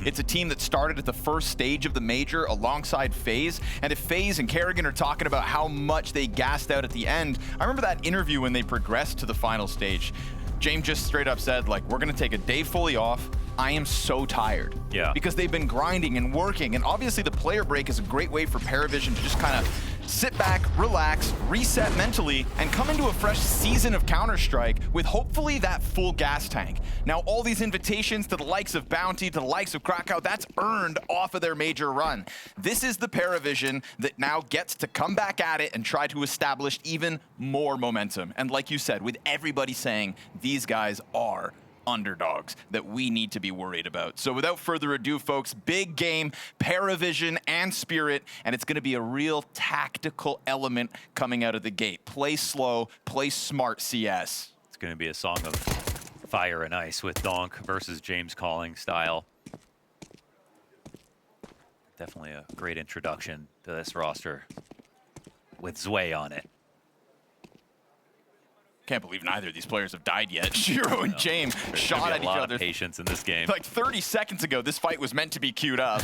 It's a team that started at the first stage of the major alongside FaZe, and if FaZe and Kerrigan are talking about how much they gassed out at the end, I remember that interview when they progressed to the final stage. James just straight up said, like, we're gonna take a day fully off. I am so tired. Yeah. Because they've been grinding and working, and obviously the player break is a great way for PVISION to just kind of sit back, relax, reset mentally, and come into a fresh season of Counter-Strike with hopefully that full gas tank. Now, all these invitations to the likes of Bounty, to the likes of Krakow, that's earned off of their major run. This is the PVISION that now gets to come back at it and try to establish even more momentum. And like you said, with everybody saying these guys are underdogs that we need to be worried about. So without further ado, folks, big game, PVISION and Spirit, and it's going to be a real tactical element coming out of the gate. Play slow, play smart CS. It's going to be a song of fire and ice with Donk versus James Calling style. Definitely a great introduction to this roster with Zwei on it. Can't believe neither of these players have died yet. Shiro and James shot at each other. A lot of patience in this game. Like 30 seconds ago, this fight was meant to be queued up.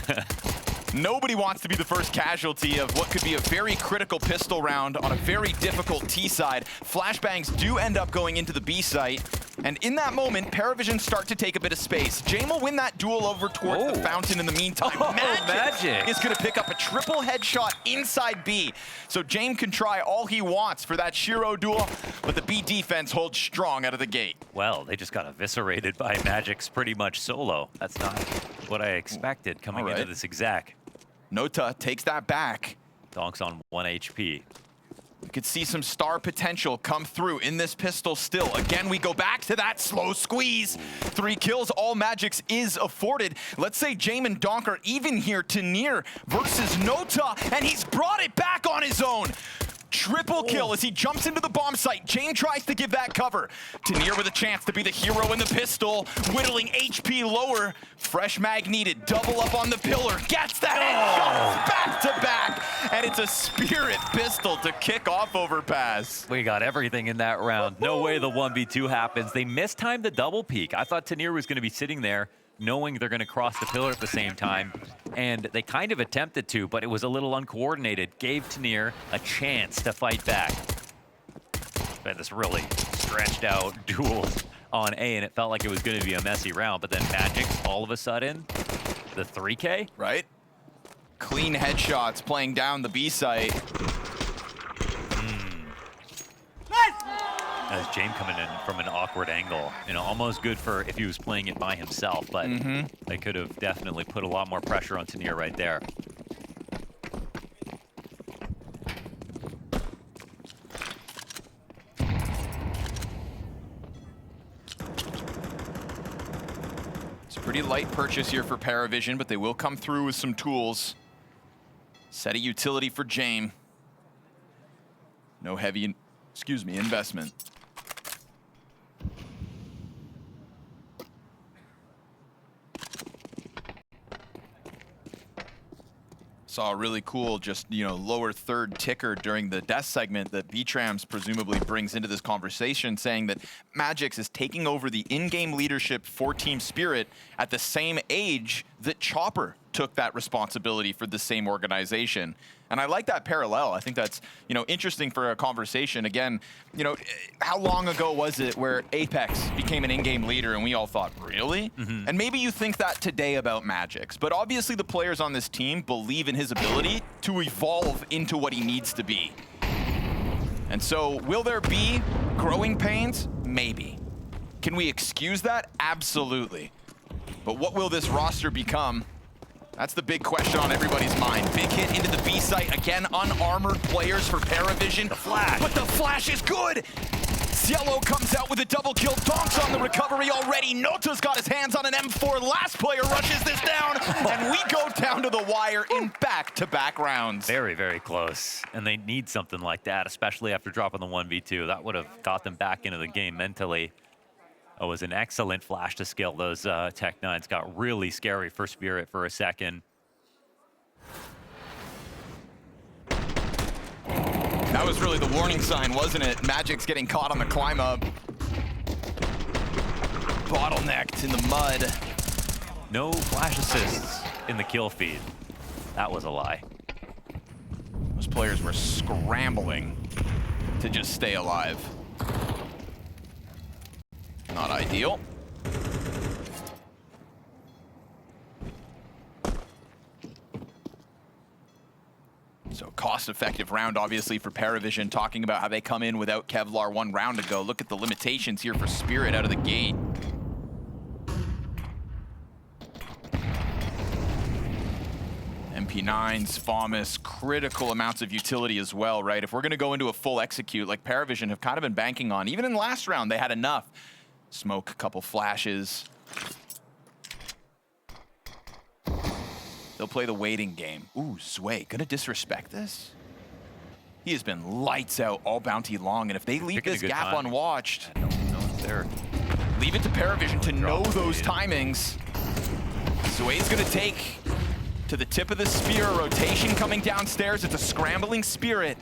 Nobody wants to be the first casualty of what could be a very critical pistol round on a very difficult T side. Flashbangs do end up going into the B site. And in that moment, PVISION start to take a bit of space. Jame will win that duel over towards the fountain in the meantime. Magic is going to pick up a triple headshot inside B. So Jame can try all he wants for that Shiro duel, but the B defense holds strong out of the gate. Well, they just got eviscerated by magixx pretty much solo. That's not what I expected coming into this exec. Nota takes that back. Donk's on 1 HP. We could see some star potential come through in this pistol still. Again, we go back to that slow squeeze. 3 kills, all magixx is afforded. Let's say Jame and Donk are even here. Tanir versus Nota, and he's brought it back on his own. Triple kill as he jumps into the bomb site. Jame tries to give that cover. Tanir with a chance to be the hero in the pistol, whittling HP lower. Fresh mag needed, double up on the pillar. Gets that headshot back to back. And it's a Spirit pistol to kick off Overpass. We got everything in that round. No way the 1v2 happens. They mistimed the double peek. I thought Tanir was going to be sitting there knowing they're going to cross the pillar at the same time. And they kind of attempted to, but it was a little uncoordinated. Gave Tanir a chance to fight back. But this really stretched out duel on A, and it felt like it was going to be a messy round. But then magixx, all of a sudden, the 3K? Right? Clean headshots playing down the B site. As Jame coming in from an awkward angle, you know, almost good for if he was playing it by himself, but they could have definitely put a lot more pressure on Tanir right there. It's a pretty light purchase here for PVISION, but they will come through with some tools. Set a utility for Jame. No heavy, investment. Saw a really cool, just, you know, lower third ticker during the death segment that B-Trams presumably brings into this conversation, saying that magixx is taking over the in-game leadership for Team Spirit at the same age that Chopper took that responsibility for the same organization. And I like that parallel. I think that's, you know, interesting for a conversation. Again, you know, how long ago was it where Apex became an in-game leader and we all thought, really? And maybe you think that today about magixx, but obviously the players on this team believe in his ability to evolve into what he needs to be. And so will there be growing pains? Maybe. Can we excuse that? Absolutely. But what will this roster become? That's the big question on everybody's mind. Big hit into the B site. Again, unarmored players for PVISION. The flash. But the flash is good. Cielo comes out with a double kill. Donk's on the recovery already. Nota's got his hands on an M4. Last player rushes this down. And we go down to the wire in back-to-back rounds. Very, very close. And they need something like that, especially after dropping the 1v2. That would have got them back into the game mentally. It was an excellent flash to scale those Tech-9s. Got really scary for Spirit for a second. That was really the warning sign, wasn't it? magixx getting caught on the climb up. Bottlenecked in the mud. No flash assists in the kill feed. That was a lie. Those players were scrambling to just stay alive. Not ideal. So cost-effective round, obviously, for PVISION, talking about how they come in without Kevlar 1 round ago. Look at the limitations here for Spirit out of the gate. MP9s, FAMAS, critical amounts of utility as well, right? If we're going to go into a full execute, like PVISION have kind of been banking on, even in the last round, they had enough. Smoke, a couple flashes. They'll play the waiting game. Ooh, Zway, gonna disrespect this? He has been lights out all bounty long, and if they leave this gap unwatched, no one's there. Leave it to PVISION to know those timings. Zway's gonna take to the tip of the spear, rotation coming downstairs. It's a scrambling Spirit,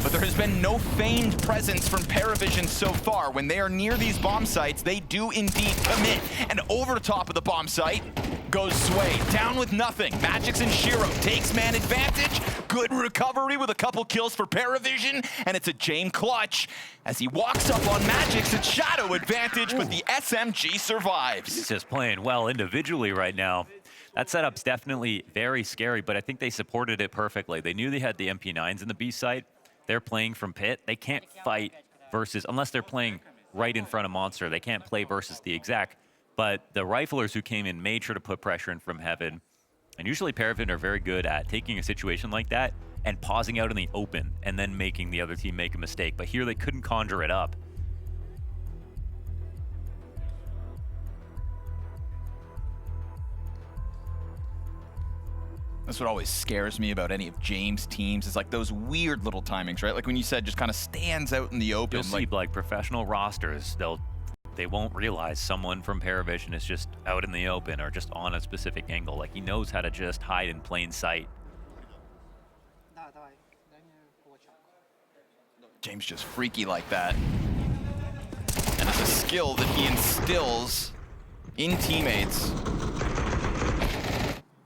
but there has been no feigned presence from PVISION so far. When they are near these bomb sites, they do indeed commit. And over the top of the bomb site goes Zway, down with nothing. magixx and Shiro takes man advantage. Good recovery with a couple kills for PVISION, and it's a Jame clutch. As he walks up on magixx, it's shadow advantage, but the SMG survives. He's just playing well individually right now. That setup's definitely very scary, but I think they supported it perfectly. They knew they had the MP9s in the B site. They're playing from pit. They can't fight versus, unless they're playing right in front of Monster, they can't play versus the exec. But the riflers who came in made sure to put pressure in from heaven. And usually PVISION are very good at taking a situation like that and pausing out in the open and then making the other team make a mistake. But here they couldn't conjure it up. That's what always scares me about any of James' teams, is like those weird little timings, right? Like when you said, just kind of stands out in the open. You'll see like professional rosters, they won't realize someone from PVISION is just out in the open or just on a specific angle. Like he knows how to just hide in plain sight. James just freaky like that. And it's a skill that he instills in teammates.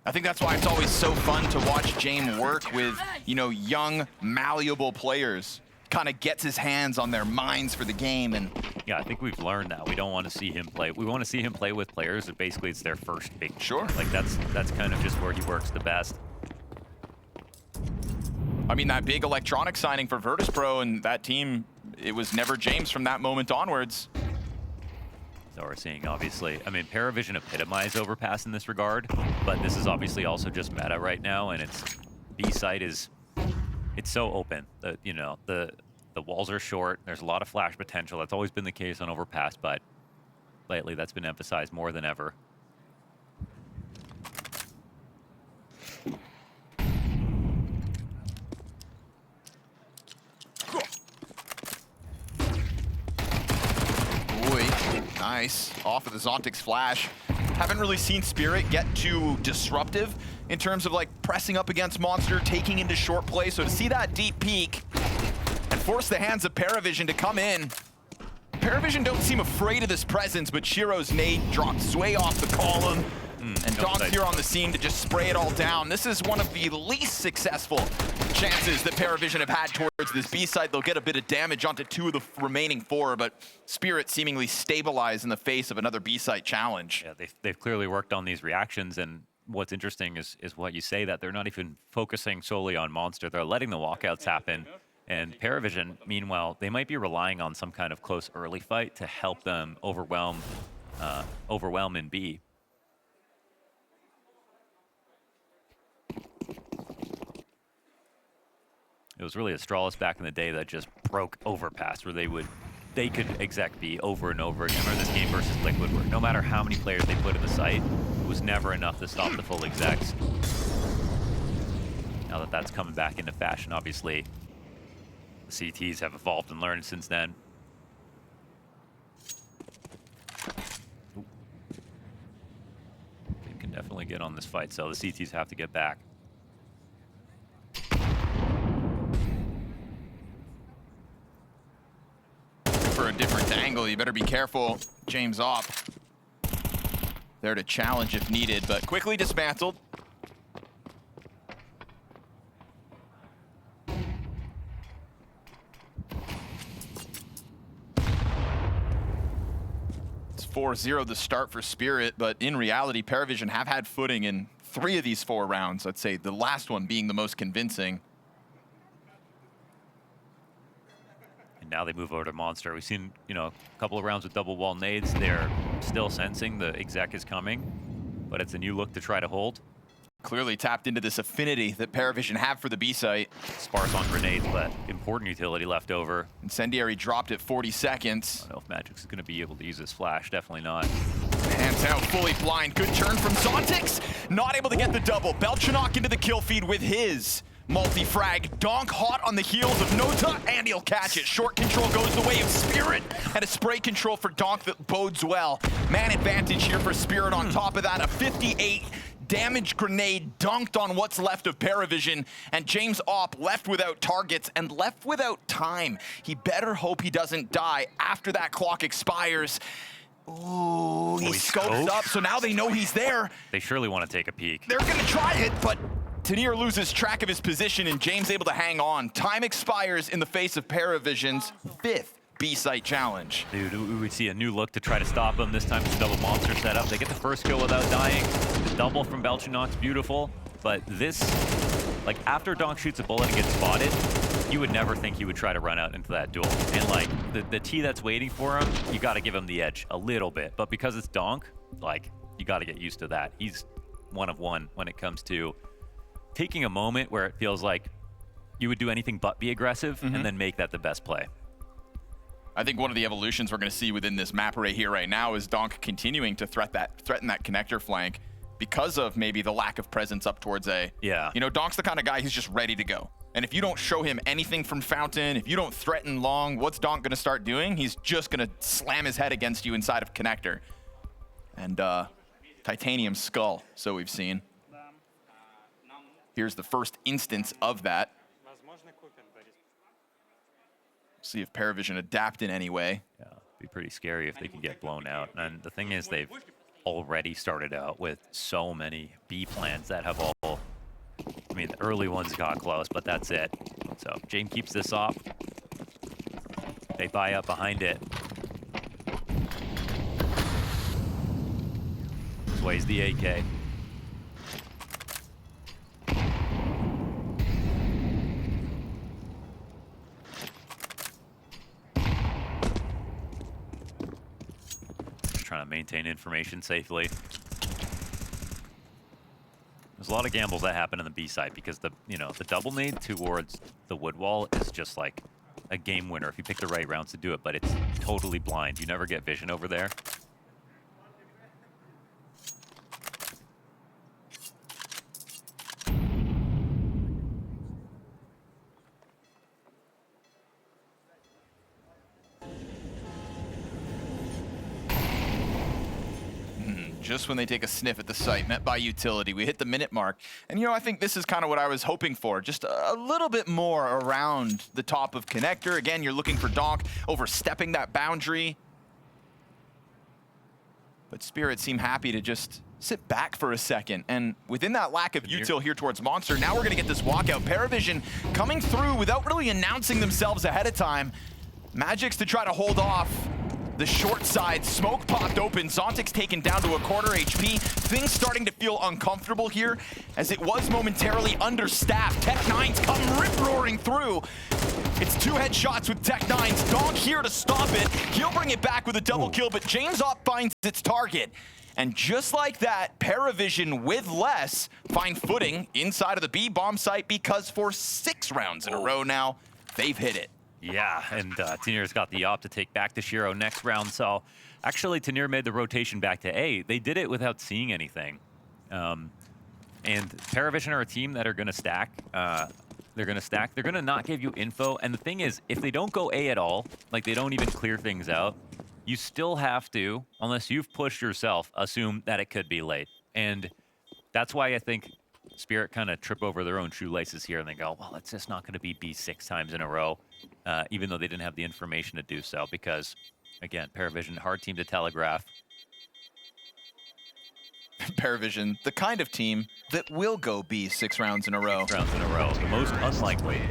I think that's why it's always so fun to watch James work with, you know, young, malleable players. Kind of gets his hands on their minds for the game. And yeah, I think we've learned that. We don't want to see him play. We want to see him play with players that basically it's their first big. Sure. Like that's kind of just where he works the best. I mean, that big electronic signing for Virtus Pro and that team, it was never James from that moment onwards. So we're seeing, obviously, I mean, PVISION epitomize Overpass in this regard, but this is obviously also just meta right now, and it's B site is, it's so open. You know, the walls are short. There's a lot of flash potential. That's always been the case on Overpass, but lately that's been emphasized more than ever. Nice, off of the Zontix flash. Haven't really seen Spirit get too disruptive in terms of like pressing up against Monster, taking into short play. So to see that deep peek and force the hands of PVISION to come in. PVISION don't seem afraid of this presence, but Shiro's nade drops Zway off the column. And Donk's here on the scene to just spray it all down. This is one of the least successful chances that PVISION have had towards this B side. They'll get a bit of damage onto 2 of the remaining 4, but Spirit seemingly stabilized in the face of another B side challenge. Yeah, they've clearly worked on these reactions, and what's interesting is what you say, that they're not even focusing solely on Monster. They're letting the walkouts happen. And PVISION, meanwhile, they might be relying on some kind of close early fight to help them overwhelm in B. It was really Astralis back in the day that just broke Overpass, where they could exec B over and over again. Remember this game versus Liquid, where no matter how many players they put in the site, it was never enough to stop the full execs. Now that that's coming back into fashion, obviously, the CTs have evolved and learned since then. Ooh. They can definitely get on this fight, so the CTs have to get back. For a different angle, you better be careful, James off. there to challenge if needed, but quickly dismantled. It's 4-0 the start for Spirit, but in reality, PVISION have had footing in 3 of these 4 rounds. I'd say the last one being the most convincing. And now they move over to Monster. We've seen, you know, a couple of rounds with double wall nades. They're still sensing the exec is coming, but it's a new look to try to hold. Clearly tapped into this affinity that PVISION have for the B site. Sparse on grenades, but important utility left over. Incendiary dropped at 40 seconds. I don't know if magixx is going to be able to use this flash. Definitely not. Hands out, fully blind. Good turn from Zontix. Not able to get the double. Belchanok into the kill feed with his multi-frag. Donk hot on the heels of Nota, and he'll catch it. Short control goes the way of Spirit, and a spray control for Donk that bodes well. Man advantage here for Spirit. On top of that, a 58 damage grenade dunked on what's left of PVISION, and James Opp left without targets and left without time. He better hope he doesn't die after that clock expires. Ooh, he scopes up, so now they know he's there. They surely want to take a peek. They're gonna try it, but Tanir loses track of his position, and James able to hang on. Time expires in the face of PVISION's 5th B-site challenge. Dude, we see a new look to try to stop him. This time it's a double monster setup. They get the first kill without dying. The double from Belchanok's beautiful, but this, like, after Donk shoots a bullet and gets spotted, you would never think he would try to run out into that duel. And like, the T that's waiting for him, you gotta give him the edge a little bit. But because it's Donk, like, you gotta get used to that. He's 1 of 1 when it comes to taking a moment where it feels like you would do anything but be aggressive and then make that the best play. I think one of the evolutions we're going to see within this map right here right now is Donk continuing to threaten that connector flank because of maybe the lack of presence up towards A. Yeah. You know, Donk's the kind of guy who's just ready to go. And if you don't show him anything from Fountain, if you don't threaten long, what's Donk going to start doing? He's just going to slam his head against you inside of connector. And titanium skull, so we've seen. Here's the first instance of that. See if PVISION adapt in any way. Yeah, be pretty scary if they can get blown out. And the thing is, they've already started out with so many B plans that have all, I mean, the early ones got close, but that's it. So James keeps this off. They buy up behind it. Sways the AK. Trying to maintain information safely. There's a lot of gambles that happen in the B side because the double nade towards the wood wall is just like a game winner if you pick the right rounds to do it, but it's totally blind. You never get vision over there. Just when they take a sniff at the site, met by utility. We hit the minute mark. And, you know, I think this is kind of what I was hoping for. Just a little bit more around the top of connector. Again, you're looking for Donk overstepping that boundary. But Spirit seem happy to just sit back for a second. And within that lack of util here towards Monster, now we're going to get this walkout. PVISION coming through without really announcing themselves ahead of time. magixx to try to hold off the short side. Smoke popped open. Zontix taken down to a quarter HP. Things starting to feel uncomfortable here as it was momentarily understaffed. Tech9's come rip-roaring through. It's 2 headshots with Tech9's. Donk here to stop it. He'll bring it back with a double kill, but James Opp finds its target. And just like that, PVISION with less find footing inside of the B bomb site because for 6 rounds in a row now, they've hit it. Yeah, and Tanir's got the op to take back to Shiro next round. So actually, Tanir made the rotation back to A. They did it without seeing anything. And PVISION are a team that are going to stack. They're going to stack. They're going to not give you info. And the thing is, if they don't go A at all, like they don't even clear things out, you still have to, unless you've pushed yourself, assume that it could be late. And that's why I think Spirit kind of trip over their own shoelaces here and they go, well, it's just not going to be B 6 times in a row, even though they didn't have the information to do so because, again, PVISION, hard team to telegraph. PVISION, the kind of team that will go B 6 rounds in a row. 6 rounds in a row, the most unlikely.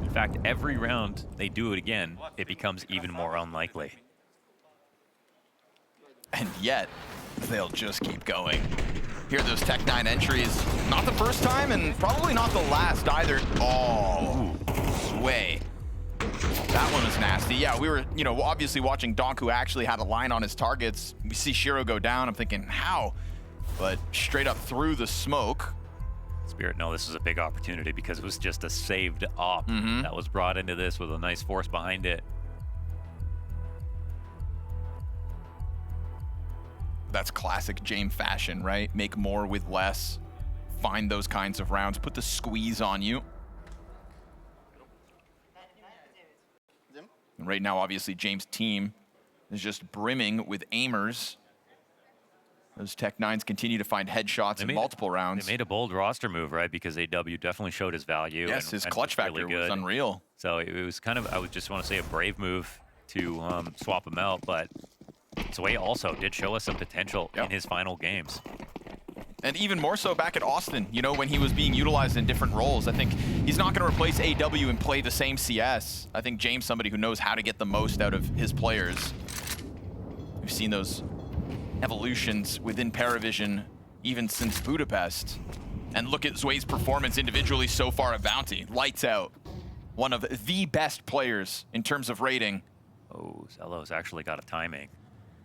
In fact, every round they do it again, it becomes even more unlikely. And yet, they'll just keep going. Here are those Tech-9 entries. Not the first time, and probably not the last either. Oh, sway. That one was nasty. Yeah, we were, obviously watching Donk, who actually had a line on his targets. We see Shiro go down. I'm thinking, how? But straight up through the smoke. Spirit, no, this is a big opportunity because it was just a saved op that was brought into this with a nice force behind it. That's classic James fashion, right? Make more with less. Find those kinds of rounds. Put the squeeze on you. And right now, obviously, James' team is just brimming with aimers. Those Tech-9s continue to find headshots in multiple rounds. They made a bold roster move, right? Because AW definitely showed his value. Yes, his clutch factor was unreal. So it was kind of, I would just want to say, a brave move to swap him out. But Sway also did show us some potential in his final games. And even more so back at Austin, when he was being utilized in different roles. I think he's not going to replace AW and play the same CS. I think James, somebody who knows how to get the most out of his players. We've seen those evolutions within PVISION even since Budapest. And look at Zway's performance individually so far at Bounty. Lights out. One of the best players in terms of rating. Oh, Zello's actually got a timing.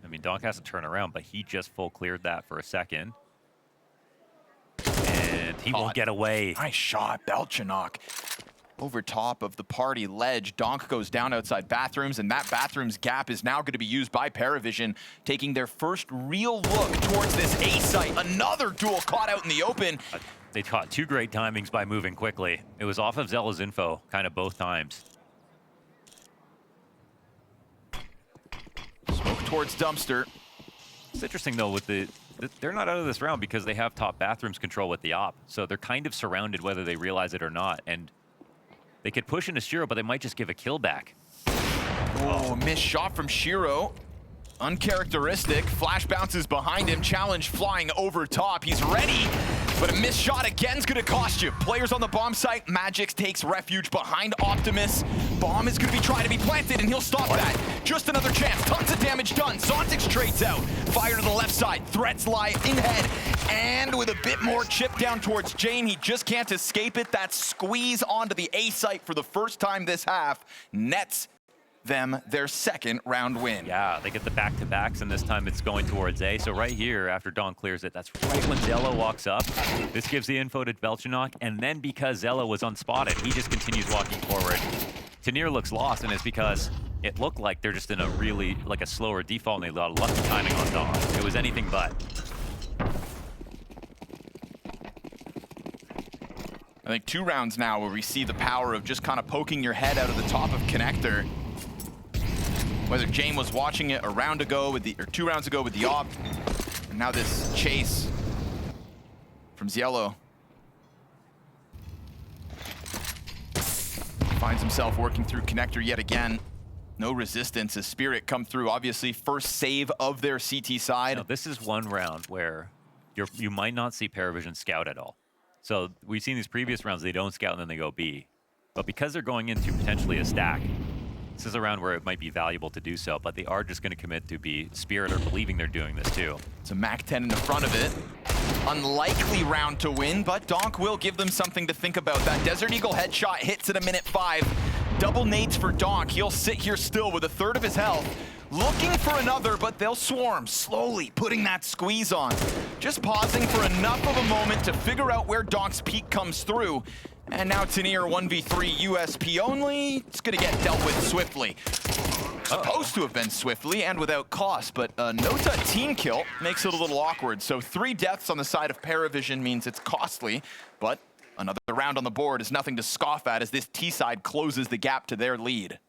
I mean, Donk has to turn around, but he just full cleared that for a second. And he won't get away. Nice shot, Belchinok. Over top of the party ledge, Donk goes down outside bathrooms, and that bathroom's gap is now going to be used by PVISION, taking their first real look towards this A site. Another duel caught out in the open. They caught two great timings by moving quickly. It was off of Zella's info, kind of both times. Smoke towards dumpster. It's interesting, though, with they're not out of this round because they have top bathrooms control with the op. So they're kind of surrounded whether they realize it or not. And they could push into Shiro, but they might just give a kill back. Oh, missed shot from Shiro. Uncharacteristic. Flash bounces behind him. Challenge flying over top. He's ready, but a missed shot again is going to cost you. Players on the bomb site. magixx takes refuge behind Optimus. Bomb is going to be trying to be planted, and he'll stop that. Just another chance. Tons of damage done. Zontix trades out. Fire to the left side. Threats lie in head. And with a bit more chip down towards Jane, he just can't escape it. That squeeze onto the A site for the first time this half nets them their second round win. Yeah, they get the back-to-backs, and this time it's going towards A. So right here, after Don clears it, that's right when Zello walks up. This gives the info to Belchinok, and then because Zello was unspotted, he just continues walking forward. Tanir looks lost, and it's because it looked like they're just in a really, like a slower default, and they got lucky timing on Don. It was anything but. I think 2 rounds now where we see the power of just kind of poking your head out of the top of connector. Whether Jane was watching it a round ago with the, or 2 rounds ago with the op, and now this chase from Ziello. Finds himself working through connector yet again. No resistance as Spirit come through. Obviously, first save of their CT side. Now, this is one round where you might not see PVISION scout at all. So we've seen these previous rounds, they don't scout and then they go B. But because they're going into potentially a stack, this is a round where it might be valuable to do so, but they are just going to commit to be Spirit or believing they're doing this too. It's a MAC-10 in the front of it. Unlikely round to win, but Donk will give them something to think about. That Desert Eagle headshot hits at a minute 5. Double nades for Donk. He'll sit here still with 1/3 of his health. Looking for another, but they'll swarm, slowly putting that squeeze on. Just pausing for enough of a moment to figure out where Donk's peak comes through. And now Tanir 1v3 USP only. It's gonna get dealt with swiftly. Supposed to have been swiftly and without cost, but Nota team kill makes it a little awkward. So 3 deaths on the side of PVISION means it's costly, but another round on the board is nothing to scoff at as this T side closes the gap to their lead.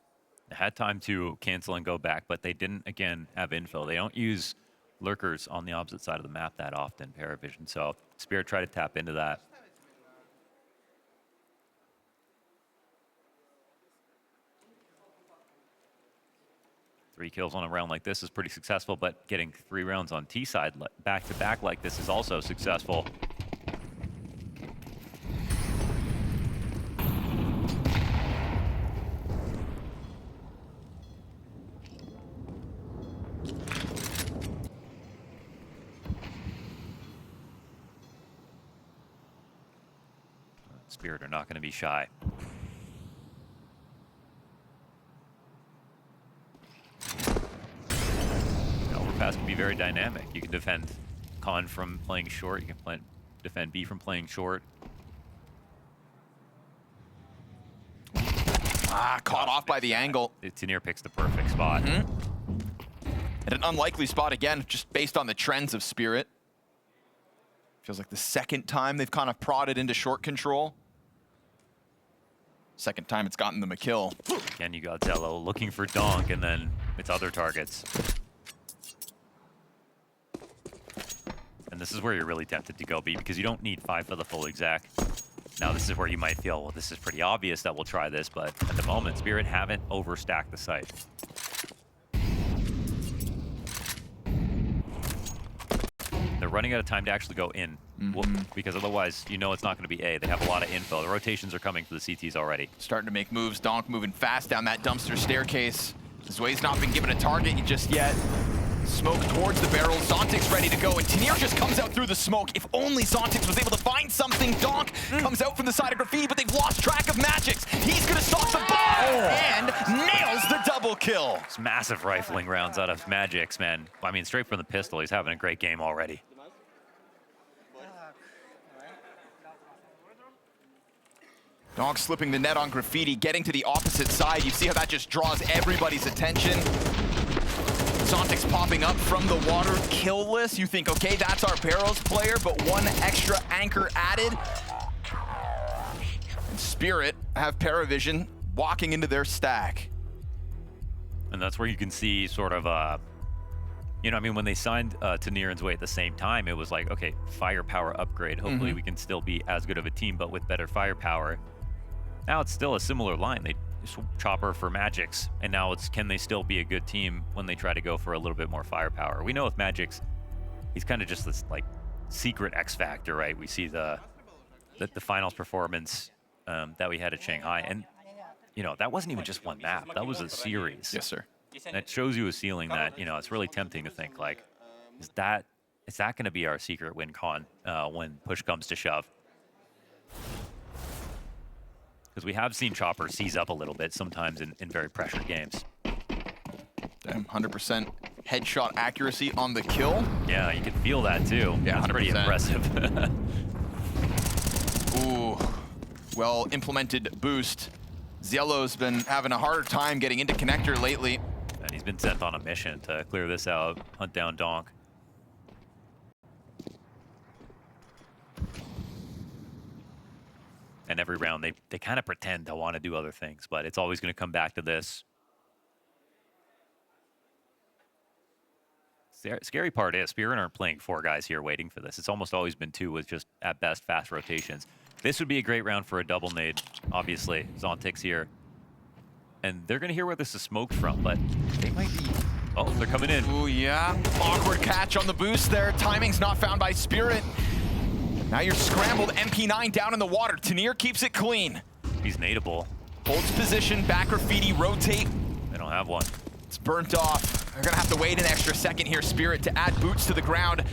They had time to cancel and go back, but they didn't, again, have info. They don't use lurkers on the opposite side of the map that often, PVISION. So Spirit tried to tap into that. 3 kills on a round like this is pretty successful, but getting 3 rounds on T side back-to-back like this is also successful. Spirit are not going to be shy. Overpass can be very dynamic. You can defend Con from playing short. You can defend B from playing short. Caught off by the angle. Tanir picks the perfect spot. And an unlikely spot again, just based on the trends of Spirit. Feels like the second time they've kind of prodded into short control. Second time it's gotten them a kill. Again, you got Zello looking for Donk, and then it's other targets. And this is where you're really tempted to go B, because you don't need 5 for the full exec. Now this is where you might feel, well, this is pretty obvious that we'll try this, but at the moment, Spirit haven't overstacked the site. They're running out of time to actually go in, because otherwise, you know it's not going to be A. They have a lot of info. The rotations are coming for the CTs already. Starting to make moves. Donk moving fast down that dumpster staircase. Zway's not been given a target just yet. Smoke towards the barrel. Zontic's ready to go, and Tanir just comes out through the smoke. If only Zontix was able to find something. Donk comes out from the side of Graffiti, but they've lost track of magixx. He's going to stop the bomb and nails the double kill. It's massive rifling rounds out of magixx, man. I mean, straight from the pistol, he's having a great game already. Donk slipping the net on Graffiti, getting to the opposite side. You see how that just draws everybody's attention. Zontix popping up from the water, killless. You think, okay, that's our barrels player, but one extra anchor added. And Spirit have PVISION walking into their stack. And that's where you can see sort of, you know, I mean, when they signed Tanir and Zway at the same time, it was like, okay, firepower upgrade. Hopefully we can still be as good of a team, but with better firepower. Now it's still a similar line. They Chopper for magixx, and now it's, can they still be a good team when they try to go for a little bit more firepower? We know with magixx, he's kind of just this like secret X factor, right? We see the finals performance that we had at Shanghai, and you know that wasn't even just one map. That was a series. Yes, sir. And it shows you a ceiling that, you know, it's really tempting to think like, is that going to be our secret win con when push comes to shove? Because we have seen Chopper seize up a little bit sometimes in very pressured games. Damn, 100% headshot accuracy on the kill. Yeah, you can feel that too. Yeah, that's 100%. Pretty impressive. Ooh, well implemented boost. Zello's been having a harder time getting into connector lately. And he's been sent on a mission to clear this out, hunt down Donk. And every round, they kind of pretend to want to do other things, but it's always going to come back to this. Scary part is, Spirit aren't playing 4 guys here waiting for this. It's almost always been 2 with just, at best, fast rotations. This would be a great round for a double nade, obviously. Zontix here. And they're going to hear where this is smoked from, but they might be... Oh, they're coming in. Ooh, yeah. Awkward catch on the boost there. Timing's not found by Spirit. Now you're scrambled, MP9 down in the water. Tanir keeps it clean. He's nadeable. Holds position, back Graffiti, rotate. They don't have one. It's burnt off. They're gonna have to wait an extra second here, Spirit, to add boots to the ground.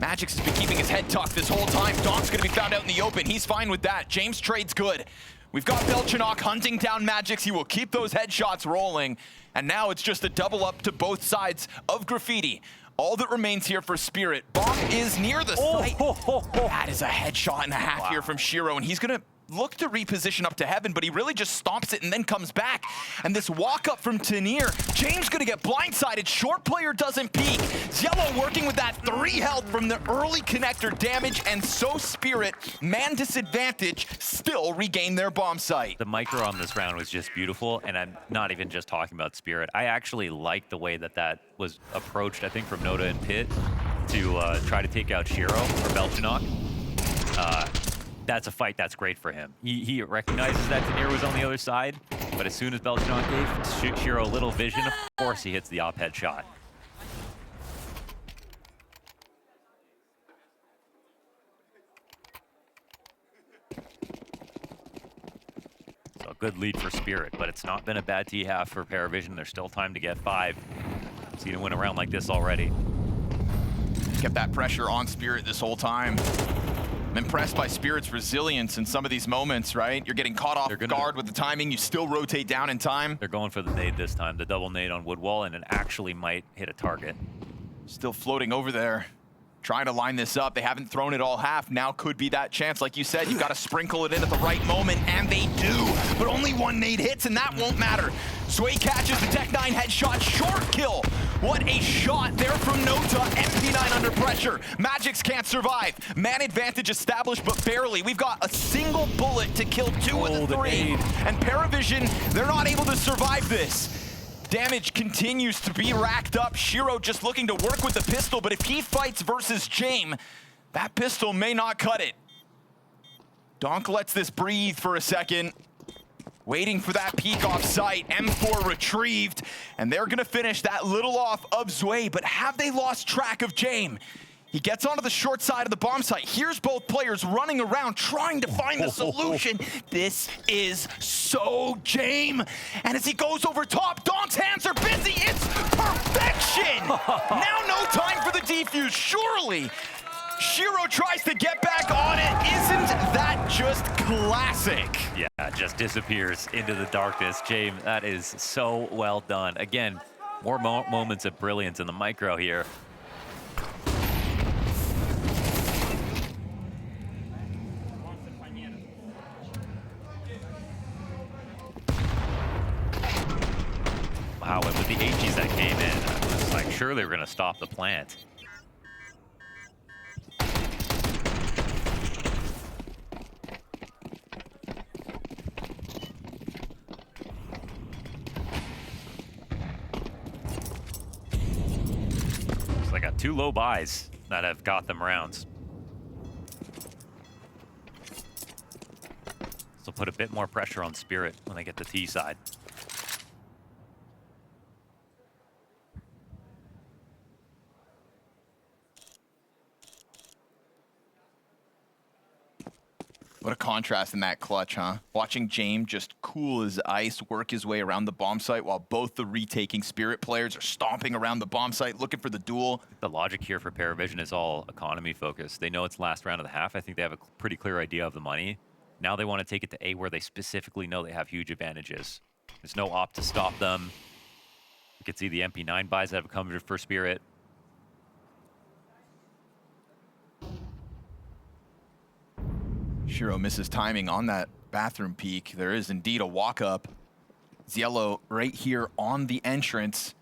magixx has been keeping his head tucked this whole time. Donk's gonna be found out in the open. He's fine with that. James trade's good. We've got Belchanok hunting down magixx. He will keep those headshots rolling. And now it's just a double up to both sides of Graffiti. All that remains here for Spirit. Bomb is near the site. That is a headshot and a half here from Shiro, and he's gonna look to reposition up to heaven, but he really just stomps it and then comes back. And this walk up from Tanir, James gonna get blindsided. Short player doesn't peek. Zello working with that 3 health from the early connector damage, and so Spirit, man disadvantage, still regain their bomb site. The micro on this round was just beautiful, and I'm not even just talking about Spirit. I actually like the way that was approached, I think, from Noda and Pit to try to take out Shiro or Belchanok. That's a fight that's great for him. He recognizes that Tanir was on the other side, But as soon as Belgian gave Shiro a little vision, of course he hits the op head shot. So a good lead for Spirit, but it's not been a bad T-half for PVISION. There's still time to get 5. Seen him win a round like this already. Kept that pressure on Spirit this whole time. I'm impressed by Spirit's resilience in some of these moments, right? You're getting caught off guard with the timing. You still rotate down in time. They're going for the nade this time, the double nade on Woodwall, and it actually might hit a target. Still floating over there, trying to line this up. They haven't thrown it all half. Now could be that chance. Like you said, you've got to sprinkle it in at the right moment, and they do. But only one nade hits, and that won't matter. Sway catches the Tech 9 headshot. Short kill. What a shot there from Nota. MP9 under pressure. magixx can't survive. Man advantage established, but barely. We've got a single bullet to kill 2 of the 3. And PVISION, they're not able to survive this. Damage continues to be racked up. Shiro just looking to work with the pistol, but if he fights versus Jame, that pistol may not cut it. Donk lets this breathe for a second. Waiting for that peek off site. M4 retrieved, and they're gonna finish that little off of Zwei, but have they lost track of Jame? He gets onto the short side of the bomb site. Here's both players running around trying to find the solution. This is so Jame. And as he goes over top, Donk's hands are busy. It's perfection. Now no time for the defuse, surely. Shiro tries to get back on it. Isn't that just classic? Yeah, it just disappears into the darkness. Jame, that is so well done. Again, more moments of brilliance in the micro here. Wow, and with the HEs that came in, I was like, sure they were going to stop the plant. So they got 2 low buys that have got them rounds. So put a bit more pressure on Spirit when they get the T side. What a contrast in that clutch, huh? Watching Jame just cool as ice, work his way around the bomb site while both the retaking Spirit players are stomping around the bomb site looking for the duel. The logic here for PVISION is all economy focused. They know it's last round of the half. I think they have a pretty clear idea of the money. Now they want to take it to A where they specifically know they have huge advantages. There's no op to stop them. You can see the MP9 buys that have come for Spirit. Shiro misses timing on that bathroom peek. There is indeed a walk-up. It's yellow right here on the entrance.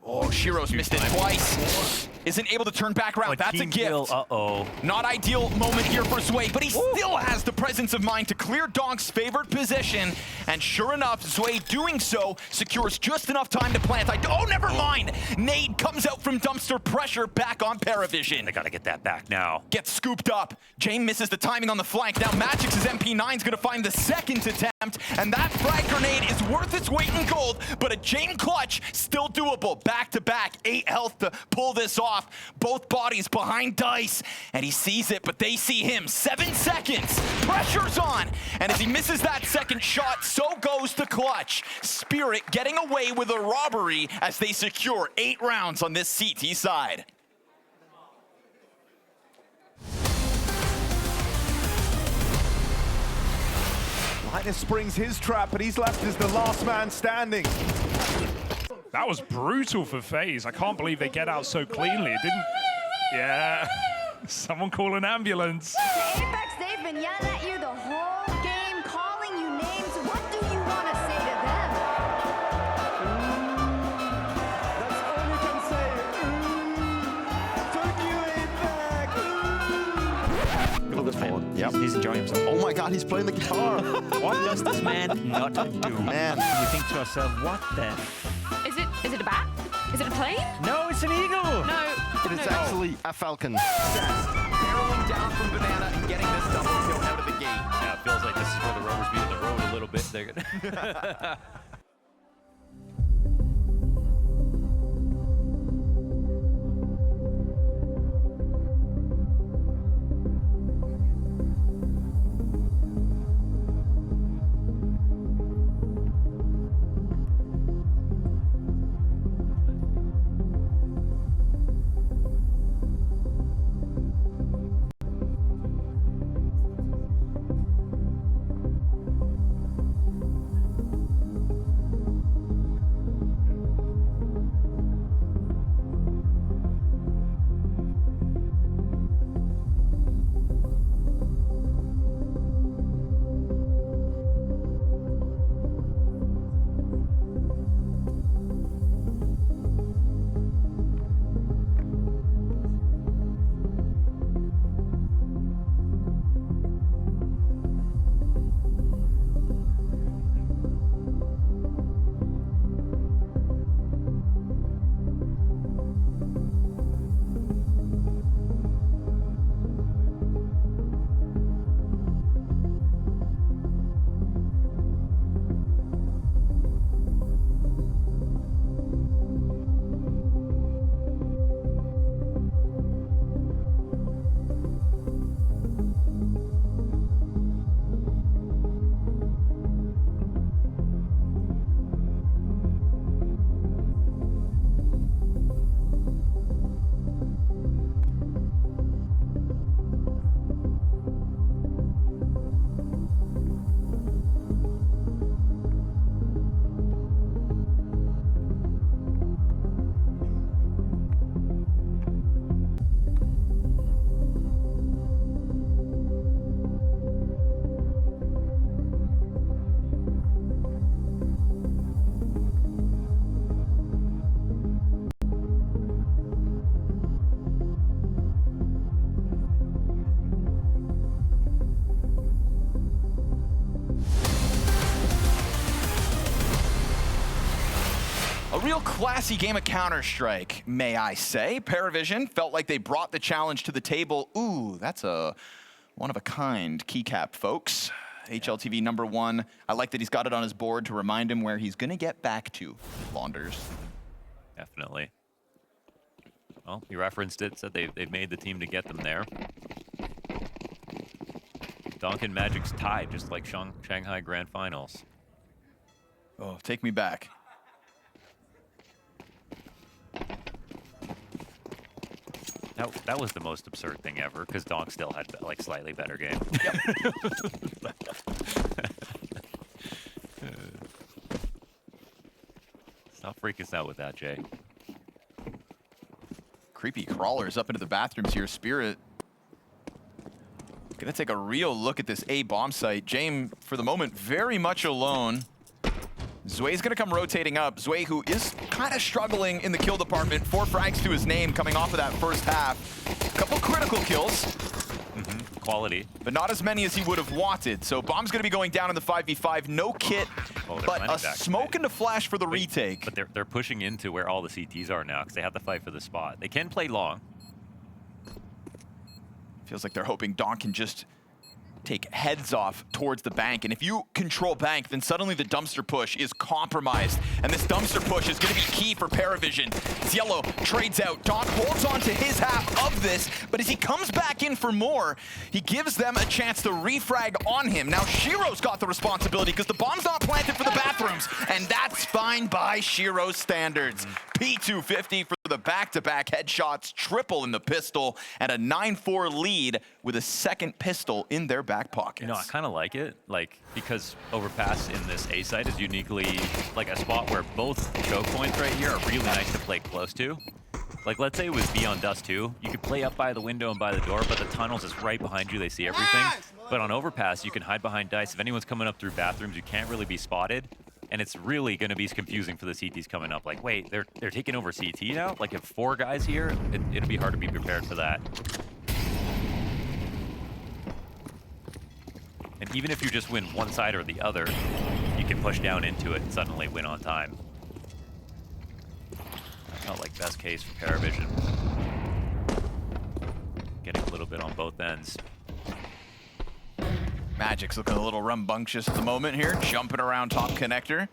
Oh, Shiro's missed it twice. Isn't able to turn back around. That's a gift. Uh-oh. Not ideal moment here for Zwei, but he still has the presence of mind to clear Donk's favored position. And sure enough, Zwei doing so secures just enough time to plant. Oh, never mind. Nade comes out from dumpster pressure back on PVISION. They gotta get that back now. Gets scooped up. Jame misses the timing on the flank. Now magixx's MP9 is gonna find the second attempt, and that frag grenade is worth its weight in gold, but a Jame clutch still doable. Back to back, 8 health to pull this off. Both bodies behind Dice, and he sees it, but they see him. 7 seconds, pressure's on, and as he misses that second shot, so goes the clutch. Spirit getting away with a robbery as they secure 8 rounds on this CT side. Linus springs his trap, but he's left as the last man standing. That was brutal for FaZe. I can't believe they get out so cleanly. It didn't... Yeah. Someone call an ambulance. Apex, they've been yelling at you the whole game, calling you names. What do you want to say to them? That's all you can say. Took you it back. Look at forward. Yep. He's enjoying himself. Oh my god, he's playing the guitar. What does this man not do? Man. You think to yourself, what the? Is it a bat? Is it a plane? No, it's an eagle. No. It is actually a falcon. Barreling down from Banana and getting this double kill out of the gate. Yeah, it feels like this is where the rubber's meeting the road a little bit. They're good. A real classy game of Counter-Strike, may I say. PVISION felt like they brought the challenge to the table. Ooh, that's a one-of-a-kind keycap, folks. HLTV #1. I like that he's got it on his board to remind him where he's going to get back to, Launders. Definitely. Well, you referenced it, said they've made the team to get them there. Donk and magixx tied, just like Shanghai Grand Finals. Oh, take me back. That was the most absurd thing ever, because Donk still had like slightly better game. Yep. Stop freaking us out with that, Jay. Creepy crawlers up into the bathrooms here. Spirit gonna take a real look at this A bomb site. James, for the moment, very much alone. Zway's gonna come rotating up. Zway, who is kind of struggling in the kill department. 4 frags to his name coming off of that first half. Couple critical kills. Quality. But not as many as he would have wanted. So Bomb's gonna be going down in the 5v5. No kit, but a smoke and a flash for the retake. But they're pushing into where all the CTs are now, because they have to fight for the spot. They can play long. Feels like they're hoping Donk can just take heads off towards the bank. And if you control bank, then suddenly the dumpster push is compromised. And this dumpster push is going to be key for PVISION. Yellow trades out. Donk holds on to his half of this, but as he comes back in for more, he gives them a chance to refrag on him. Now Shiro's got the responsibility because the bomb's not planted for the bathrooms, and that's fine by Shiro's standards. P250 for the back-to-back headshots, triple in the pistol, and a 9-4 lead with a second pistol in their back pockets. You know, I kind of like it, because Overpass in this A site is uniquely like a spot where both choke points right here are really nice to play close to. Like, let's say it was B on Dust 2. You could play up by the window and by the door, but the tunnels is right behind you. They see everything. But on Overpass, you can hide behind Dice. If anyone's coming up through bathrooms, you can't really be spotted. And it's really going to be confusing for the CTs coming up. Like, wait, they're taking over CT now? Like, if 4 guys here, it'll be hard to be prepared for that. And even if you just win one side or the other, you can push down into it and suddenly win on time. That's not like best case for PVISION. Getting a little bit on both ends. magixx looking a little rambunctious at the moment here, jumping around top connector.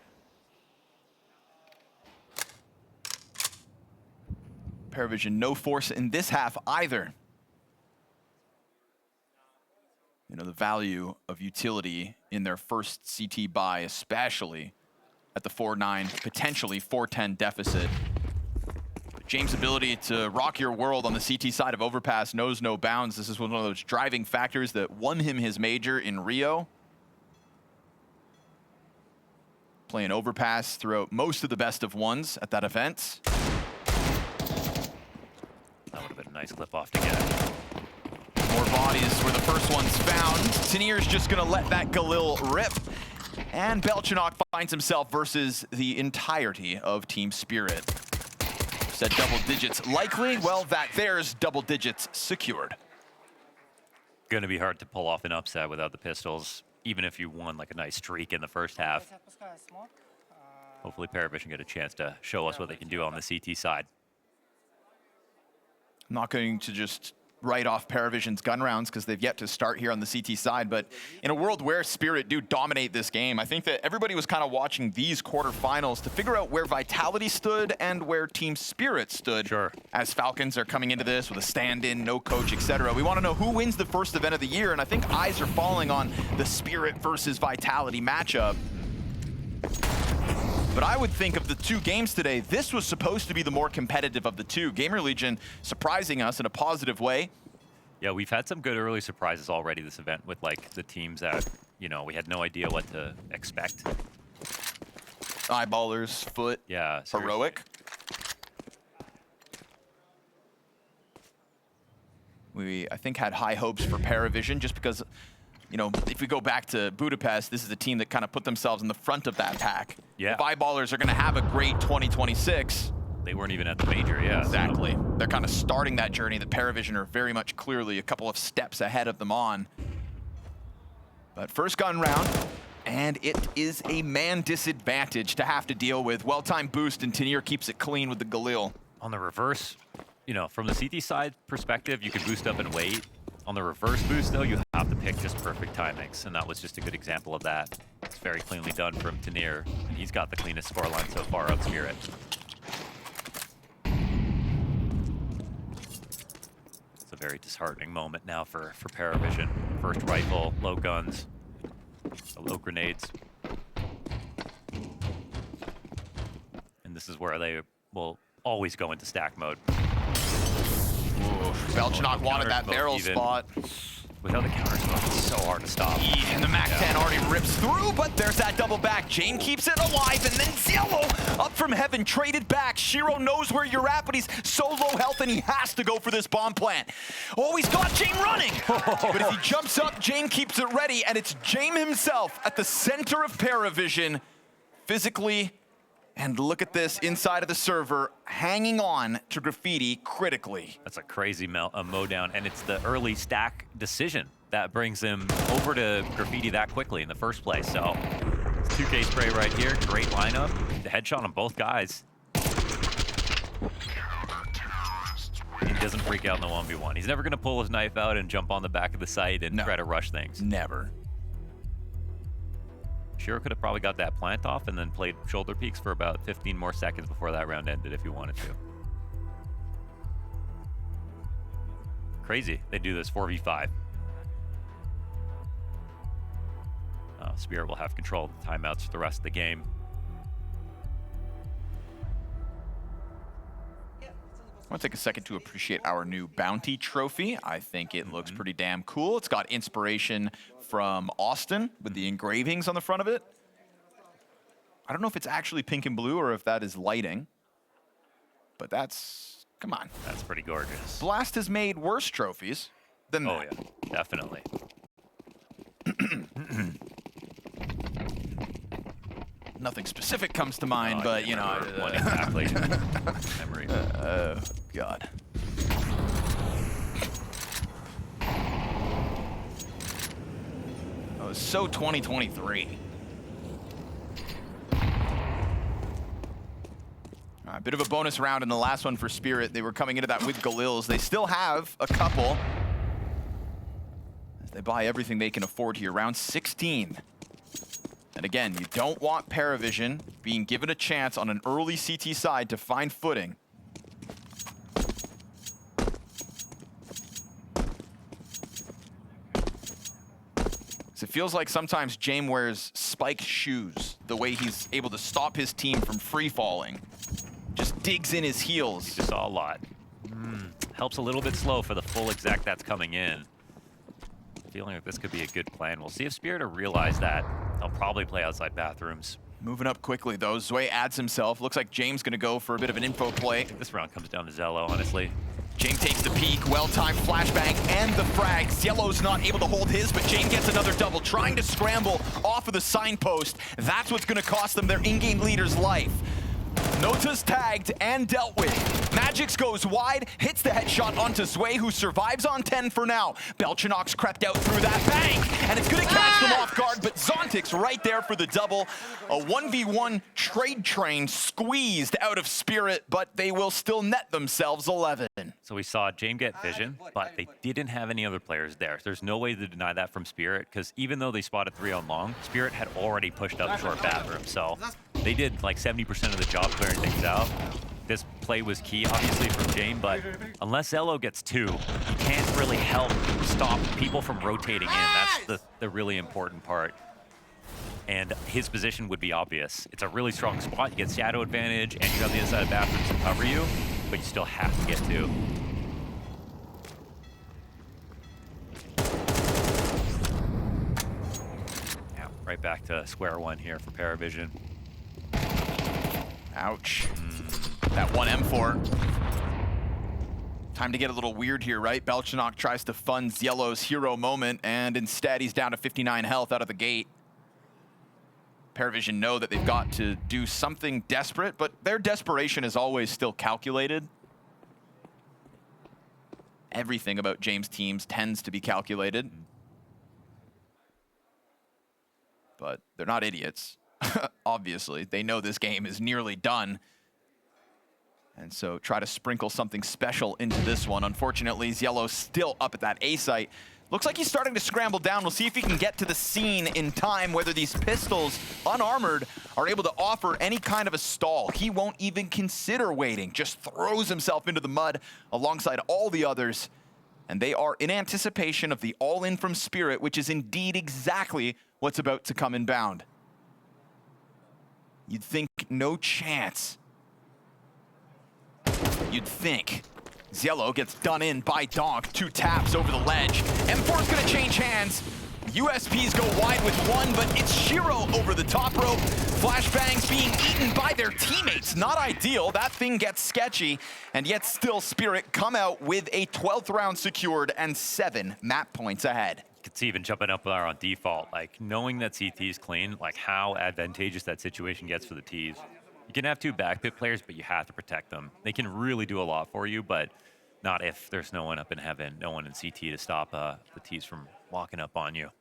PVISION no force in this half either. You know, the value of utility in their first CT buy, especially at the 4-9, potentially 4-10 deficit. James' ability to rock your world on the CT side of Overpass knows no bounds. This is one of those driving factors that won him his major in Rio. Playing Overpass throughout most of the best of ones at that event. That would have been a nice clip off to get. More bodies were the first ones found. Tanir's just gonna let that Galil rip. And Belchanok finds himself versus the entirety of Team Spirit. Said double digits likely. Well, that there's double digits secured. Gonna be hard to pull off an upset without the pistols, even if you won like a nice streak in the first half. Hopefully PVISION get a chance to show us what they can do on the CT side. I'm not going to just write off PVISION's gun rounds because they've yet to start here on the CT side, but in a world where Spirit do dominate this game, I think that everybody was kind of watching these quarterfinals to figure out where Vitality stood and where Team Spirit stood. Sure. As Falcons are coming into this with a stand-in, no coach, etc. We want to know who wins the first event of the year, and I think eyes are falling on the Spirit versus Vitality matchup. But I would think of the two games today, this was supposed to be the more competitive of the two. Gamer Legion surprising us in a positive way. Yeah, we've had some good early surprises already this event with like the teams that, you know, we had no idea what to expect. Eyeballers, Foot, yeah, seriously. Heroic. We, I think, had high hopes for PVISION just because, you know, if we go back to Budapest, this is a team that kind of put themselves in the front of that pack. Yeah. If Eyeballers are going to have a great 2026. They weren't even at the major, yeah. Exactly. So. They're kind of starting that journey that PVISION are very much clearly a couple of steps ahead of them on. But first gun round, and it is a man disadvantage to have to deal with. Well-timed boost, and Tanir keeps it clean with the Galil. On the reverse, you know, from the CT side perspective, you can boost up and wait. On the reverse boost, though, you have to pick just perfect timings, and that was just a good example of that. It's very cleanly done from Tanir, and he's got the cleanest scoreline so far on Spirit. It's a very disheartening moment now for PVISION. First rifle, low guns, low grenades. And this is where they will always go into stack mode. Belchanok wanted that barrel spot. Without the counter smoke, it's so hard to stop. And the MAC-10 already rips through, but there's that double back. Jane keeps it alive, and then Ziello up from heaven, traded back. Shiro knows where you're at, but he's so low health, and he has to go for this bomb plant. Oh, he's got Jane running! But if he jumps up, Jane keeps it ready, and it's Jane himself at the center of PVISION, physically. And look at this inside of the server, hanging on to Graffiti critically. That's a crazy mow down, and it's the early stack decision that brings him over to Graffiti that quickly in the first place. So, 2K spray right here, great lineup. The headshot on both guys. He doesn't freak out in the 1v1. He's never gonna pull his knife out and jump on the back of the site and try to rush things. Never. Shiro could have probably got that plant off and then played shoulder peeks for about 15 more seconds before that round ended if he wanted to. Crazy, they do this 4v5. Spirit will have control of the timeouts for the rest of the game. I want to take a second to appreciate our new bounty trophy. I think it looks pretty damn cool. It's got inspiration from Austin with the engravings on the front of it. I don't know if it's actually pink and blue or if that is lighting, but that's, come on. That's pretty gorgeous. Blast has made worse trophies than that. Oh yeah, definitely. Nothing specific comes to mind, but you know. One exactly. Memory. Oh, God. Oh, it's so 2023. A bit of a bonus round in the last one for Spirit. They were coming into that with Galils. They still have a couple. They buy everything they can afford here. Round 16. And again, you don't want PVISION being given a chance on an early CT side to find footing. So it feels like sometimes James wears spiked shoes, the way he's able to stop his team from free falling. Just digs in his heels. You just saw a lot. Helps a little bit slow for the full exec that's coming in. Feeling like this could be a good plan. We'll see if Spirit will realize that. They'll probably play outside bathrooms. Moving up quickly, though. Zwei adds himself. Looks like James going to go for a bit of an info play. I think this round comes down to Zello, honestly. James takes the peek, well-timed flashbang and the frag. Yellow's not able to hold his, but James gets another double, trying to scramble off of the signpost. That's what's going to cost them their in-game leader's life. Nota's tagged and dealt with. magixx goes wide, hits the headshot onto Zwei, who survives on 10 for now. Belchinox crept out through that bank, and it's going to catch them off guard, but Zontic's right there for the double. A 1v1 trade train squeezed out of Spirit, but they will still net themselves 11. So we saw James get vision, but they didn't have any other players there. There's no way to deny that from Spirit, because even though they spotted 3 on long, Spirit had already pushed up short bathroom. So they did like 70% of the job clearing things out. This play was key, obviously, from James, but unless Zello gets 2, he can't really help stop people from rotating in. That's the really important part. And his position would be obvious. It's a really strong spot. You get shadow advantage, and you have the inside of bathrooms to cover you, but you still have to get 2. Yeah, right back to square one here for PVISION. Ouch. That one M4. Time to get a little weird here, right? Belchinox tries to fund Yellow's hero moment, and instead he's down to 59 health out of the gate. PVISION know that they've got to do something desperate, but their desperation is always still calculated. Everything about James' teams tends to be calculated. But they're not idiots. Obviously, they know this game is nearly done. And so try to sprinkle something special into this one. Unfortunately, Yellow's still up at that A site. Looks like he's starting to scramble down. We'll see if he can get to the scene in time, whether these pistols, unarmored, are able to offer any kind of a stall. He won't even consider waiting, just throws himself into the mud alongside all the others. And they are in anticipation of the all-in from Spirit, which is indeed exactly what's about to come inbound. You'd think no chance. You'd think. Zello gets done in by Donk. 2 taps over the ledge. M4's gonna change hands. USPs go wide with 1, but it's Shiro over the top rope. Flashbangs being eaten by their teammates. Not ideal. That thing gets sketchy. And yet still Spirit come out with a 12th round secured and 7 map points ahead. It's even jumping up there on default. Like, knowing that CT is clean, like how advantageous that situation gets for the Ts. You can have 2 backpit players, but you have to protect them. They can really do a lot for you, but not if there's no one up in heaven, no one in CT to stop the Ts from walking up on you.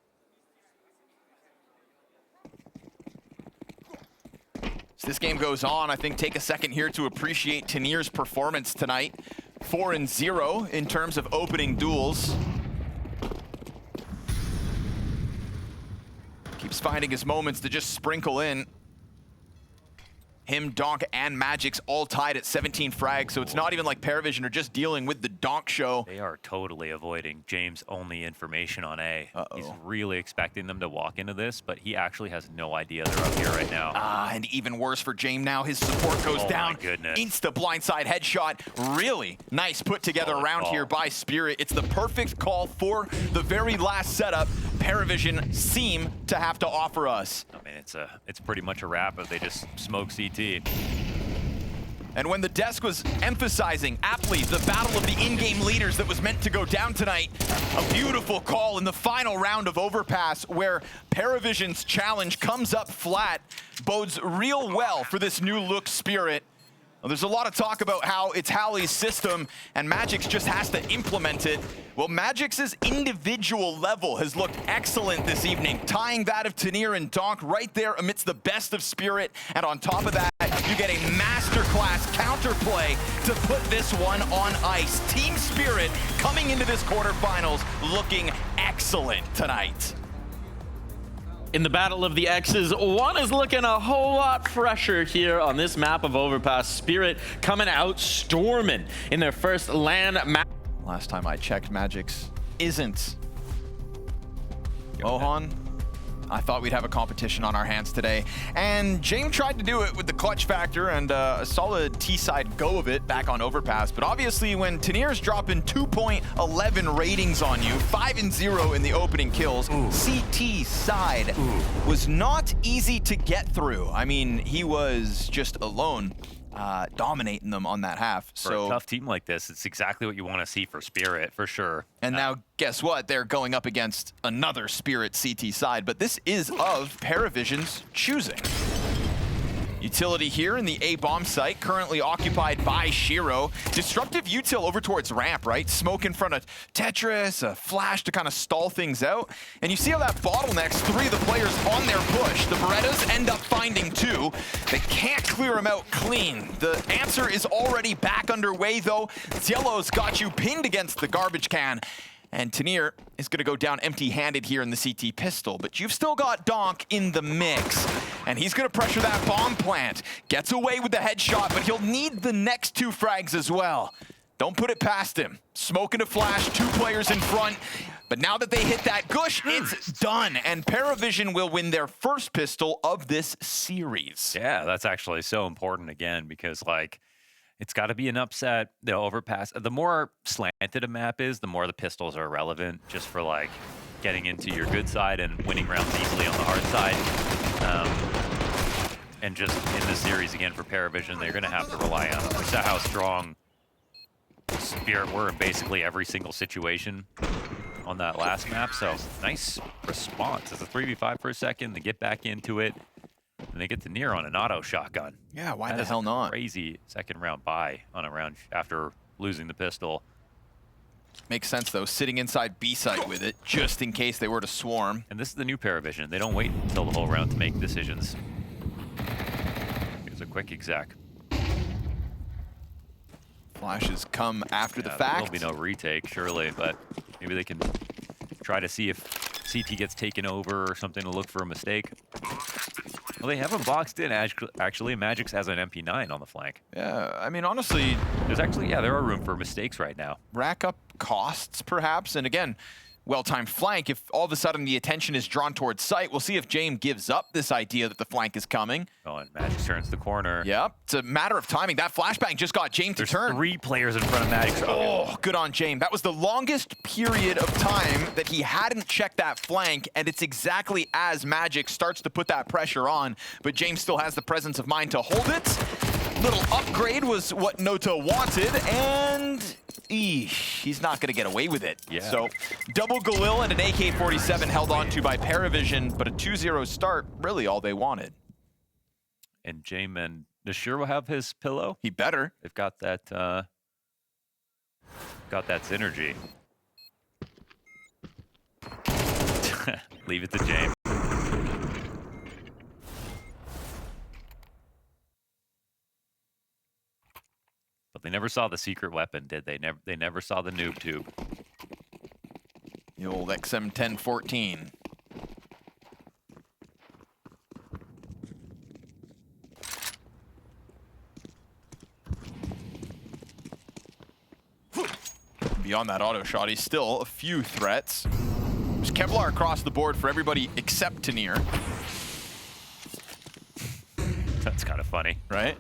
As this game goes on, I think take a second here to appreciate Tanir's performance tonight. 4-0 in terms of opening duels. Keeps finding his moments to just sprinkle in. Him, Donk, and magixx all tied at 17 frags, so it's not even like PVISION are just dealing with the Donk show. They are totally avoiding James' only information on A. He's really expecting them to walk into this, but he actually has no idea they're up here right now. And even worse for James now, his support goes down. My goodness. Insta blindside headshot. Really nice put together round here by Spirit. It's the perfect call for the very last setup PVISION seem to have to offer us. I mean, it's pretty much a wrap if they just smoke CT. And when the desk was emphasizing aptly the battle of the in-game leaders that was meant to go down tonight, a beautiful call in the final round of Overpass where PVISION's challenge comes up flat, bodes real well for this new look Spirit. Well, there's a lot of talk about how it's Hallie's system and magixx just has to implement it. Well, magixx's individual level has looked excellent this evening, tying that of Tanir and Donk right there amidst the best of Spirit. And on top of that, you get a masterclass counterplay to put this one on ice. Team Spirit coming into this quarterfinals looking excellent tonight. In the battle of the X's, one is looking a whole lot fresher here on this map of Overpass. Spirit coming out storming in their first LAN map. Last time I checked, magixx isn't. Mohan, I thought we'd have a competition on our hands today. And James tried to do it with the clutch factor and a solid T-side go of it back on Overpass. But obviously when Tanir's dropping 2.11 ratings on you, 5-0 in the opening kills, CT side was not easy to get through. I mean, he was just alone. Dominating them on that half. For a tough team like this, it's exactly what you want to see for Spirit, for sure. And now, guess what? They're going up against another Spirit CT side, but this is of PVISION's choosing. Utility here in the A bomb site, currently occupied by Shiro. Disruptive util over towards ramp, right? Smoke in front of Tetris, a flash to kind of stall things out. And you see how that bottlenecks 3 of the players on their push. The Berettas end up finding 2. They can't clear them out clean. The answer is already back underway though. Yellow's got you pinned against the garbage can. And Tanir is going to go down empty-handed here in the CT pistol. But you've still got Donk in the mix. And he's going to pressure that bomb plant. Gets away with the headshot, but he'll need the next 2 frags as well. Don't put it past him. Smoking a flash, 2 players in front. But now that they hit that gush, it's done. And PVISION will win their first pistol of this series. Yeah, that's actually so important again because, like, it's got to be an upset. The Overpass, the more slanted a map is, the more the pistols are relevant just for like getting into your good side and winning rounds easily on the hard side. And just in this series again for PVISION, they're going to have to rely on it. We saw how strong Spirit were in basically every single situation on that last map. So nice response. It's a 3v5 for a second. They get back into it. And they get to Tanir on an auto shotgun. Yeah, why that the hell not? Crazy second round buy on a round after losing the pistol. Makes sense though, sitting inside B site with it, just in case they were to swarm. And this is the new PVISION. They don't wait until the whole round to make decisions. Here's a quick exec. Flashes come after the fact. There'll be no retake, surely, but maybe they can try to see if CT gets taken over or something to look for a mistake. Well, they have him boxed in, actually. magixx has an MP9 on the flank. Yeah, I mean, honestly... There's actually, yeah, there are room for mistakes right now. Rack up costs, perhaps, and again, well-timed flank. If all of a sudden the attention is drawn towards site, we'll see if James gives up this idea that the flank is coming. Oh, and magixx turns the corner. Yep, it's a matter of timing. That flashbang just got James to turn. 3 players in front of magixx. Oh, good on James. That was the longest period of time that he hadn't checked that flank, and it's exactly as magixx starts to put that pressure on, but James still has the presence of mind to hold it. Little upgrade was what Noto wanted, and he's not going to get away with it. Yeah. So double Galil and an AK-47 held on to by PVISION, but a 2-0 start, really all they wanted. And James and Nashir will have his pillow. He better. They've got that synergy. Leave it to James. But they never saw the secret weapon, did they? They never saw the noob tube. The old XM1014. Beyond that auto shot, he's still a few threats. There's Kevlar across the board for everybody except Tanir. That's kind of funny. Right?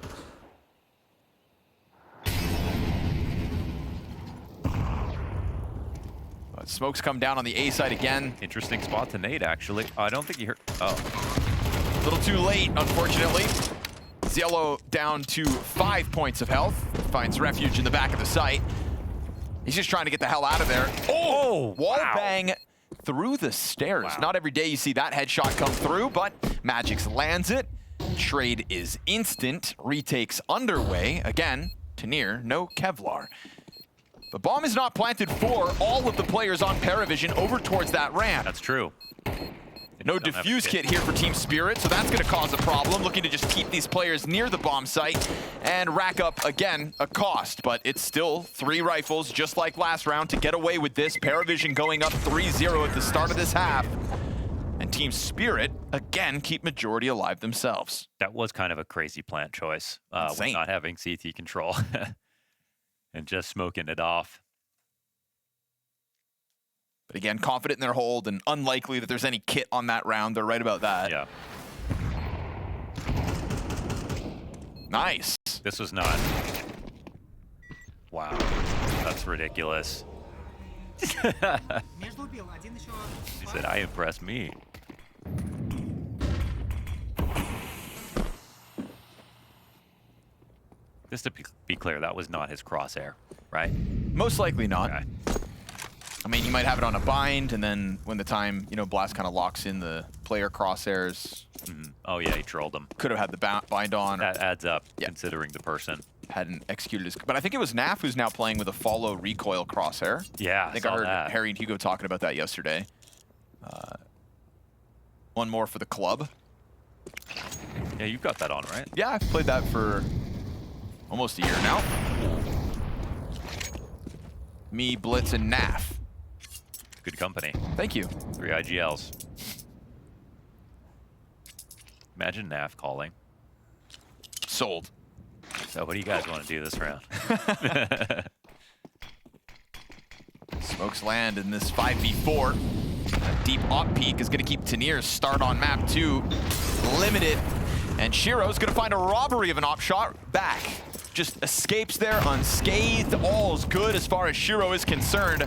Smokes come down on the A side again. Interesting spot to nade, actually. I don't think he heard. Oh. A little too late, unfortunately. Yellow down to 5 points of health. Finds refuge in the back of the site. He's just trying to get the hell out of there. Oh, wall bang through the stairs. Wow. Not every day you see that headshot come through, but magixx lands it. trade is instant. Retakes underway. Again, Tanir, no Kevlar. The bomb is not planted for all of the players on PVISION over towards that ramp. That's true. No defuse kit here for Team Spirit, so that's going to cause a problem. Looking to just keep these players near the bomb site and rack up, again, a cost. But it's still 3 rifles, just like last round, to get away with this. PVISION going up 3-0 at the start of this half. And Team Spirit, again, keep majority alive themselves. That was kind of a crazy plant choice, with not having CT control and just smoking it off. But again, confident in their hold and unlikely that there's any kit on that round. They're right about that. Yeah. Nice. This was not. Wow. That's ridiculous. He said, I impressed me. Just to be clear, that was not his crosshair, right? Most likely not. Okay. I mean, you might have it on a bind, and then when the time, Blast kind of locks in the player crosshairs. Oh, yeah, he trolled him. Could have had the bind on. That adds up, considering the person. Hadn't executed his... But I think it was Naf who's now playing with a follow recoil crosshair. Yeah, I think I heard Harry and Hugo talking about that yesterday. One more for the club. Yeah, you've got that on, right? Yeah, I've played that for almost a year now. Me, Blitz, and Naf. Good company. Thank you. 3 IGLs. Imagine Naf calling. Sold. So what do you guys want to do this round? Smokes land in this 5v4. A deep op peak is going to keep Tanir's start on map 2 limited. And Shiro's going to find a robbery of an op shot back. Just escapes there unscathed. All's good as far as Shiro is concerned.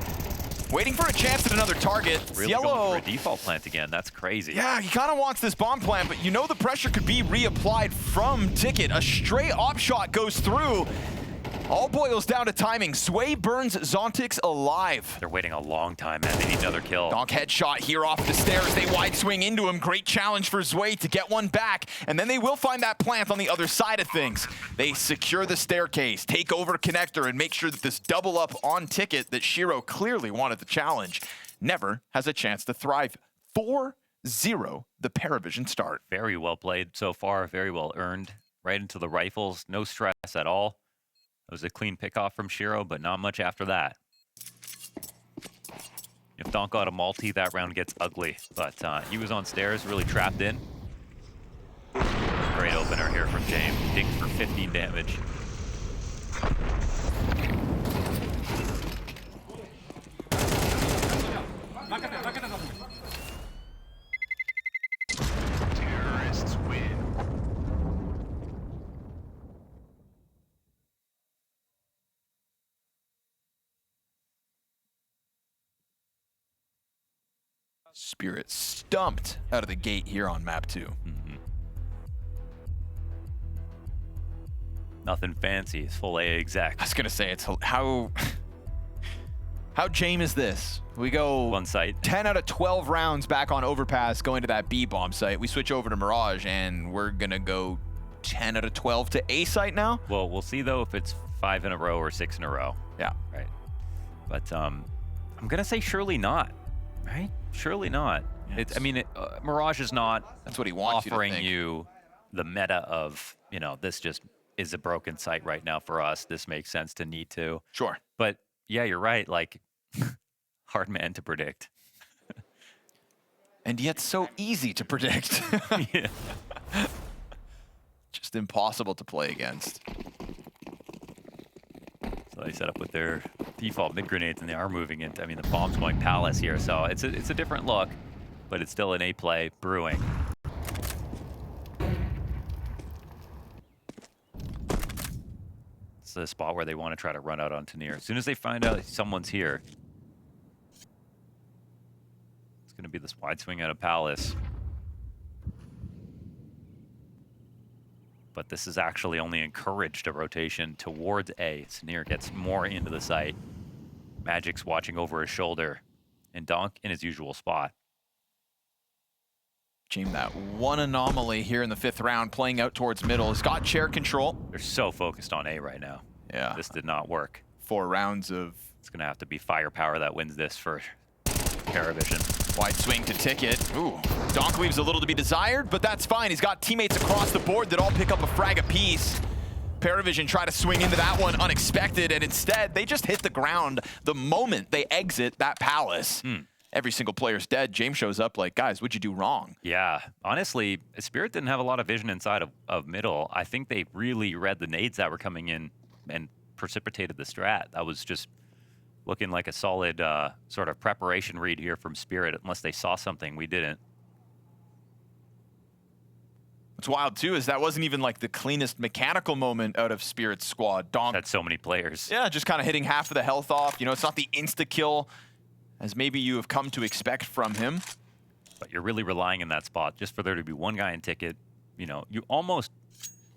Waiting for a chance at another target. Really going for a default plant again. That's crazy. Yeah, he kind of wants this bomb plant, but the pressure could be reapplied from Ticket. A stray op shot goes through. All boils down to timing. Sway burns Zontix alive. They're waiting a long time, man. They need another kill. Donk headshot here off the stairs. They wide swing into him. Great challenge for Zway to get one back. And then they will find that plant on the other side of things. They secure the staircase, take over connector, and make sure that this double up on Ticket that Shiro clearly wanted the challenge never has a chance to thrive. 4-0 the PVISION start. Very well played so far. Very well earned. Right into the rifles. No stress at all. It was a clean pickoff from Shiro, but not much after that. If Donk got a multi, that round gets ugly. But he was on stairs, really trapped in. Great opener here from James. Digged for 15 damage. Terrorists win. Spirit stumped out of the gate here on map 2. Nothing fancy. It's full A exec. I was gonna say, it's how Jame is this? We go One site. 10 out of 12 rounds back on Overpass going to that B bomb site. We switch over to Mirage and we're gonna go 10 out of 12 to A site now. Well, we'll see though if it's 5 in a row or 6 in a row. Yeah. Right. But I'm gonna say surely not. Right? Surely not. Yes. Mirage is not. That's what he wants offering you to think. you the meta of this just is a broken site right now for us. This makes sense to need to. Sure. But yeah, you're right. Like hard man to predict. And yet so easy to predict. Yeah. Just impossible to play against. So they set up with their default mid grenades, and they are moving into. The bomb's going Palace here, so it's a different look, but it's still an A play brewing. It's the spot where they want to try to run out on Tanir. As soon as they find out someone's here, it's going to be this wide swing out of Palace. But this is actually only encouraged a rotation towards A. Tanir gets more into the site. magixx watching over his shoulder, and Donk in his usual spot. Jame, that one anomaly here in the 5th round, playing out towards middle. He's got chair control. They're so focused on A right now. Yeah. This did not work. 4 rounds of... It's going to have to be firepower that wins this for PVISION. Wide swing to Ticket. Ooh, Donk leaves a little to be desired, but that's fine. He's got teammates across the board that all pick up a frag apiece. PVISION try to swing into that one unexpected, and instead they just hit the ground the moment they exit that palace. Every single player's dead. James shows up like, guys, what'd you do wrong? Yeah, honestly, Spirit didn't have a lot of vision inside of middle. I think they really read the nades that were coming in and precipitated the strat. That was just looking like a solid sort of preparation read here from Spirit, unless they saw something we didn't. What's wild, too, is that wasn't even like the cleanest mechanical moment out of Spirit's squad. Donk had so many players. Yeah, just kind of hitting half of the health off. You know, it's not the insta-kill as maybe you have come to expect from him. But you're really relying in that spot just for there to be one guy in Ticket. You know, you almost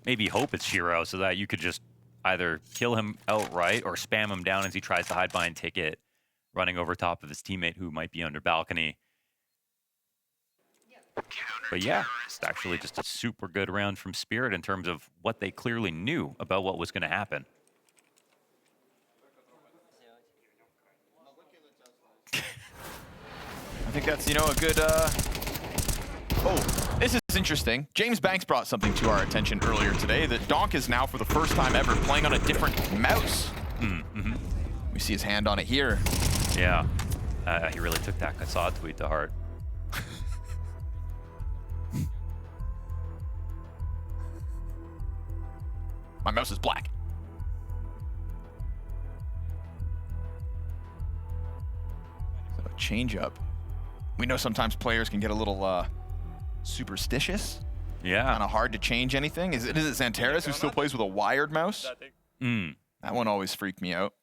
maybe hope it's Shiro so that you could just either kill him outright or spam him down as he tries to hide behind Ticket, running over top of his teammate who might be under balcony. But yeah, it's actually just a super good round from Spirit in terms of what they clearly knew about what was going to happen. I think that's, you know, a good... Oh, this is interesting. James Banks brought something to our attention earlier today, that Donk is now, for the first time ever, playing on a different mouse. We see his hand on it here. Yeah, he really took that Kassad tweet to heart. My mouse is black. So a change up. We know sometimes players can get a little superstitious. Yeah. Kind of hard to change anything. Is it Xantares who still plays with a wired mouse? That one always freaked me out.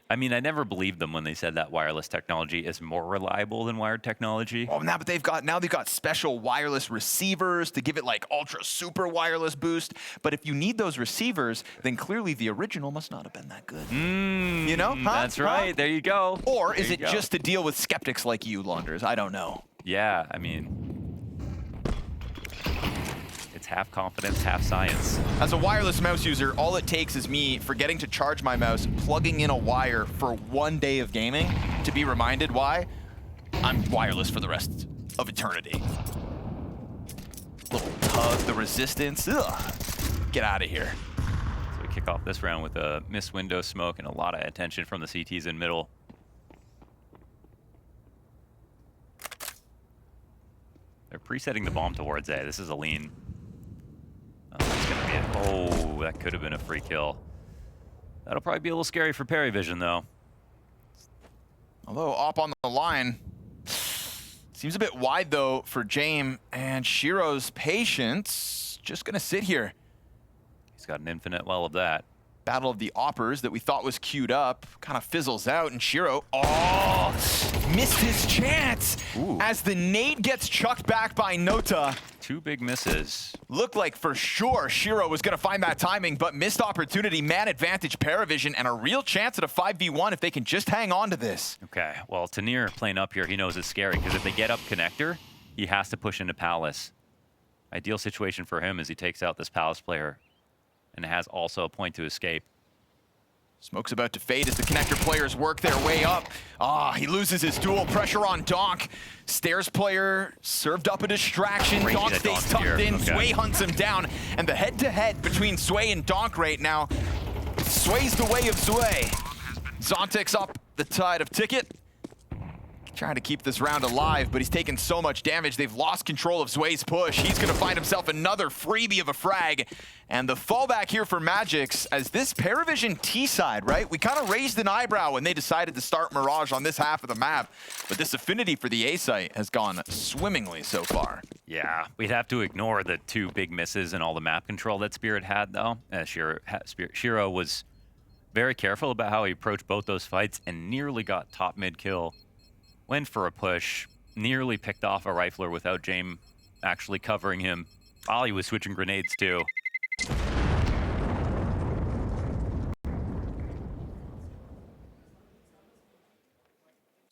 I mean, I never believed them when they said that wireless technology is more reliable than wired technology. Oh, now, but they've got special wireless receivers to give it like ultra super wireless boost. But if you need those receivers, then clearly the original must not have been that good. You know? That's right. There you go. Or is it just to deal with skeptics like you, Launders? I don't know. Yeah, I mean, it's half confidence, half science. As a wireless mouse user, all it takes is me forgetting to charge my mouse, plugging in a wire for 1 day of gaming to be reminded why I'm wireless for the rest of eternity. Little tug, the resistance. Ugh. Get out of here. So we kick off this round with a missed window smoke and a lot of attention from the CTs in middle. They're presetting the bomb towards A. This is a lean. That's gonna be it. Oh, that could have been a free kill. That'll probably be a little scary for PVISION, though. Although up on the line, seems a bit wide though for Jame, and Shiro's patience just gonna sit here. He's got an infinite well of that. Battle of the Oppers that we thought was queued up kind of fizzles out, and Shiro, missed his chance as the nade gets chucked back by Nota. 2 big misses. Looked like for sure Shiro was going to find that timing, but missed opportunity, man advantage, PVISION, and a real chance at a 5v1 if they can just hang on to this. Okay, well, Tanir playing up here, he knows it's scary, because if they get up connector, he has to push into Palace. Ideal situation for him is he takes out this Palace player and has also a point to escape. Smoke's about to fade as the connector players work their way up. He loses his duel. Pressure on Donk. Stairs player served up a distraction. Crazy Donk that stays Donk's tucked here. in. Okay. Sway hunts him down. And the head-to-head between Sway and Donk right now. Sway's the way of Sway. Zontic's up the tide of Ticket. Trying to keep this round alive, but he's taken so much damage. They've lost control of Sway's push. He's going to find himself another freebie of a frag. And the fallback here for magixx, as this PVISION T side, right? We kind of raised an eyebrow when they decided to start Mirage on this half of the map. But this affinity for the A site has gone swimmingly so far. Yeah, we'd have to ignore the 2 big misses and all the map control that Spirit had, though. Shiro was very careful about how he approached both those fights and nearly got top mid kill. Went for a push, nearly picked off a rifler without Jame actually covering him while he was switching grenades too. So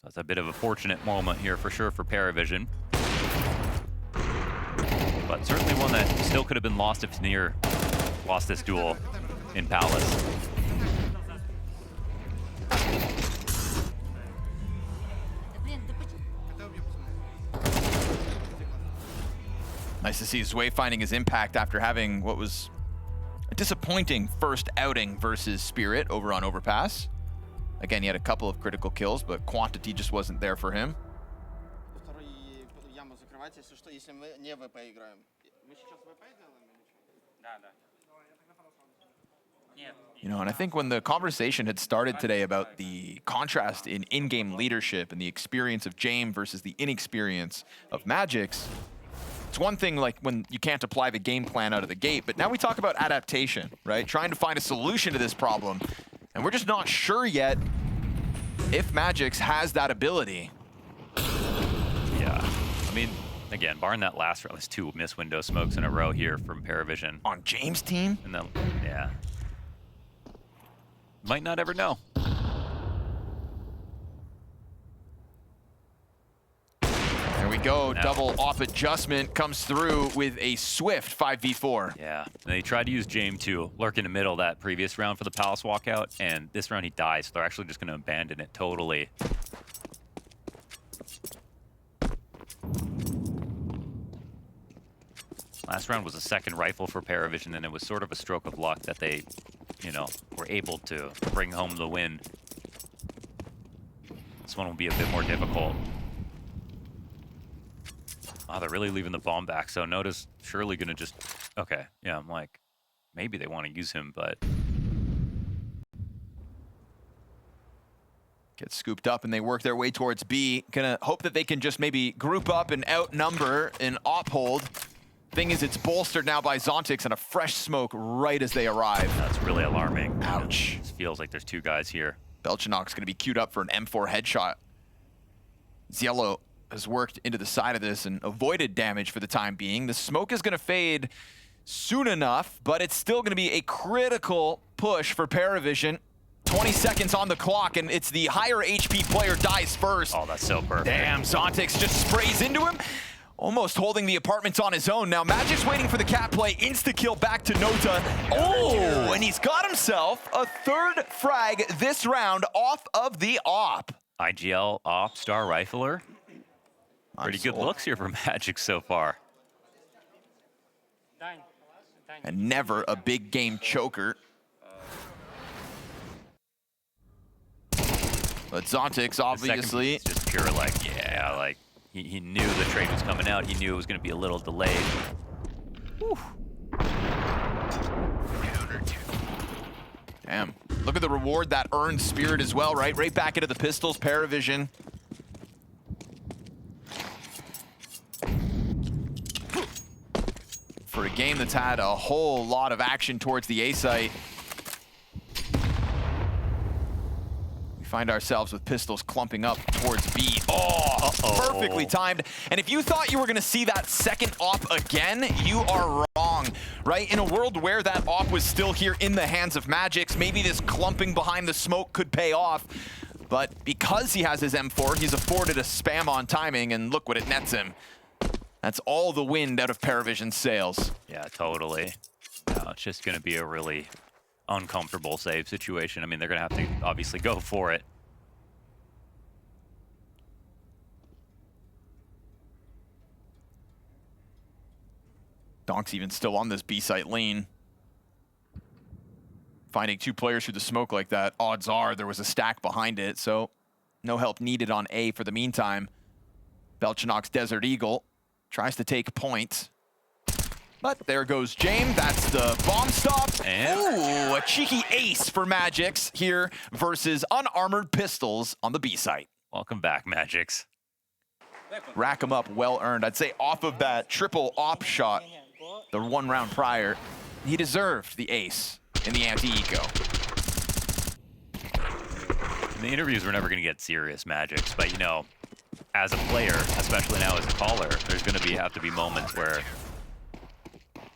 that's a bit of a fortunate moment here for sure for PVISION. but certainly one that still could have been lost if Tanir lost this duel in Palace. Nice to see Zwei finding his impact after having what was a disappointing first outing versus Spirit over on Overpass. Again, he had a couple of critical kills, but quantity just wasn't there for him. You know, and I think when the conversation had started today about the contrast in in-game leadership and the experience of James versus the inexperience of magixx, it's one thing like when you can't apply the game plan out of the gate, but now we talk about adaptation, right? Trying to find a solution to this problem. And we're just not sure yet if magixx has that ability. Yeah, I mean, again, barring that last round, there's 2 miss window smokes in a row here from PVISION. On James' team? And then, yeah. Might not ever know. There we go, double off adjustment comes through with a swift 5v4. Yeah, and they tried to use James to lurk in the middle that previous round for the Palace walkout, and this round he dies, so they're actually just going to abandon it totally. Last round was a second rifle for PVISION, and it was sort of a stroke of luck that they, you know, were able to bring home the win. This one will be a bit more difficult. Oh, they're really leaving the bomb back, so Noda's surely gonna just... Okay, yeah, I'm like, maybe they want to use him, but... Get scooped up and they work their way towards B. Gonna hope that they can just maybe group up and outnumber an op hold. Thing is, it's bolstered now by Zontix and a fresh smoke right as they arrive. That's really alarming. Ouch. It feels like there's 2 guys here. Belchanok's gonna be queued up for an M4 headshot. Ziello has worked into the side of this and avoided damage for the time being. The smoke is gonna fade soon enough, but it's still gonna be a critical push for PVISION. 20 seconds on the clock, and it's the higher HP player dies first. Oh, that's so perfect. Damn, Zontix just sprays into him. Almost holding the apartments on his own. Now magixx waiting for the cat play. Insta-kill back to Nota. Oh, and he's got himself a 3rd frag this round off of the op. IGL op star rifler. Pretty good looks here from magixx so far. And never a big game choker. But Zontix obviously... It's just pure like, yeah, like he knew the trade was coming out. He knew it was going to be a little delayed. Whew. Damn. Look at the reward that earned Spirit as well, right? Right back into the pistols, PVISION. For a game that's had a whole lot of action towards the A site. We find ourselves with pistols clumping up towards B. Oh, perfectly timed. And if you thought you were gonna see that second op again, you are wrong, right? In a world where that op was still here in the hands of magixx, maybe this clumping behind the smoke could pay off. But because he has his M4, he's afforded a spam on timing, and look what it nets him. That's all the wind out of PVISION's sails. Yeah, totally. No, it's just going to be a really uncomfortable save situation. I mean, they're going to have to obviously go for it. Donk's even still on this B site lane. Finding 2 players through the smoke like that, odds are there was a stack behind it, so no help needed on A for the meantime. Belchanok's Desert Eagle tries to take point. But there goes James. That's the bomb stop. And ooh, a cheeky ace for magixx here versus unarmored pistols on the B site. Welcome back, magixx. Rack him up, well earned. I'd say off of that triple op shot, the 1 round prior, he deserved the ace in the anti-eco. The interviews were never going to get serious, magixx, but you know, as a player, especially now as a caller, there's going to have to be moments where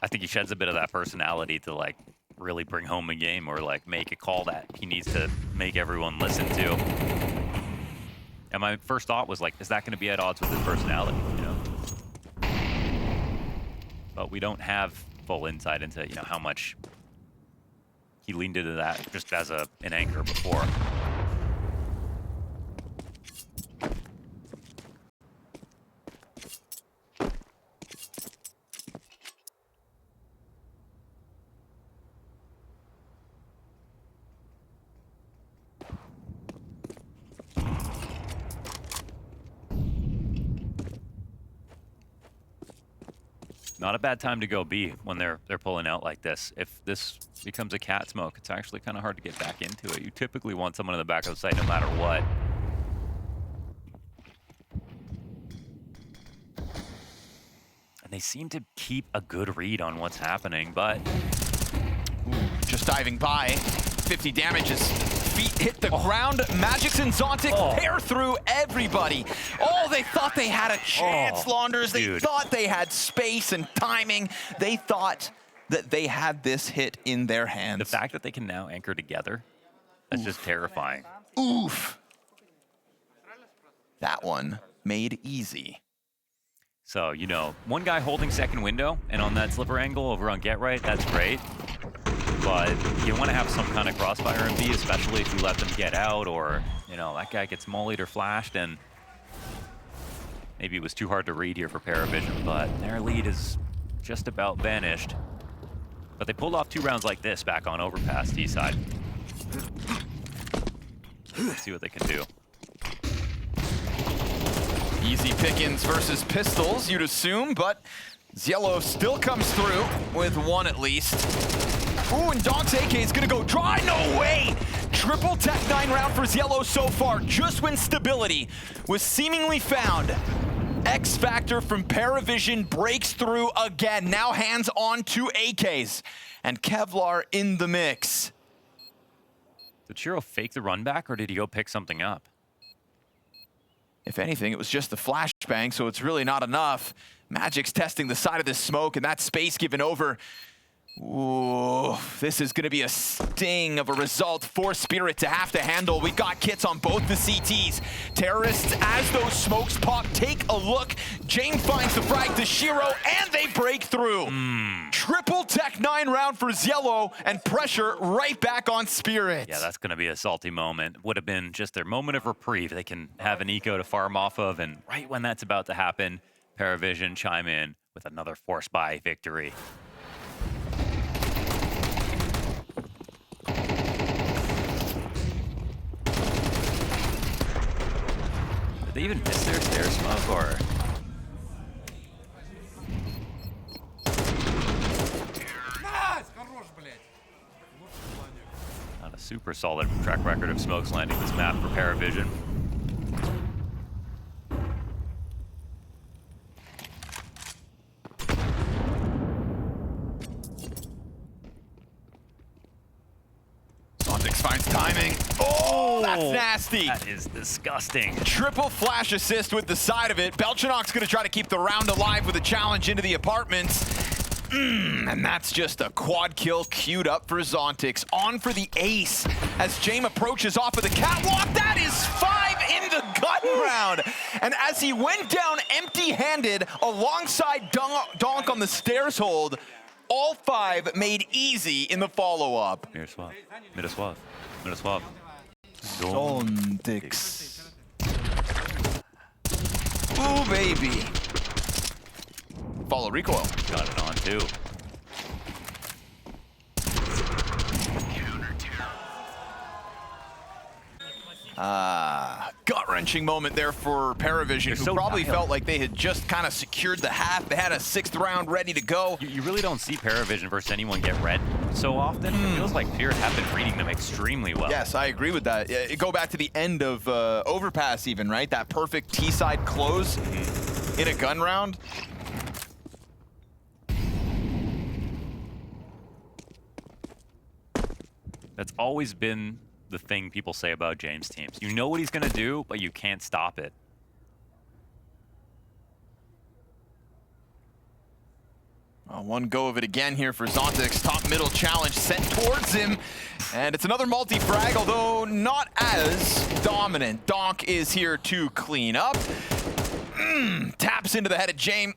I think he sheds a bit of that personality to like really bring home a game or like make a call that he needs to make everyone listen to. And my first thought was like, is that going to be at odds with his personality? You know? but we don't have full insight into how much he leaned into that just as an anchor before. Not a bad time to go B when they're pulling out like this. If this becomes a cat smoke, it's actually kind of hard to get back into it. You typically want someone in the back of the site no matter what. And they seem to keep a good read on what's happening, but... Just diving by, 50 damage as feet hit the ground. magixx and Zontic tear through everybody. Oh, they thought they had a chance, Launders. They thought they had space and timing. They thought that they had this hit in their hands. The fact that they can now anchor together, that's just terrifying. Oof. That one made easy. So, one guy holding second window, and on that slipper angle over on Get Right, that's great. But you want to have some kind of crossfire in B, especially if you let them get out, or, that guy gets mollied or flashed, and maybe it was too hard to read here for PVISION, but their lead is just about vanished. But they pulled off 2 rounds like this back on Overpass T side. Let's see what they can do. Easy pickings versus pistols, you'd assume, but Ziello still comes through with 1 at least. Ooh, and Donk's AK is gonna go dry. No way! Triple Tech 9 round for Ziello so far, just when stability was seemingly found. X Factor from PVISION breaks through again. Now hands on to AKs. And Kevlar in the mix. Did Shiro fake the run back, or did he go pick something up? If anything, it was just the flashbang, so it's really not enough. magixx testing the side of this smoke, and that space given over. Ooh, this is going to be a sting of a result for Spirit to have to handle. We've got kits on both the CTs. Terrorists, as those smokes pop, take a look. Jane finds the frag to Shiro, and they break through. Triple Tech 9 round for Ziello, and pressure right back on Spirit. Yeah, that's going to be a salty moment. Would have been just their moment of reprieve. They can have an eco to farm off of, and right when that's about to happen, PVISION chime in with another force buy victory. Did they even miss their stair smoke, or? Not a super solid track record of smokes landing this map for PVISION. Finds timing. Oh, that's nasty. That is disgusting. Triple flash assist with the side of it. Belchanok's going to try to keep the round alive with a challenge into the apartments. And that's just a quad kill queued up for Zontix. On for the ace as Jame approaches off of the catwalk. That is 5 in the gun round. And as he went down empty-handed alongside Donk on the stairs hold, all 5 made easy in the follow-up. Mirror swap. Middle swap. Middle swap. Zontix. Ooh, baby. Follow recoil. Got it on, too. Gut-wrenching moment there for PVISION, who so probably dialed. felt like they had just kind of secured the half. They had a 6th round ready to go. You really don't see PVISION versus anyone get red so often. It feels like Spirit have been reading them extremely well. Yes, I agree with that. Go back to the end of Overpass even, right? That perfect T-side close in a gun round. That's always been the thing people say about James teams. You know what he's going to do, but you can't stop it. One go of it again here for Zontix. Top middle challenge sent towards him. And it's another multi-frag, although not as dominant. Donk is here to clean up. Taps into the head of Jame.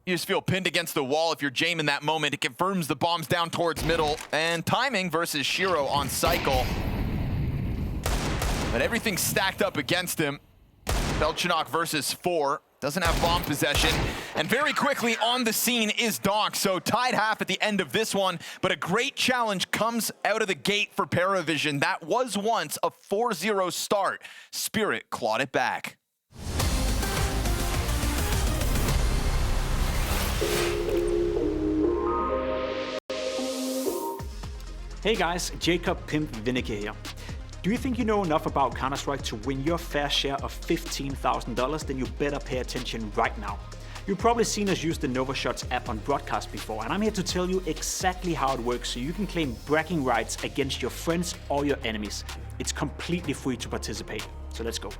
You just feel pinned against the wall if you're Jame in that moment. It confirms the bombs down towards middle, and timing versus Shiro on cycle. But everything's stacked up against him. Belchanok versus 4. Doesn't have bomb possession. And very quickly on the scene is Donk. So tied half at the end of this one, but a great challenge comes out of the gate for PVISION. That was once a 4-0 start. Spirit clawed it back. Hey guys, Jacob Pimp Vinegar here. Do you think you know enough about Counter-Strike to win your fair share of $15,000? Then you better pay attention right now. You've probably seen us use the NovaShots app on broadcast before, and I'm here to tell you exactly how it works so you can claim bragging rights against your friends or your enemies. It's completely free to participate, so let's go.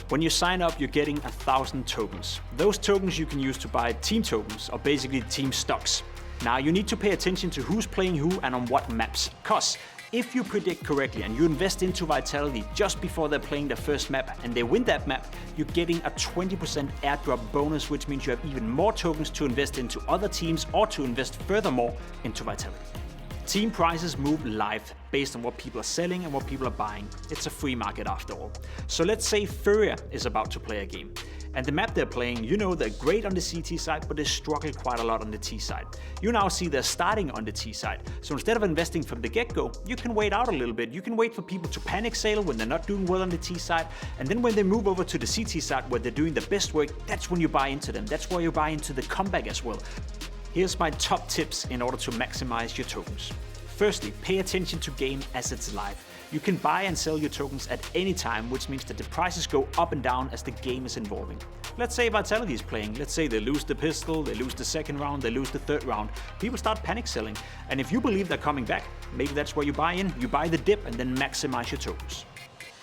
When you sign up, you're getting 1,000 tokens. Those tokens you can use to buy team tokens, or basically team stocks. Now you need to pay attention to who's playing who and on what maps, cause if you predict correctly and you invest into Vitality just before they're playing their first map and they win that map, you're getting a 20% airdrop bonus, which means you have even more tokens to invest into other teams or to invest furthermore into Vitality. Team prices move live based on what people are selling and what people are buying. It's a free market after all. So let's say Furia is about to play a game. And the map they're playing, you know they're great on the CT side, but they struggle quite a lot on the T side. You now see they're starting on the T side. So instead of investing from the get-go, you can wait out a little bit. You can wait for people to panic sale when they're not doing well on the T side. And then when they move over to the CT side where they're doing the best work, that's when you buy into them. That's where you buy into the comeback as well. Here's my top tips in order to maximize your tokens. Firstly, pay attention to game as it's live. You can buy and sell your tokens at any time, which means that the prices go up and down as the game is evolving. Let's say Vitality is playing. Let's say they lose the pistol, they lose the second round, they lose the third round. People start panic selling. And if you believe they're coming back, maybe that's where you buy in. You buy the dip and then maximize your tokens.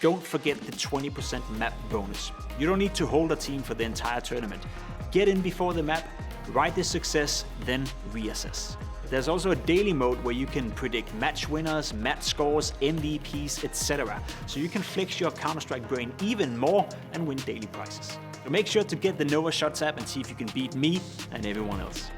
Don't forget the 20% map bonus. You don't need to hold a team for the entire tournament. Get in before the map, ride the success, then reassess. There's also a daily mode where you can predict match winners, match scores, MVPs, etc. So you can flex your Counter-Strike brain even more and win daily prizes. So make sure to get the NovaShots app and see if you can beat me and everyone else.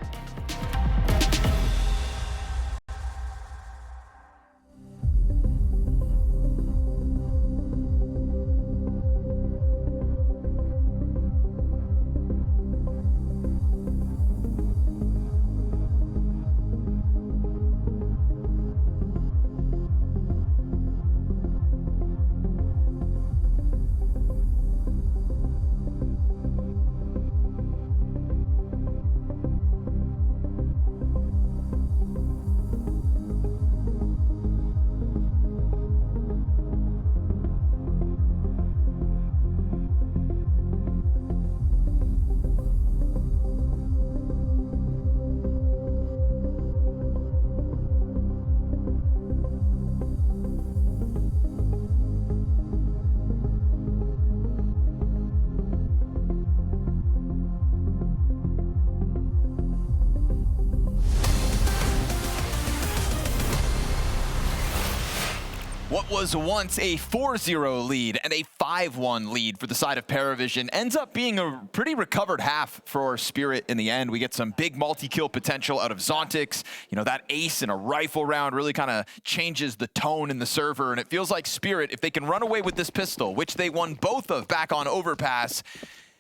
What was once a 4-0 lead and a 5-1 lead for the side of PVISION ends up being a pretty recovered half for Spirit in the end. We get some big multi-kill potential out of Zontix. You know, that ace in a rifle round really kind of changes the tone in the server, and it feels like Spirit, if they can run away with this pistol, which they won both of back on Overpass,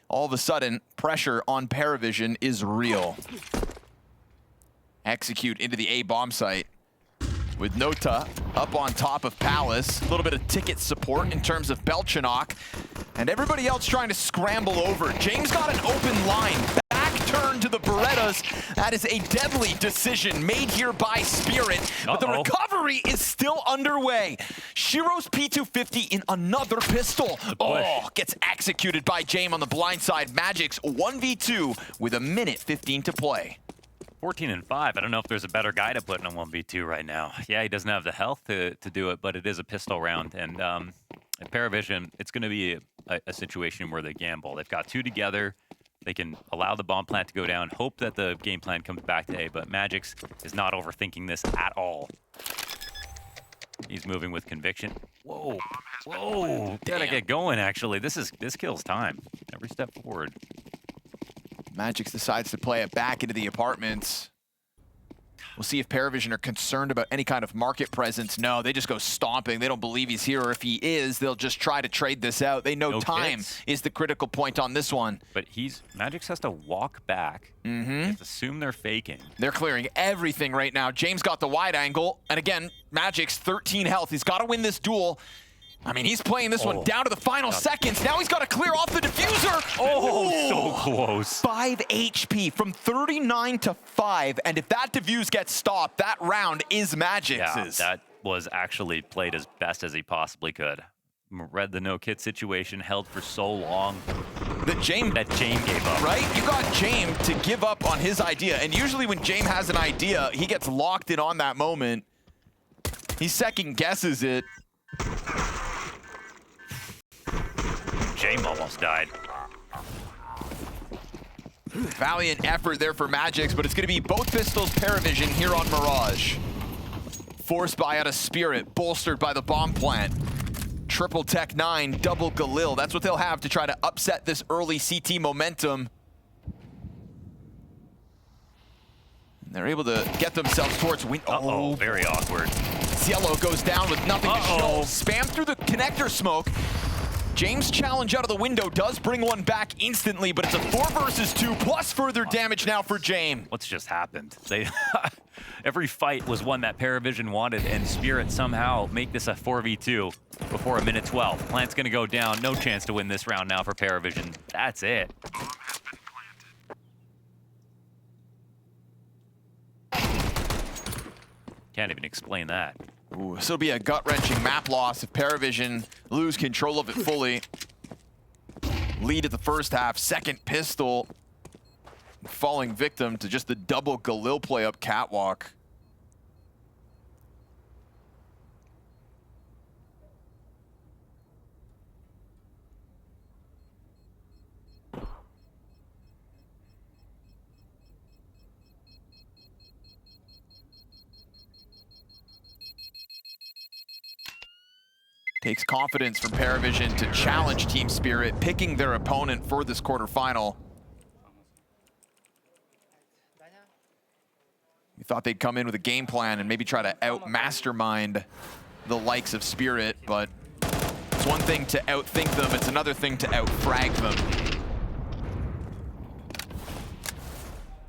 all of a sudden, pressure on PVISION is real. Execute into the A bomb site. With Nota up on top of Palace. A little bit of ticket support in terms of Belchanok. And everybody else trying to scramble over. James got an open line. Back turn to the Berettas. That is a deadly decision made here by Spirit. But the recovery is still underway. Shiro's P250 in another pistol. Oh, gets executed by James on the blind side. magixx 1v2 with 1:15 to play. 14-5. I don't know if there's a better guy to put in a 1v2 right now. Yeah, he doesn't have the health to do it, but it is a pistol round. And at PVISION, it's going to be a situation where they gamble. They've got two together. They can allow the bomb plant to go down, hope that the game plan comes back to A, but magixx is not overthinking this at all. He's moving with conviction. Whoa, whoa, gotta get going, actually. This kills time. Every step forward. magixx decides to play it back into the apartments. We'll see if PVISION are concerned about any kind of market presence. No, they just go stomping. They don't believe he's here, or if he is, they'll just try to trade this out. They know time is the critical point on this one. But magixx has to walk back. Just assume they're faking. They're clearing everything right now. James got the wide angle, and again, magixx 13 health. He's got to win this duel. I mean, he's playing this one down to the final seconds. Now he's got to clear off the diffuser. So close. 5 HP from 39 to 5. And if that diffuse gets stopped, that round is magixx's. Yeah, that was actually played as best as he possibly could. Read the no-kit situation, held for so long. That James gave up. Right? You got James to give up on his idea. And usually when James has an idea, he gets locked in on that moment. He second guesses it. James almost died. Valiant effort there for magixx, but it's going to be both pistols, PVISION here on Mirage. Force buy out of Spirit, bolstered by the bomb plant. Triple Tech 9, double Galil. That's what they'll have to try to upset this early CT momentum. And they're able to get themselves towards win. Oh, very awkward. Cielo goes down with nothing to show. Spam through the connector smoke. James' challenge out of the window does bring one back instantly, but it's a 4 versus 2 plus further damage now for James. What's just happened? Every fight was one that PVISION wanted, and Spirit somehow make this a 4v2 before a minute 12. Plant's gonna go down. No chance to win this round now for PVISION. That's it. Can't even explain that. Ooh, this will be a gut-wrenching map loss if PVISION lose control of it fully. Lead at the first half, second pistol. Falling victim to just the double Galil play up catwalk. Takes confidence from PVISION to challenge Team Spirit, picking their opponent for this quarterfinal. We thought they'd come in with a game plan and maybe try to out-mastermind the likes of Spirit, but it's one thing to outthink them, it's another thing to out-frag them.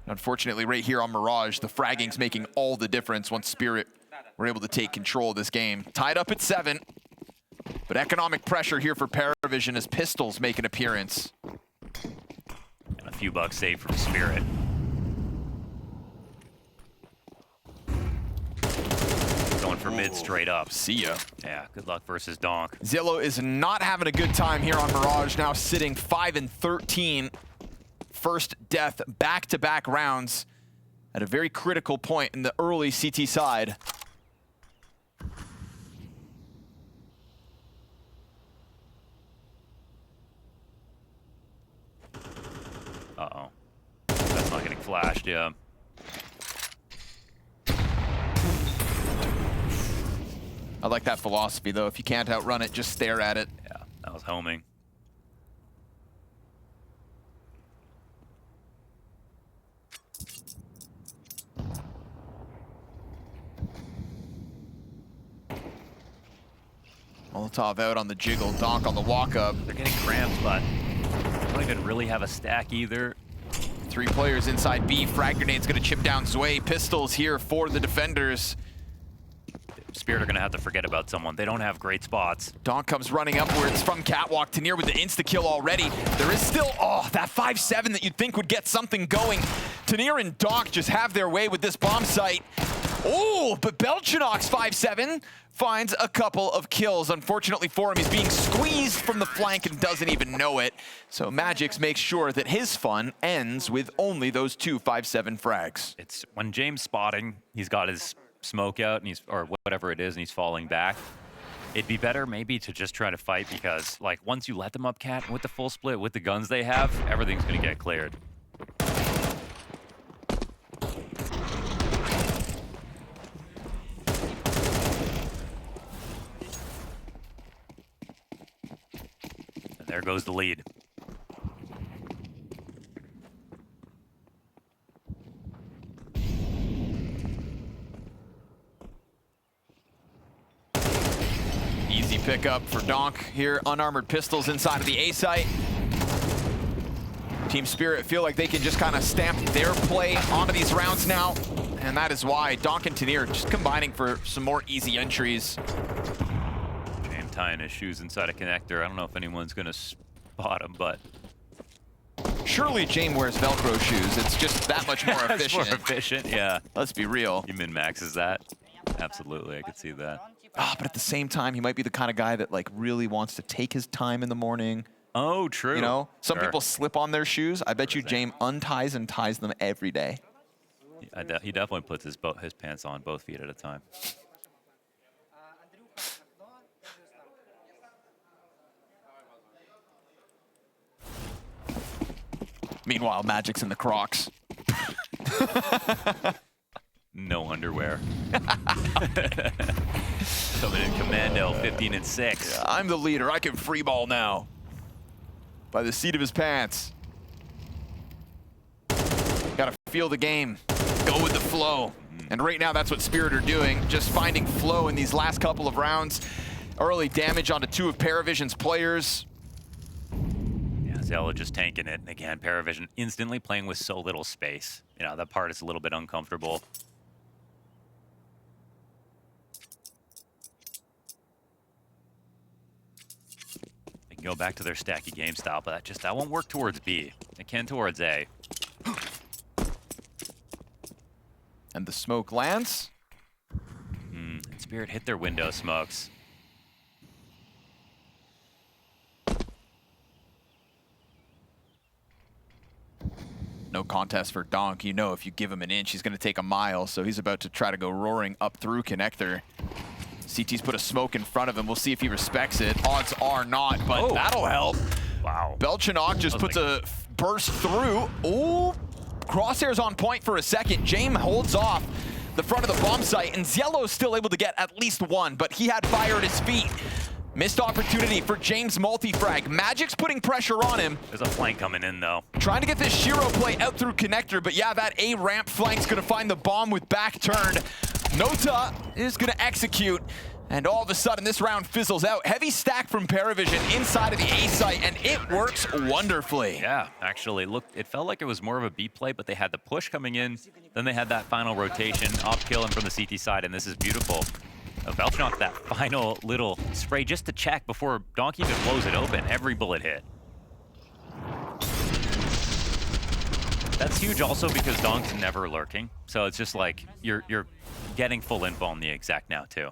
Unfortunately, right here on Mirage, the fragging's making all the difference once Spirit were able to take control of this game. Tied up at 7. But economic pressure here for PVISION as pistols make an appearance. And a few bucks saved from Spirit. Going for mid straight up. See ya. Yeah, good luck versus Donk. Zillow is not having a good time here on Mirage, now sitting 5-13. First death back-to-back rounds at a very critical point in the early CT side. Uh-oh. That's not getting flashed, yeah. I like that philosophy, though. If you can't outrun it, just stare at it. Yeah, that was homing. Molotov out on the jiggle, Donk on the walk-up. They're getting cramps, but they don't even really have a stack either. 3 players inside B. Frag Grenade's gonna chip down Zway. Pistols here for the defenders. Spirit are gonna have to forget about someone. They don't have great spots. Donk comes running upwards from catwalk. Tanir with the insta-kill already. There is still, that 5-7 that you'd think would get something going. Tanir and Donk just have their way with this bomb site. Oh, but Belchinox 5-7 finds a couple of kills. Unfortunately for him, he's being squeezed from the flank and doesn't even know it. So magixx makes sure that his fun ends with only those 2 5-7 frags. It's when James spotting, he's got his smoke out, and or whatever it is, and he's falling back. It'd be better maybe to just try to fight, because like once you let them up cat with the full split, with the guns they have, everything's gonna get cleared. And there goes the lead. Easy pickup for Donk here. Unarmored pistols inside of the A site. Team Spirit feel like they can just kind of stamp their play onto these rounds now. And that is why Donk and Tanir just combining for some more easy entries. James tying his shoes inside a connector. I don't know if anyone's going to spot him, but... Surely James wears Velcro shoes. It's just that much more efficient. It's more efficient, yeah. Let's be real. He min-maxes that. Absolutely, I could see that. But at the same time, he might be the kind of guy that like really wants to take his time in the morning. Oh, true. You know, some Sure. people slip on their shoes. I bet you James unties and ties them every day. He definitely puts his pants on both feet at a time. Meanwhile, magixx in the Crocs. No underwear. Coming in commando, 15 and 6. Yeah, I'm the leader. I can free ball now. By the seat of his pants. Gotta feel the game. Go with the flow. And right now, that's what Spirit are doing. Just finding flow in these last couple of rounds. Early damage onto 2 of PVISION's players. Yeah, Zella just tanking it. And again, PVISION instantly playing with so little space. You know, that part is a little bit uncomfortable. They can go back to their stacky game style, but that won't work towards B. It can towards A. And the smoke lands. Spirit hit their window smokes. No contest for Donk. You know if you give him an inch, he's going to take a mile. So he's about to try to go roaring up through connector. CT's put a smoke in front of him. We'll see if he respects it. Odds are not, but that'll help. Wow. Belchinok just puts a burst through. Ooh, crosshairs on point for a second. James holds off the front of the bomb site, and Ziello's still able to get at least one, but he had fire at his feet. Missed opportunity for James multi-frag. magixx putting pressure on him. There's a flank coming in, though. Trying to get this Shiro play out through connector, but yeah, that A ramp flank's gonna find the bomb with back turned. Nota is gonna execute, and all of a sudden this round fizzles out. Heavy stack from PVISION inside of the A site, and it works wonderfully. Yeah, actually, look, it felt like it was more of a B play, but they had the push coming in, then they had that final rotation, off killing from the CT side, and this is beautiful. Belchinok, that final little spray just to check before Donkey even blows it open. Every bullet hit. That's huge also because Donk's never lurking. So it's just like you're getting full info on the exec now too.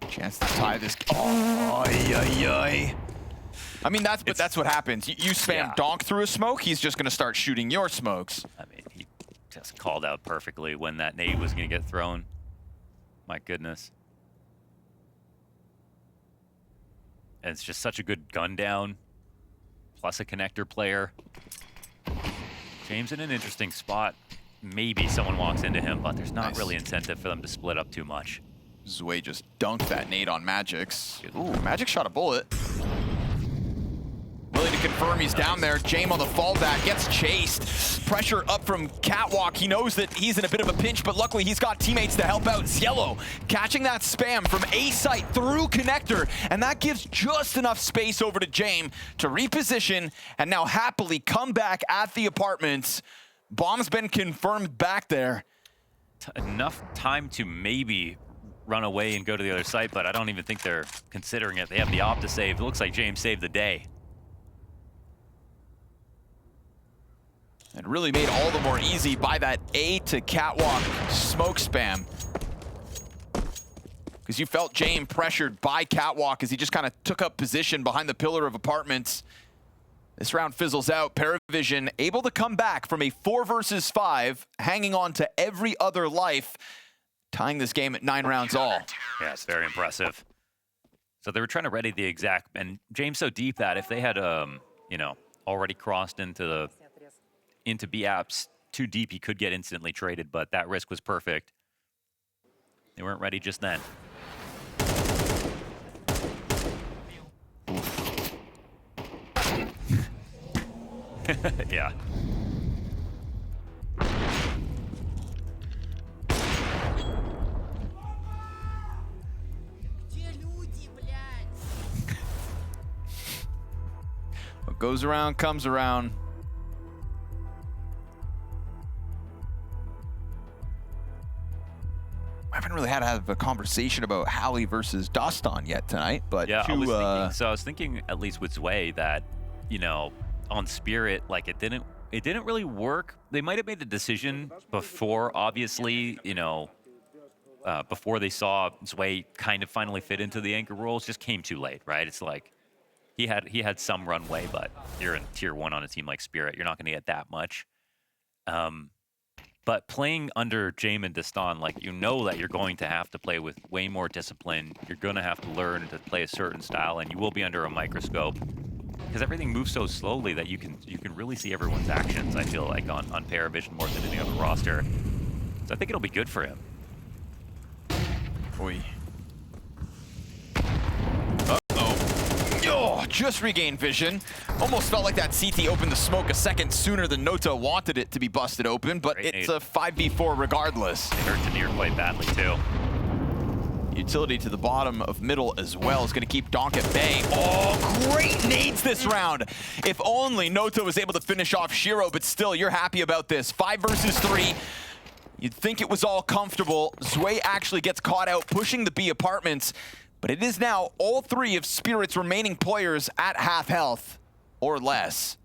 Chance to tie this. Oh, ay. I mean, that's what happens. You spam Donk through a smoke, he's just going to start shooting your smokes. I mean, he just called out perfectly when that nade was going to get thrown. My goodness. And it's just such a good gun down, plus a connector player. James in an interesting spot. Maybe someone walks into him, but there's not really incentive for them to split up too much. Zwei just dunked that nade on magixx. Ooh, magixx shot a bullet. Willing to confirm he's down there. James on the fallback, gets chased. Pressure up from Catwalk. He knows that he's in a bit of a pinch, but luckily he's got teammates to help out. Ziello catching that spam from A site through connector, and that gives just enough space over to James to reposition and now happily come back at the apartments. Bomb's been confirmed back there. Enough time to maybe run away and go to the other site, but I don't even think they're considering it. They have the op to save. It looks like James saved the day. And really made all the more easy by that A to Catwalk smoke spam. Because you felt James pressured by Catwalk as he just kind of took up position behind the pillar of apartments. This round fizzles out. PVISION able to come back from a 4 versus 5, hanging on to every other life, tying this game at 9 rounds all. Yeah, it's very impressive. So they were trying to ready the exact, and James so deep that if they had, you know, already crossed into B apps too deep, he could get instantly traded, but that risk was perfect. They weren't ready just then. Yeah. What goes around comes around. I haven't really had to have a conversation about Hallie versus Doston yet tonight, but yeah, I was thinking at least with Zwei that, you know, on Spirit, like it didn't really work. They might have made the decision before, obviously, you know, before they saw Zwei kind of finally fit into the anchor roles. Just came too late, right? It's like he had some runway, but you're in tier 1 on a team like Spirit, you're not going to get that much. But playing under Jaime and Doston, like, you know that you're going to have to play with way more discipline. You're going to have to learn to play a certain style, and you will be under a microscope because everything moves so slowly that you can really see everyone's actions, I feel like, on PVISION more than any other roster. So I think it'll be good for him. Oy. Oh, just regained vision. Almost felt like that CT opened the smoke a second sooner than Nota wanted it to be busted open, but it's a 5v4 regardless. It hurt Tanir quite badly too. Utility to the bottom of middle as well is going to keep Donk at bay. Oh, great nades this round. If only Nota was able to finish off Shiro, but still, you're happy about this. 5 versus 3. You'd think it was all comfortable. Zwei actually gets caught out pushing the B apartments, but it is now all 3 of Spirit's remaining players at half health or less.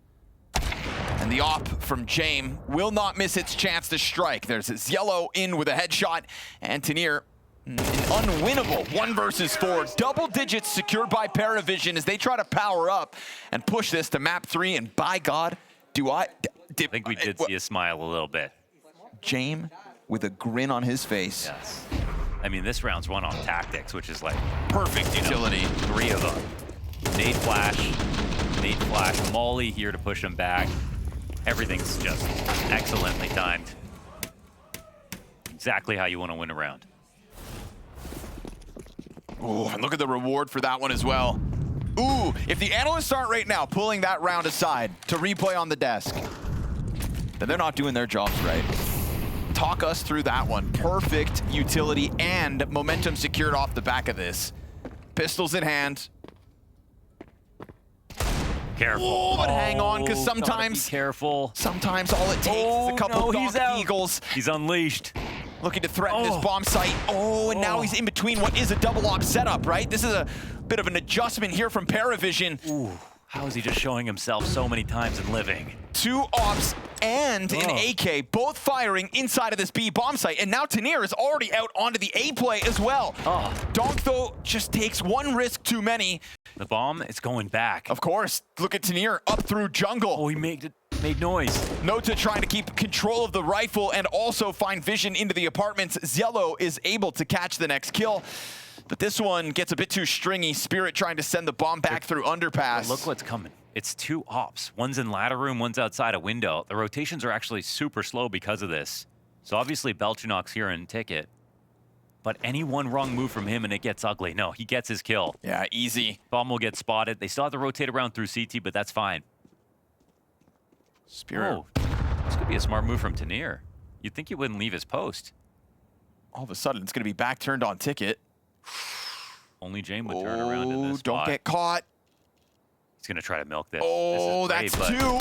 And the op from Jaime will not miss its chance to strike. There's Ziello in with a headshot, and Tanir, an unwinnable 1 versus 4. Double digits secured by PVISION as they try to power up and push this to map 3. And by God, I think we did see a smile a little bit. Jaime with a grin on his face. Yes. I mean, this round's won on tactics, which is like perfect utility. 3 of them. Nade flash, Molly here to push him back. Everything's just excellently timed. Exactly how you want to win a round. Ooh, and look at the reward for that one as well. Ooh, if the analysts aren't right now pulling that round aside to replay on the desk, then they're not doing their jobs right. Talk us through that one. Perfect utility and momentum secured off the back of this. Pistols in hand. Careful. Oh, but hang on, because sometimes sometimes all it takes is a couple of Donk Eagles. He's unleashed. Looking to threaten this bomb site. Oh, and now he's in between what is a double op setup, right? This is a bit of an adjustment here from PVISION. Ooh, how is he just showing himself so many times and living? 2 ops and an AK, both firing inside of this B bomb site. And now Tanir is already out onto the A play as well. Donk, though, just takes 1 risk too many. The bomb is going back. Of course. Look at Tanir up through jungle. Oh, he made noise. Nota trying to keep control of the rifle and also find vision into the apartments. Ziello is able to catch the next kill. But this one gets a bit too stringy. Spirit trying to send the bomb back through underpass. Look what's coming. It's 2 ops. One's in ladder room, one's outside a window. The rotations are actually super slow because of this. So obviously Belchinok's here in ticket. But any one wrong move from him and it gets ugly. No, he gets his kill. Yeah, easy. Bomb will get spotted. They still have to rotate around through CT, but that's fine. Spirit. Oh, this could be a smart move from Tanir. You'd think he wouldn't leave his post. All of a sudden, it's going to be back turned on ticket. Only Jaime would turn around in this spot. Don't get caught. He's going to try to milk this. Oh, this that's great, 2.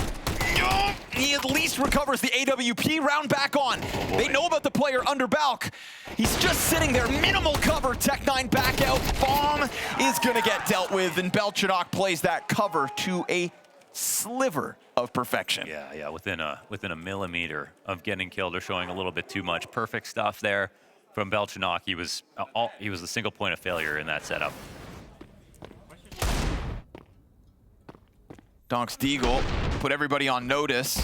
Oh, he at least recovers the AWP round back on. They know about the player under Balk. He's just sitting there. Minimal cover. Tech9 back out. Bomb is going to get dealt with, and Belchinok plays that cover to a sliver of perfection. Yeah, within a millimeter of getting killed or showing a little bit too much. Perfect stuff there from Belchinok. He was the single point of failure in that setup. Donk's Deagle put everybody on notice.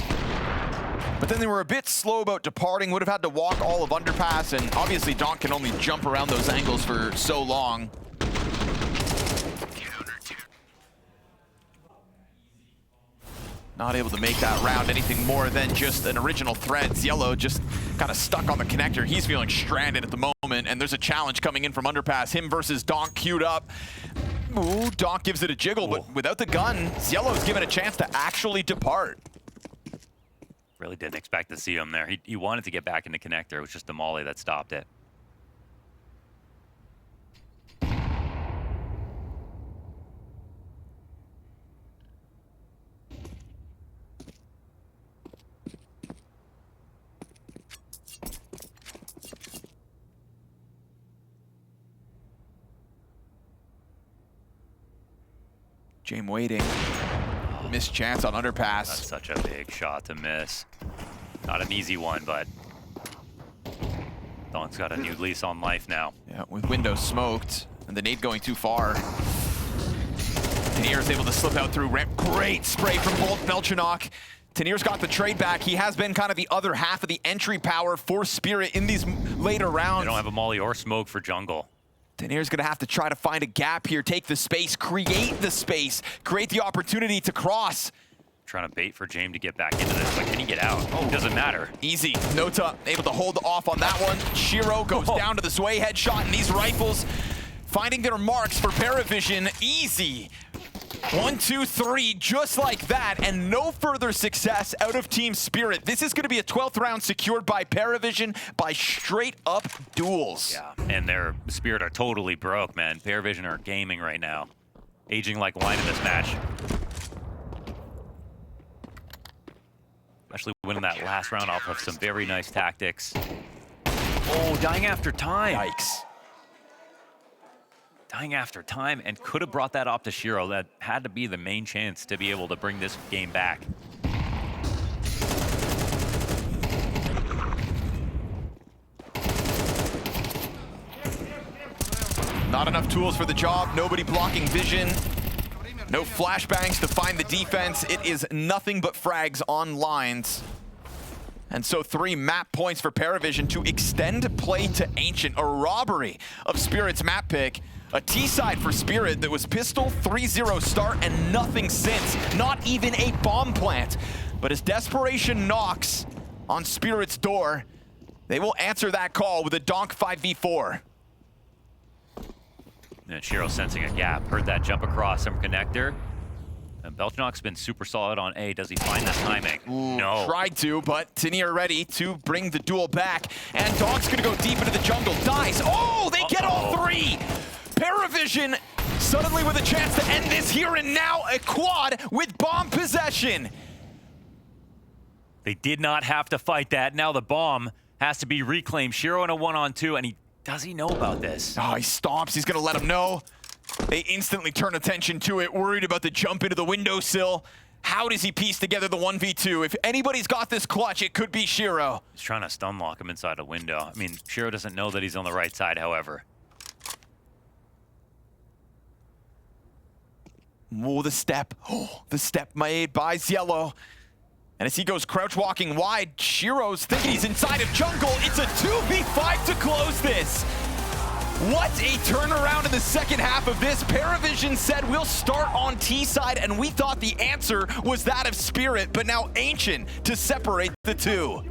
But then they were a bit slow about departing, would have had to walk all of underpass, and obviously Donk can only jump around those angles for so long. Not able to make that round anything more than just an original thread. Yellow just kind of stuck on the connector. He's feeling stranded at the moment, and there's a challenge coming in from Underpass. Him versus Donk queued up. Ooh, Donk gives it a jiggle, but without the gun, Yellow's given a chance to actually depart. Really didn't expect to see him there. He wanted to get back into connector. It was just the molly that stopped it. James waiting. Missed chance on Underpass. That's such a big shot to miss. Not an easy one, but Donk's got a new lease on life now. Yeah, with window smoked and the nade going too far. Tanier's able to slip out through ramp. Great spray from Belchanok. Tanier's got the trade back. He has been kind of the other half of the entry power for Spirit in these later rounds. They don't have a molly or smoke for jungle. Tanier's gonna have to try to find a gap here, take the space, create the opportunity to cross. Trying to bait for James to get back into this, but can he get out? Oh, doesn't matter. Easy. Nota able to hold off on that one. Shiro goes down to the sway headshot, and these rifles finding their marks for PVISION. Easy. 1, 2, 3, just like that, and no further success out of Team Spirit. This is going to be a 12th round secured by PVISION by straight up duels. Yeah, and their Spirit are totally broke, man. PVISION are gaming right now. Aging like wine in this match. Especially winning that last round off of some very nice tactics. Oh, dying after time. Yikes. Dying after time, and could have brought that up to Shiro. That had to be the main chance to be able to bring this game back. Not enough tools for the job. Nobody blocking vision. No flashbangs to find the defense. It is nothing but frags on lines. And so 3 map points for PVISION to extend play to Ancient. A robbery of Spirit's map pick. A T-side for Spirit that was pistol 3-0 start and nothing since. Not even a bomb plant. But as desperation knocks on Spirit's door, they will answer that call with a Donk 5v4. And Shiro sensing a gap. Heard that jump across some connector. And Belchanok's been super solid on A. Does he find the timing? Ooh, no. Tried to, but Tanier ready to bring the duel back. And Donk's gonna go deep into the jungle. Dies. Oh, they get all 3! PVISION suddenly with a chance to end this here and now. A quad with bomb possession. They did not have to fight that. Now the bomb has to be reclaimed. Shiro in a 1-on-2, and does he know about this? Oh, he stomps. He's gonna let him know. They instantly turn attention to it, worried about the jump into the windowsill. How does he piece together the 1v2? If anybody's got this clutch, it could be Shiro. He's trying to stun lock him inside a window. I mean, Shiro doesn't know that he's on the right side, however. Oh, the step. Oh, the step made by Yellow. And as he goes crouch walking wide, Shiro's thinking he's inside of jungle. It's a 2v5 to close this. What a turnaround in the second half of this. PVISION said we'll start on T side, and we thought the answer was that of Spirit, but now Ancient to separate the two.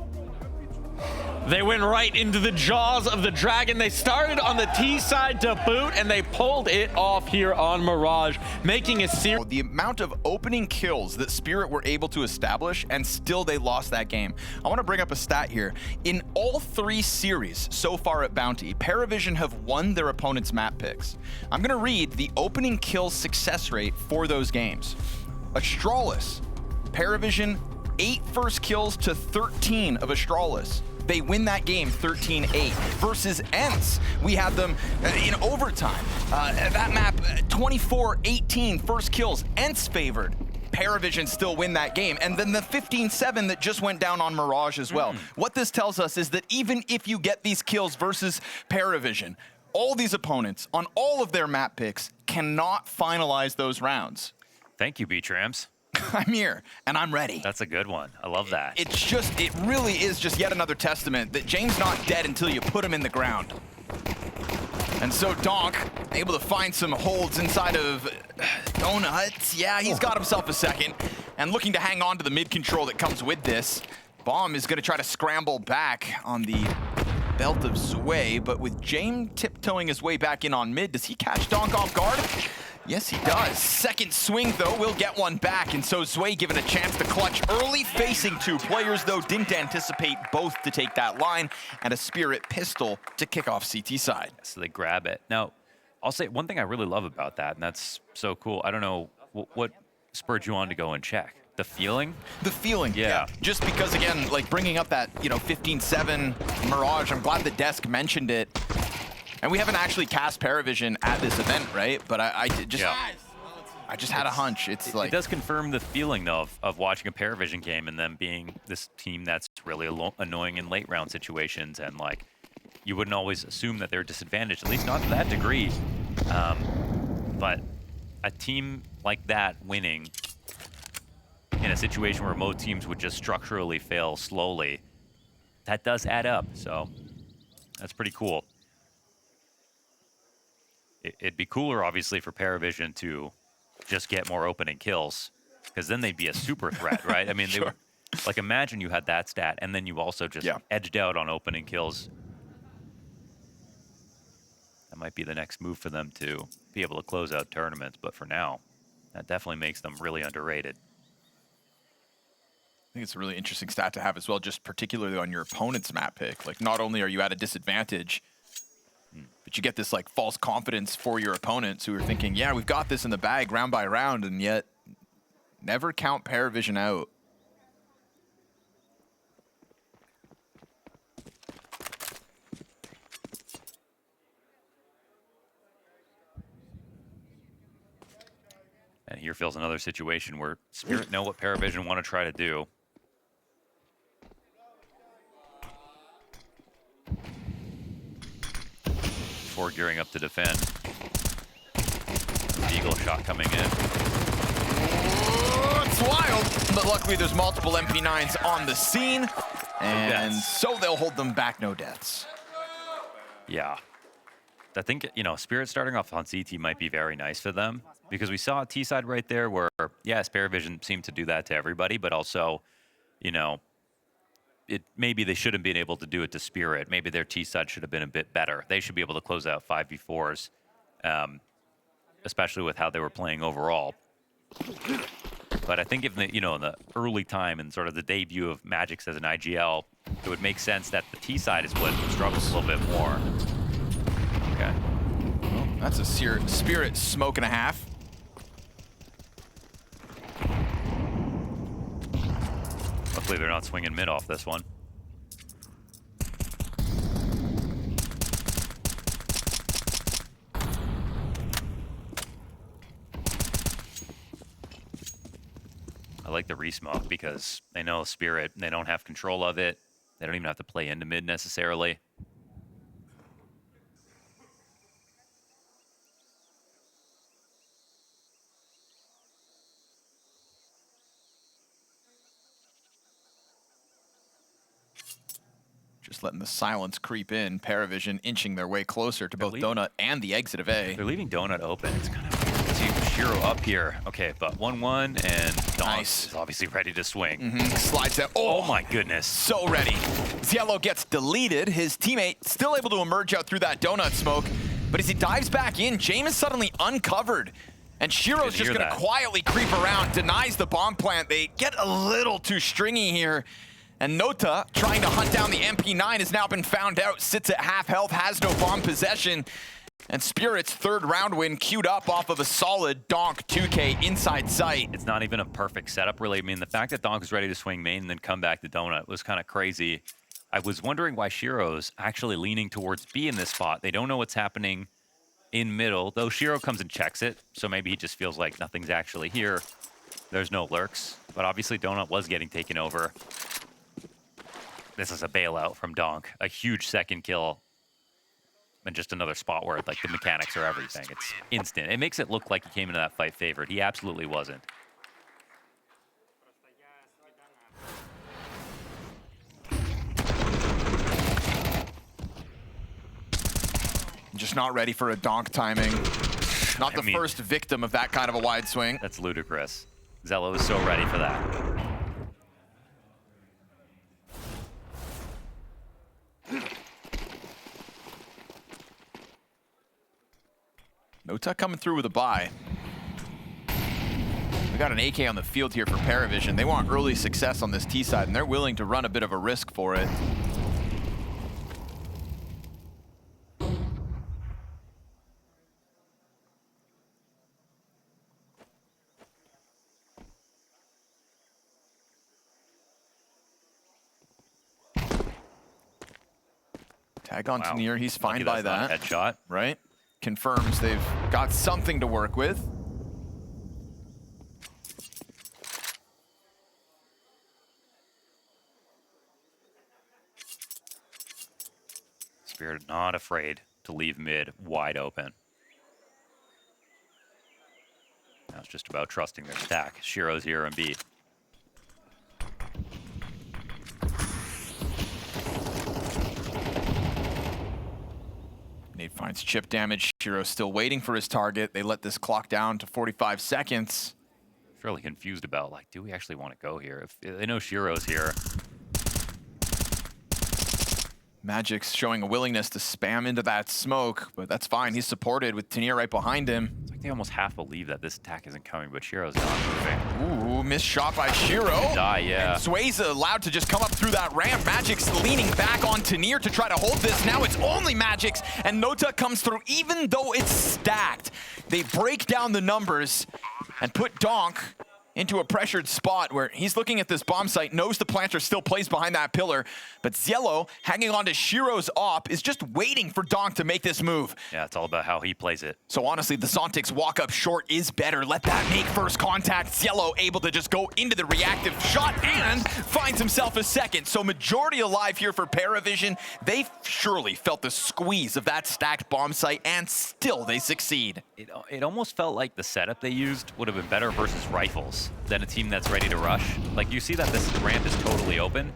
They went right into the jaws of the dragon. They started on the T side to boot, and they pulled it off here on Mirage, making a series. The amount of opening kills that Spirit were able to establish, and still they lost that game. I want to bring up a stat here. In all 3 series so far at Bounty, PVISION have won their opponent's map picks. I'm going to read the opening kill success rate for those games. Astralis, PVISION, 8 first kills to 13 of Astralis. They win that game 13-8. Versus ENCE, we had them in overtime. That map, 24-18 first kills. ENCE favored. PVISION still win that game. And then the 15-7 that just went down on Mirage as well. What this tells us is that even if you get these kills versus PVISION, all these opponents on all of their map picks cannot finalize those rounds. Thank you, B-Trams. I'm here, and I'm ready. That's a good one. I love that. It really is just yet another testament that James not dead until you put him in the ground. And so Donk able to find some holds inside of Donuts. Yeah, he's got himself a second. And looking to hang on to the mid control that comes with this. Bomb is going to try to scramble back on the belt of Zwei, but with James tiptoeing his way back in on mid, does he catch Donk off guard? Yes, he does. Second swing, though, will get one back, and so Zwei given a chance to clutch early, facing two players, though, didn't anticipate both to take that line, and a Spirit pistol to kick off CT side. So they grab it. Now, I'll say one thing I really love about that, and that's so cool. I don't know what spurred you on to go and check. The feeling? The feeling, yeah. Just because, again, like bringing up that, 15-7 Mirage, I'm glad the desk mentioned it. And we haven't actually cast PVISION at this event, right? But I just had a hunch. It does confirm the feeling, though, of watching a PVISION game and them being this team that's really annoying in late round situations. And, like, you wouldn't always assume that they're disadvantaged, at least not to that degree. But a team like that winning in a situation where most teams would just structurally fail slowly, that does add up. So that's pretty cool. It'd be cooler, obviously, for PVISION to just get more opening kills, because then they'd be a super threat, right? I mean, they were, like, imagine you had that stat, and then you also just edged out on opening kills. That might be the next move for them to be able to close out tournaments, but for now, that definitely makes them really underrated. I think it's a really interesting stat to have as well, just particularly on your opponent's map pick. Like, not only are you at a disadvantage, but you get this like false confidence for your opponents who are thinking, yeah, we've got this in the bag round by round, and yet never count PVISION out. And here feels another situation where Spirit know what PVISION want to try to do. Before gearing up to defend. Eagle shot coming in. Oh, it's wild, but luckily there's multiple MP9s on the scene, and so they'll hold them back, no deaths. Yeah. I think, Spirit starting off on CT might be very nice for them, because we saw T-side right there where, yes, PVISION seemed to do that to everybody, but also, maybe they shouldn't have been able to do it to Spirit. Maybe their T-side should have been a bit better. They should be able to close out 5v4s, especially with how they were playing overall. But I think if in the early time and sort of the debut of magixx as an IGL, it would make sense that the T-side is what struggles a little bit more. Okay. Well, that's a Spirit smoke and a half. Luckily, they're not swinging mid off this one. I like the resmoke because they know Spirit, they don't have control of it. They don't even have to play into mid necessarily. Just letting the silence creep in. PVISION inching their way closer to both Donut and the exit of A. They're leaving Donut open. It's kind of weird to see Shiro up here. Okay, but 1-1, and Donk is obviously ready to swing. Slides out. Oh my goodness. So ready. Yellow gets deleted. His teammate still able to emerge out through that Donut smoke. But as he dives back in, James is suddenly uncovered. And Shiro's just going to quietly creep around, denies the bomb plant. They get a little too stringy here. And Nota, trying to hunt down the MP9, has now been found out, sits at half health, has no bomb possession. And Spirit's third round win queued up off of a solid Donk 2K inside sight. It's not even a perfect setup, really. I mean, the fact that Donk is ready to swing main and then come back to Donut was kind of crazy. I was wondering why Shiro's actually leaning towards B in this spot. They don't know what's happening in middle, though Shiro comes and checks it, so maybe he just feels like nothing's actually here. There's no lurks, but obviously Donut was getting taken over. This is a bailout from Donk. A huge second kill. And just another spot where like the mechanics are everything. It's instant. It makes it look like he came into that fight favored. He absolutely wasn't. Just not ready for a donk timing. Not the first victim of that kind of a wide swing. That's ludicrous. Zello is so ready for that. Nota coming through with a buy. We got an AK on the field here for PVISION. They want early success on this T side, and they're willing to run a bit of a risk for it. Tag on Tanir, he's fine by that. Headshot. Right? Confirms they've got something to work with. Spirit not afraid to leave mid wide open. Now it's just about trusting their stack. Shiro's here and B. Nate finds chip damage. Shiro still waiting for his target. They let this clock down to 45 seconds. Fairly confused about, like, do we actually want to go here? If they know Shiro's here. magixx showing a willingness to spam into that smoke, but that's fine. He's supported with Tanir right behind him. It's like they almost half believe that this attack isn't coming, but Shiro's not moving. Ooh, missed shot by Shiro. Die, yeah. And Sway's allowed to just come up through that ramp. magixx leaning back on Tanir to try to hold this. Now it's only magixx, and Nota comes through even though it's stacked. They break down the numbers and put Donk into a pressured spot where he's looking at this bomb site, knows the planter still plays behind that pillar, but Zello, hanging on to Shiro's op, is just waiting for Donk to make this move. Yeah, it's all about how he plays it. So honestly, the Zontic's walk up short is better. Let that make first contact. Zello able to just go into the reactive shot and finds himself a second. So majority alive here for PVISION. They surely felt the squeeze of that stacked bomb site, and still they succeed. It almost felt like the setup they used would have been better versus rifles than a team that's ready to rush. Like, you see that this ramp is totally open.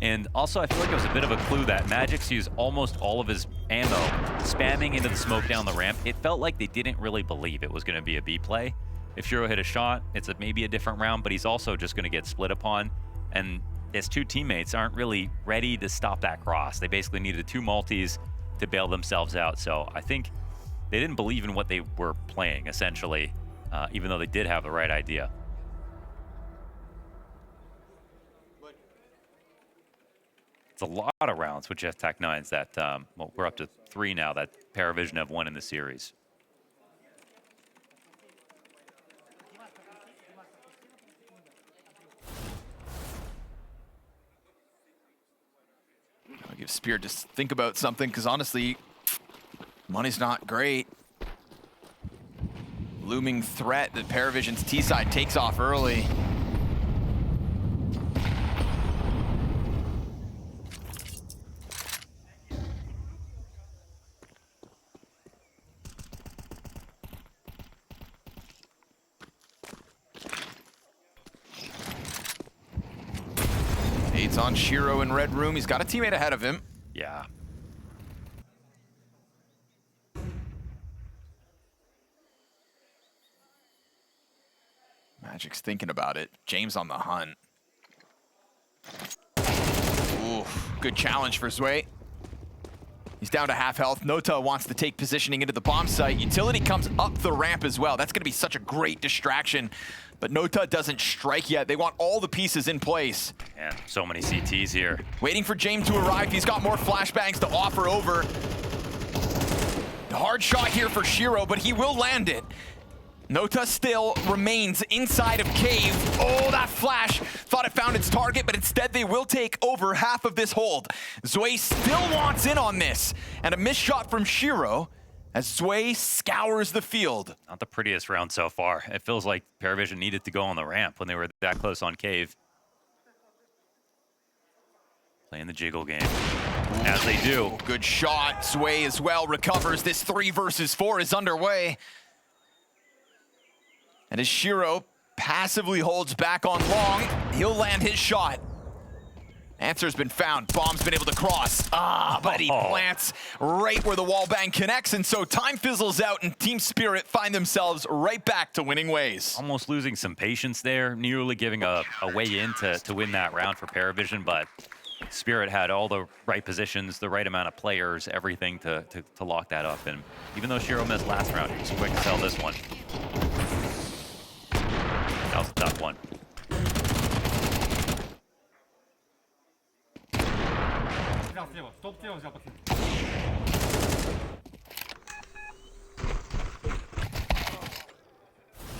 And also, I feel like it was a bit of a clue that magixx used almost all of his ammo spamming into the smoke down the ramp. It felt like they didn't really believe it was going to be a B play. If Shiro hit a shot, it's maybe a different round, but he's also just going to get split upon. And his two teammates aren't really ready to stop that cross. They basically needed two multis to bail themselves out. So I think they didn't believe in what they were playing, essentially, even though they did have the right idea. It's a lot of rounds with Jet Tech 9s that, well, we're up to 3 now that PVISION have won in the series. I'll give Spear just think about something, because honestly, money's not great. Looming threat that PVISION's T side takes off early. Nades on Shiro in red room. He's got a teammate ahead of him. Yeah. magixx thinking about it. James on the hunt. Ooh, good challenge for Zwei. He's down to half health. Nota wants to take positioning into the bomb site. Utility comes up the ramp as well. That's going to be such a great distraction. But Nota doesn't strike yet. They want all the pieces in place. And so many CTs here. Waiting for James to arrive. He's got more flashbangs to offer over. Hard shot here for Shiro, but he will land it. Nota still remains inside of cave. Oh, that flash. Thought it found its target, but instead they will take over half of this hold. Zwei still wants in on this. And a missed shot from Shiro as Zwei scours the field. Not the prettiest round so far. It feels like PVISION needed to go on the ramp when they were that close on cave. Playing the jiggle game, as they do. Good shot. Zwei as well recovers. This 3 versus 4 is underway. And as Shiro passively holds back on long, he'll land his shot. Answer's been found. Bomb's been able to cross. But he plants right where the wall bang connects, and so time fizzles out, and Team Spirit find themselves right back to winning ways. Almost losing some patience there, nearly giving a way in to win that round for PVISION, but Spirit had all the right positions, the right amount of players, everything to lock that up. And even though Shiro missed last round, he was quick to sell this one. That was a tough one.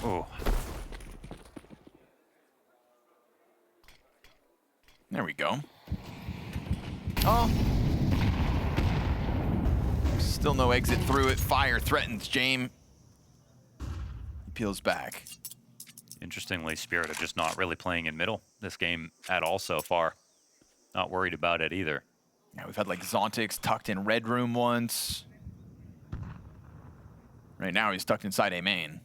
Oh. There we go. Oh. Still no exit through it. Fire threatens James. He peels back. Interestingly, Spirit are just not really playing in middle this game at all so far. Not worried about it either. Yeah, we've had like Zontix tucked in red room once. Right now he's tucked inside A main.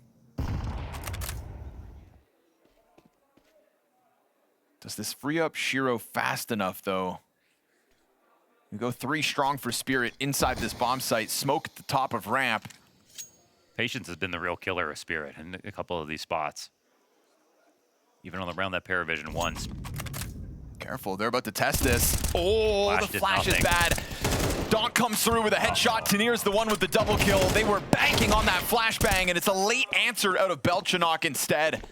Does this free up Shiro fast enough though? We go 3 strong for Spirit inside this bomb site. Smoke at the top of ramp. Patience has been the real killer of Spirit in a couple of these spots. Even on the round that PVISION won. Careful, they're about to test this. Oh, the flash is bad. Donk comes through with a headshot. Tanir's the one with the double kill. They were banking on that flashbang, and it's a late answer out of Belchanok instead.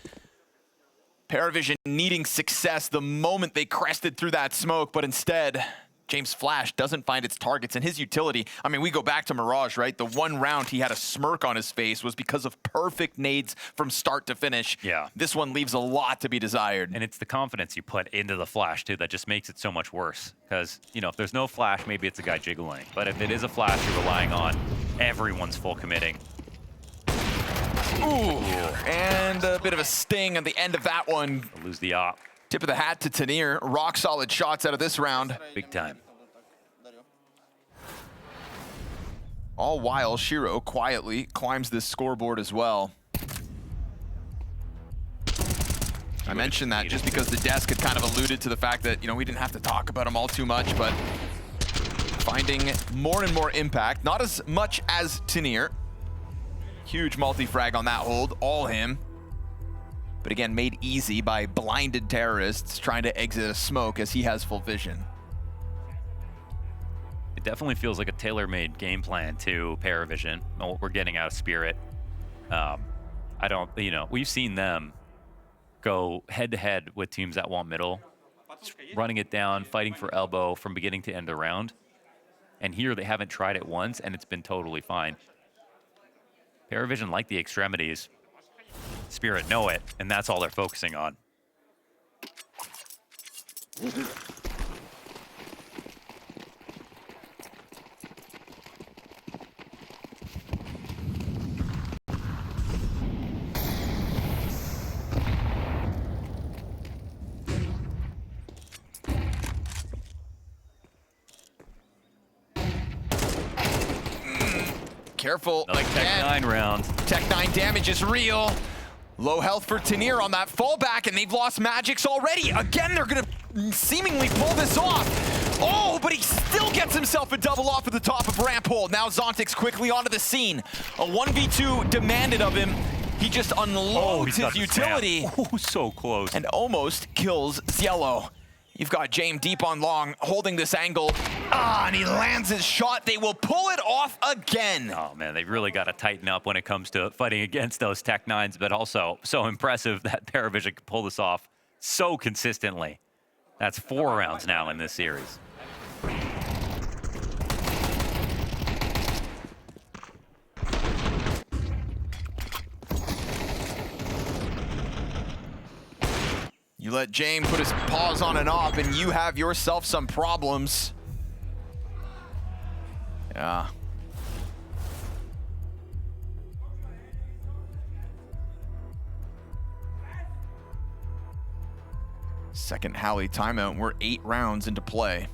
PVISION needing success the moment they crested through that smoke, but instead, James' flash doesn't find its targets, and his utility, I mean, we go back to Mirage, right? The one round he had a smirk on his face was because of perfect nades from start to finish. Yeah. This one leaves a lot to be desired. And it's the confidence you put into the flash, too, that just makes it so much worse. Because, you know, if there's no flash, maybe it's a guy jiggling. But if it is a flash you're relying on, everyone's full committing. Ooh, and a bit of a sting at the end of that one. They'll lose the op. Tip of the hat to Tanir. Rock solid shots out of this round. Big time. All while Shiro quietly climbs this scoreboard as well. I mentioned that just because the desk had kind of alluded to the fact that, you know, we didn't have to talk about him all too much, but finding more and more impact. Not as much as Tanir. Huge multi-frag on that hold, all him. But again, made easy by blinded terrorists trying to exit a smoke as he has full vision. It definitely feels like a tailor-made game plan to PVISION, what we're getting out of Spirit. I don't, you know, we've seen them go head-to-head with teams that want middle, running it down, fighting for elbow from beginning to end of the round. And here they haven't tried it once, and it's been totally fine. PVISION like the extremities. Spirit know it, and that's all they're focusing on. Careful. Another Tech 9 round. Tech 9 damage is real. Low health for Tanir on that fallback, and they've lost magixx already. Again, they're going to seemingly pull this off. Oh, but he still gets himself a double off at the top of ramp hole. Now Zontix quickly onto the scene. A 1v2 demanded of him. He just unloads his utility. Oh, so close. And almost kills Ziello. You've got James deep on long, holding this angle. And he lands his shot. They will pull it off again. Oh, man, they really got to tighten up when it comes to fighting against those Tech 9s, but also so impressive that PVISION can pull this off so consistently. That's 4 rounds now in this series. You let James put his paws on an op, and you have yourself some problems. Yeah. Second Halley timeout. We're 8 rounds into play.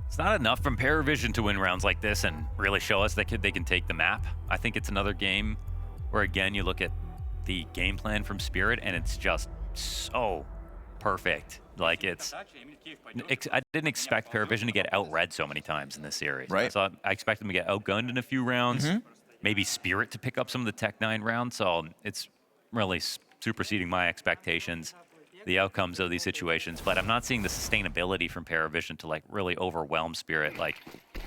It's not enough from PVISION to win rounds like this and really show us that they can take the map. I think it's another game where, again, you look at the game plan from Spirit, and it's just so perfect. Like I didn't expect PVISION to get out-read so many times in this series. Right. So I expect them to get outgunned in a few rounds. Maybe Spirit to pick up some of the Tech 9 rounds. So it's really superseding my expectations, the outcomes of these situations. But I'm not seeing the sustainability from PVISION to like really overwhelm Spirit. Like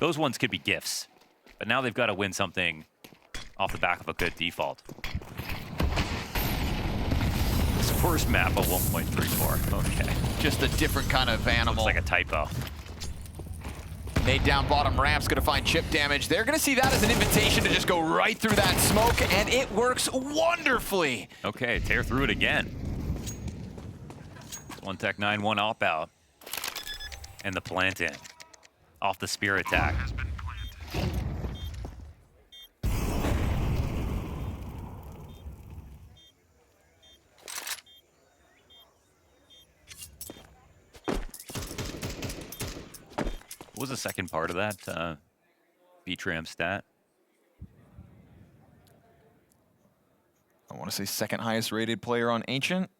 those ones could be gifts, but now they've got to win something off the back of a good default. First map of 1.34. Okay. Just a different kind of animal. Looks like a typo. Nade down bottom ramp's gonna find chip damage. They're gonna see that as an invitation to just go right through that smoke, and it works wonderfully. Okay, tear through it again. One Tech 9, one op out. And the plant in. Off the spear attack. What was the second part of that B-Tram stat? I want to say second highest rated player on Ancient.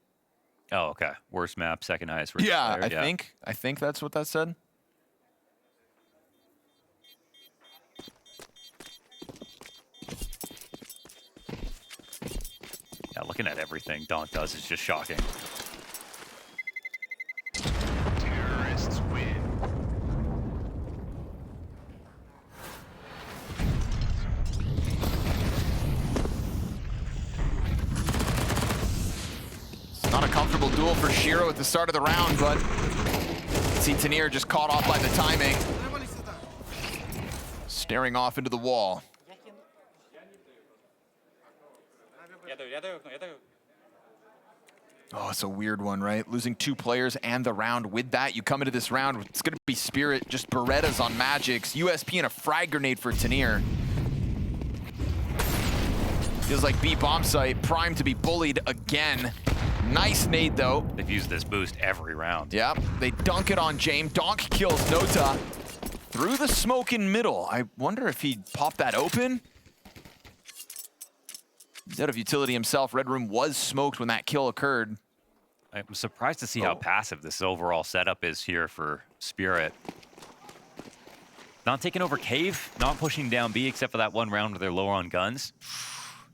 Oh, okay. Worst map, second highest rated Yeah, player. I think that's what that said. Yeah, looking at everything Donk does is just shocking. Terrorists win. Not a comfortable duel for Shiro at the start of the round, but see Tanir just caught off by the timing. Staring off into the wall. Oh, it's a weird one, right? Losing 2 players and the round. With that, you come into this round, it's gonna be Spirit, just Berettas on magixx, USP and a frag grenade for Tanir. Feels like B bomb site, primed to be bullied again. Nice nade though. They've used this boost every round. Yep, they dunk it on James. Donk kills Nota through the smoke in middle. I wonder if he popped that open. He's out of utility himself. Red Room was smoked when that kill occurred. I'm surprised to see how passive this overall setup is here for Spirit. Not taking over Cave, not pushing down B except for that one round where they're lower on guns.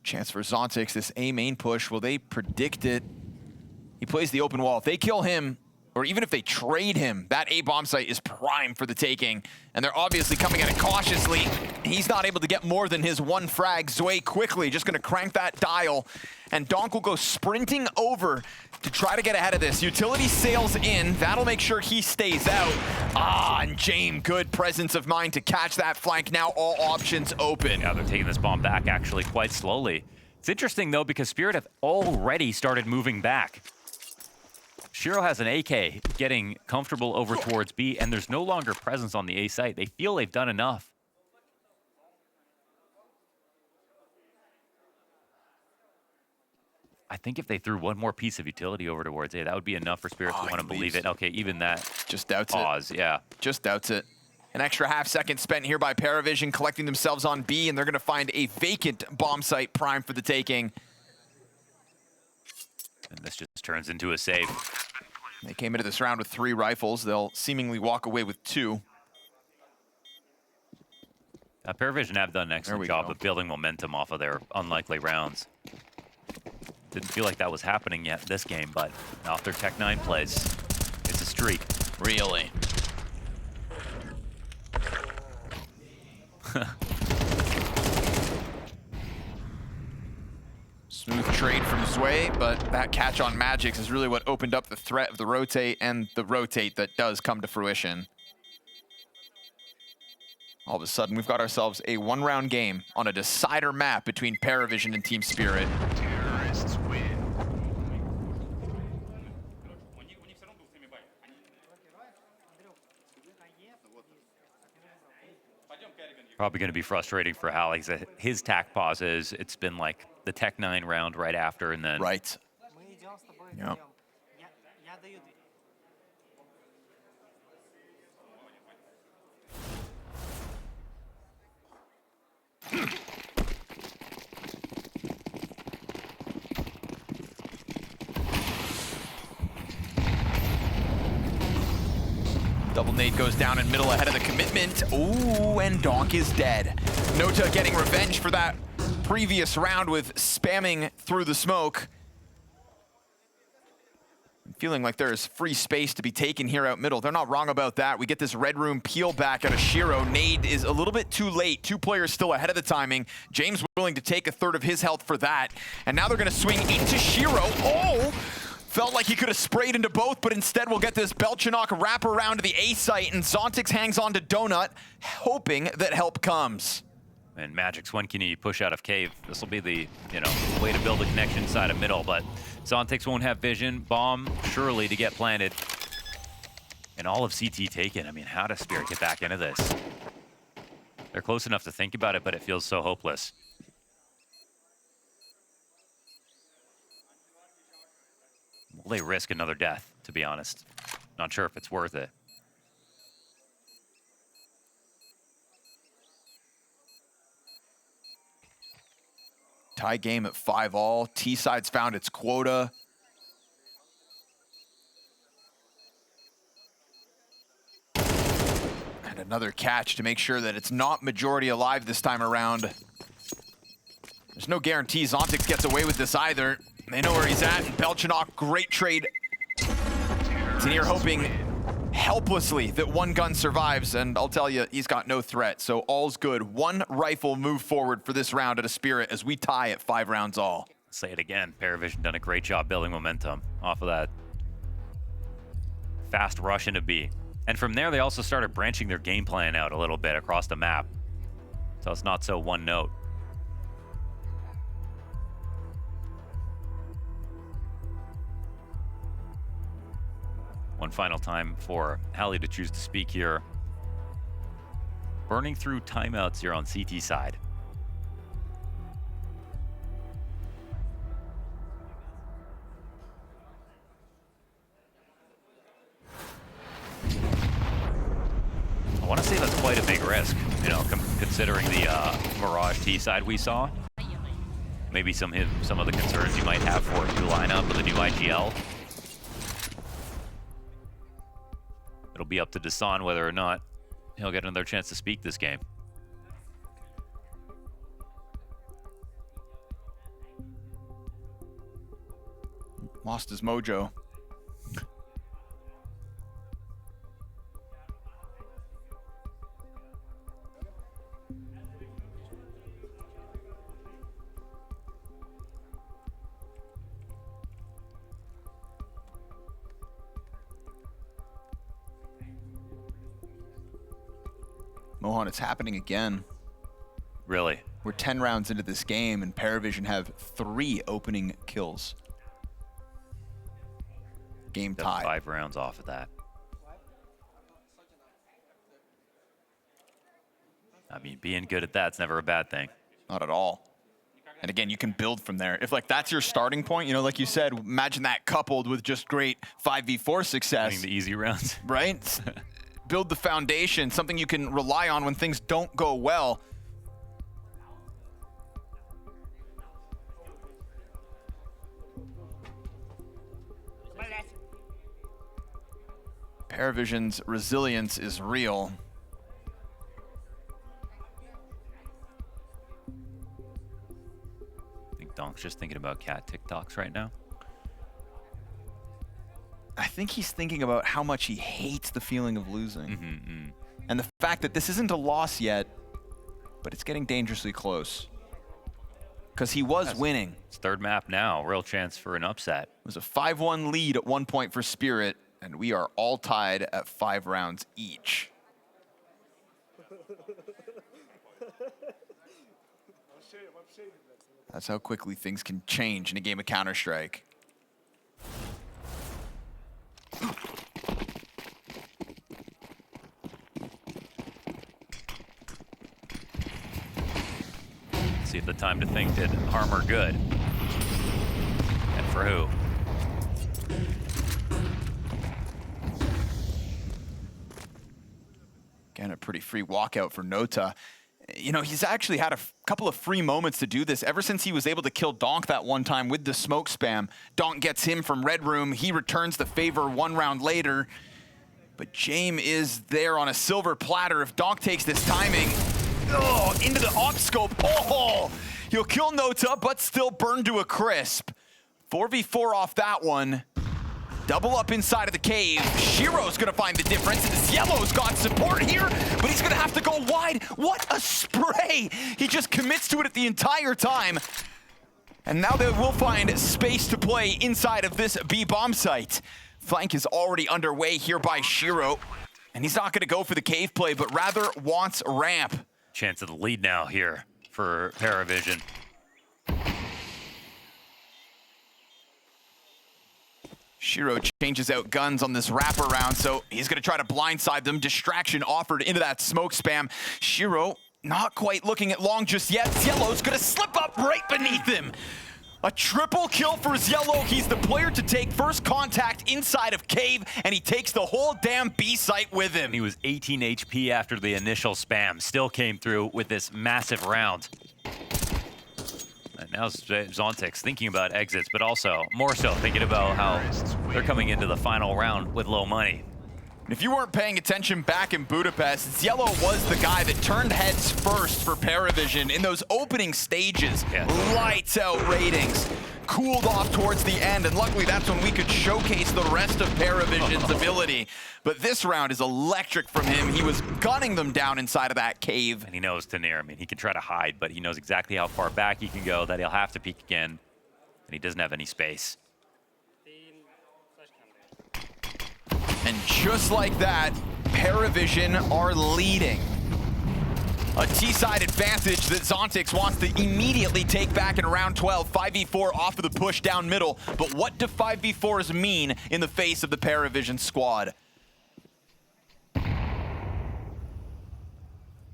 Chance for Zontix, this A main push. Will they predict it? He plays the open wall. If they kill him, or even if they trade him, that A bomb site is prime for the taking. And they're obviously coming at it cautiously. He's not able to get more than his one frag. Zwei quickly just gonna crank that dial. And Donk will go sprinting over to try to get ahead of this. Utility sails in. That'll make sure he stays out. Ah, and James, good presence of mind to catch that flank. Now all options open. Yeah, they're taking this bomb back actually quite slowly. It's interesting though because Spirit have already started moving back. Shiro has an AK getting comfortable over towards B, and there's no longer presence on the A site. They feel they've done enough. I think if they threw one more piece of utility over towards A, that would be enough for Spirit to want to believe it. Okay, even that. Just doubts pause, it. Yeah. Just doubts it. An extra half second spent here by PVISION, collecting themselves on B, and they're going to find a vacant bomb site prime for the taking. And this just turns into a save. They came into this round with 3 rifles. They'll seemingly walk away with 2. PVISION have done an excellent job of building momentum off of their unlikely rounds. Didn't feel like that was happening yet this game, but off their Tech 9 plays, it's a streak. Really? Smooth trade from Zwei, but that catch on magixx is really what opened up the threat of the rotate, and the rotate that does come to fruition. All of a sudden, we've got ourselves a 1-round game on a decider map between PVISION and Team Spirit. Terrorists win. Probably going to be frustrating for Alex. His tack pauses. It's been like the Tech 9 round right after, and then right. Yeah. nade goes down in middle ahead of the commitment. Ooh, and Donk is dead. Nota getting revenge for that previous round with spamming through the smoke. Feeling like there's free space to be taken here out middle. They're not wrong about that. We get this red room peel back out of Shiro. Nade is a little bit too late. 2 players still ahead of the timing. James willing to take a third of his health for that. And now they're going to swing into Shiro. Oh! Felt like he could have sprayed into both, but instead we'll get this Belchanok wrap around to the A site, and Zontix hangs on to Donut, hoping that help comes. And magixx, when can he push out of cave? This will be the, way to build a connection inside of middle, but Zontix won't have vision. Bomb surely to get planted. And all of CT taken. I mean, how does Spirit get back into this? They're close enough to think about it, but it feels so hopeless. Will they risk another death, to be honest? Not sure if it's worth it. Tie game at 5-all. T-side's found its quota. And another catch to make sure that it's not majority alive this time around. There's no guarantee Zontix gets away with this either. They know where he's at, and Belchanok, great trade. Tanir hoping helplessly that one gun survives, and I'll tell you, he's got no threat, so all's good. 1 rifle move forward for this round at a Spirit as we tie at 5 rounds all. Say it again, PVISION done a great job building momentum off of that fast rush into B. And from there, they also started branching their game plan out a little bit across the map. So it's not so one note. One final time for Hallie to choose to speak here. Burning through timeouts here on CT side. I want to say that's quite a big risk, considering the Mirage T side we saw. Maybe some of the concerns you might have for a new lineup with a new IGL. It'll be up to Dasan whether or not he'll get another chance to speak this game. Lost his mojo. Mohan, it's happening again. Really? We're 10 rounds into this game, and PVISION have 3 opening kills. Game tie. 5 rounds off of that. I mean, being good at that's never a bad thing. Not at all. And again, you can build from there. If that's your starting point, like you said, imagine that coupled with just great 5v4 success. Winning the easy rounds. Right? Build the foundation, something you can rely on when things don't go well. PVISION's resilience is real. I think Donk's just thinking about cat TikToks right now. I think he's thinking about how much he hates the feeling of losing. And the fact that this isn't a loss yet, but it's getting dangerously close. Because he was winning. It's 3rd map now, real chance for an upset. It was a 5-1 lead at one point for Spirit, and we are all tied at 5 rounds each. That's how quickly things can change in a game of Counter-Strike. See if the time to think did harm or good. And for who? Again, a pretty free walkout for Nota. He's actually had a couple of free moments to do this ever since he was able to kill Donk that one time with the smoke spam. Donk gets him from Red Room. He returns the favor 1 round later. But James is there on a silver platter. If Donk takes this timing, oh, into the op scope. Oh, he'll kill Nota, but still burn to a crisp. 4v4 off that one. Double up inside of the cave. Shiro's gonna find the difference. Yellow's got support here, but he's gonna have to go wide. What a spray! He just commits to it at the entire time. And now they will find space to play inside of this B bomb site. Flank is already underway here by Shiro. And he's not gonna go for the cave play, but rather wants ramp. Chance of the lead now here for PVISION. Shiro changes out guns on this wraparound, so he's gonna try to blindside them. Distraction offered into that smoke spam. Shiro not quite looking at long just yet. Yellow's gonna slip up right beneath him. A triple kill for Yellow. He's the player to take first contact inside of cave, and he takes the whole damn B site with him. He was 18 HP after the initial spam. Still came through with this massive round. And now Zontix thinking about exits, but also more so thinking about how they're coming into the final round with low money. If you weren't paying attention back in Budapest, Yellow was the guy that turned heads first for PVISION in those opening stages. Yeah. Lights out ratings. Cooled off towards the end, and luckily that's when we could showcase the rest of PVISION's ability. But this round is electric from him. He was gunning them down inside of that cave. And he knows Tanir. I mean, he can try to hide, but he knows exactly how far back he can go, that he'll have to peek again, and he doesn't have any space. And just like that, PVISION are leading. A T-side advantage that Zontix wants to immediately take back in round 12. 5v4 off of the push down middle. But what do 5v4s mean in the face of the PVISION squad?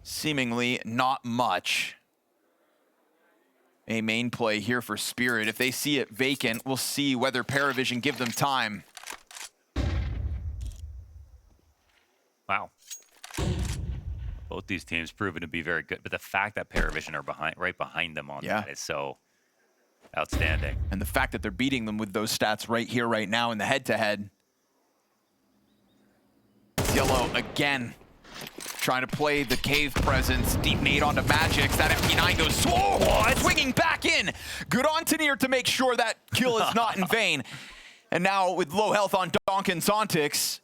Seemingly not much. A main play here for Spirit. If they see it vacant, we'll see whether PVISION give them time. Wow. Both these teams proven to be very good, but the fact that PVISION are right behind them on that is so outstanding. And the fact that they're beating them with those stats right here, right now in the head-to-head. Yellow again, trying to play the cave presence. Deep nade onto magixx. That MP9 goes swinging back in. Good on Tanir to make sure that kill is not in vain. And now with low health on Donk and Zontix,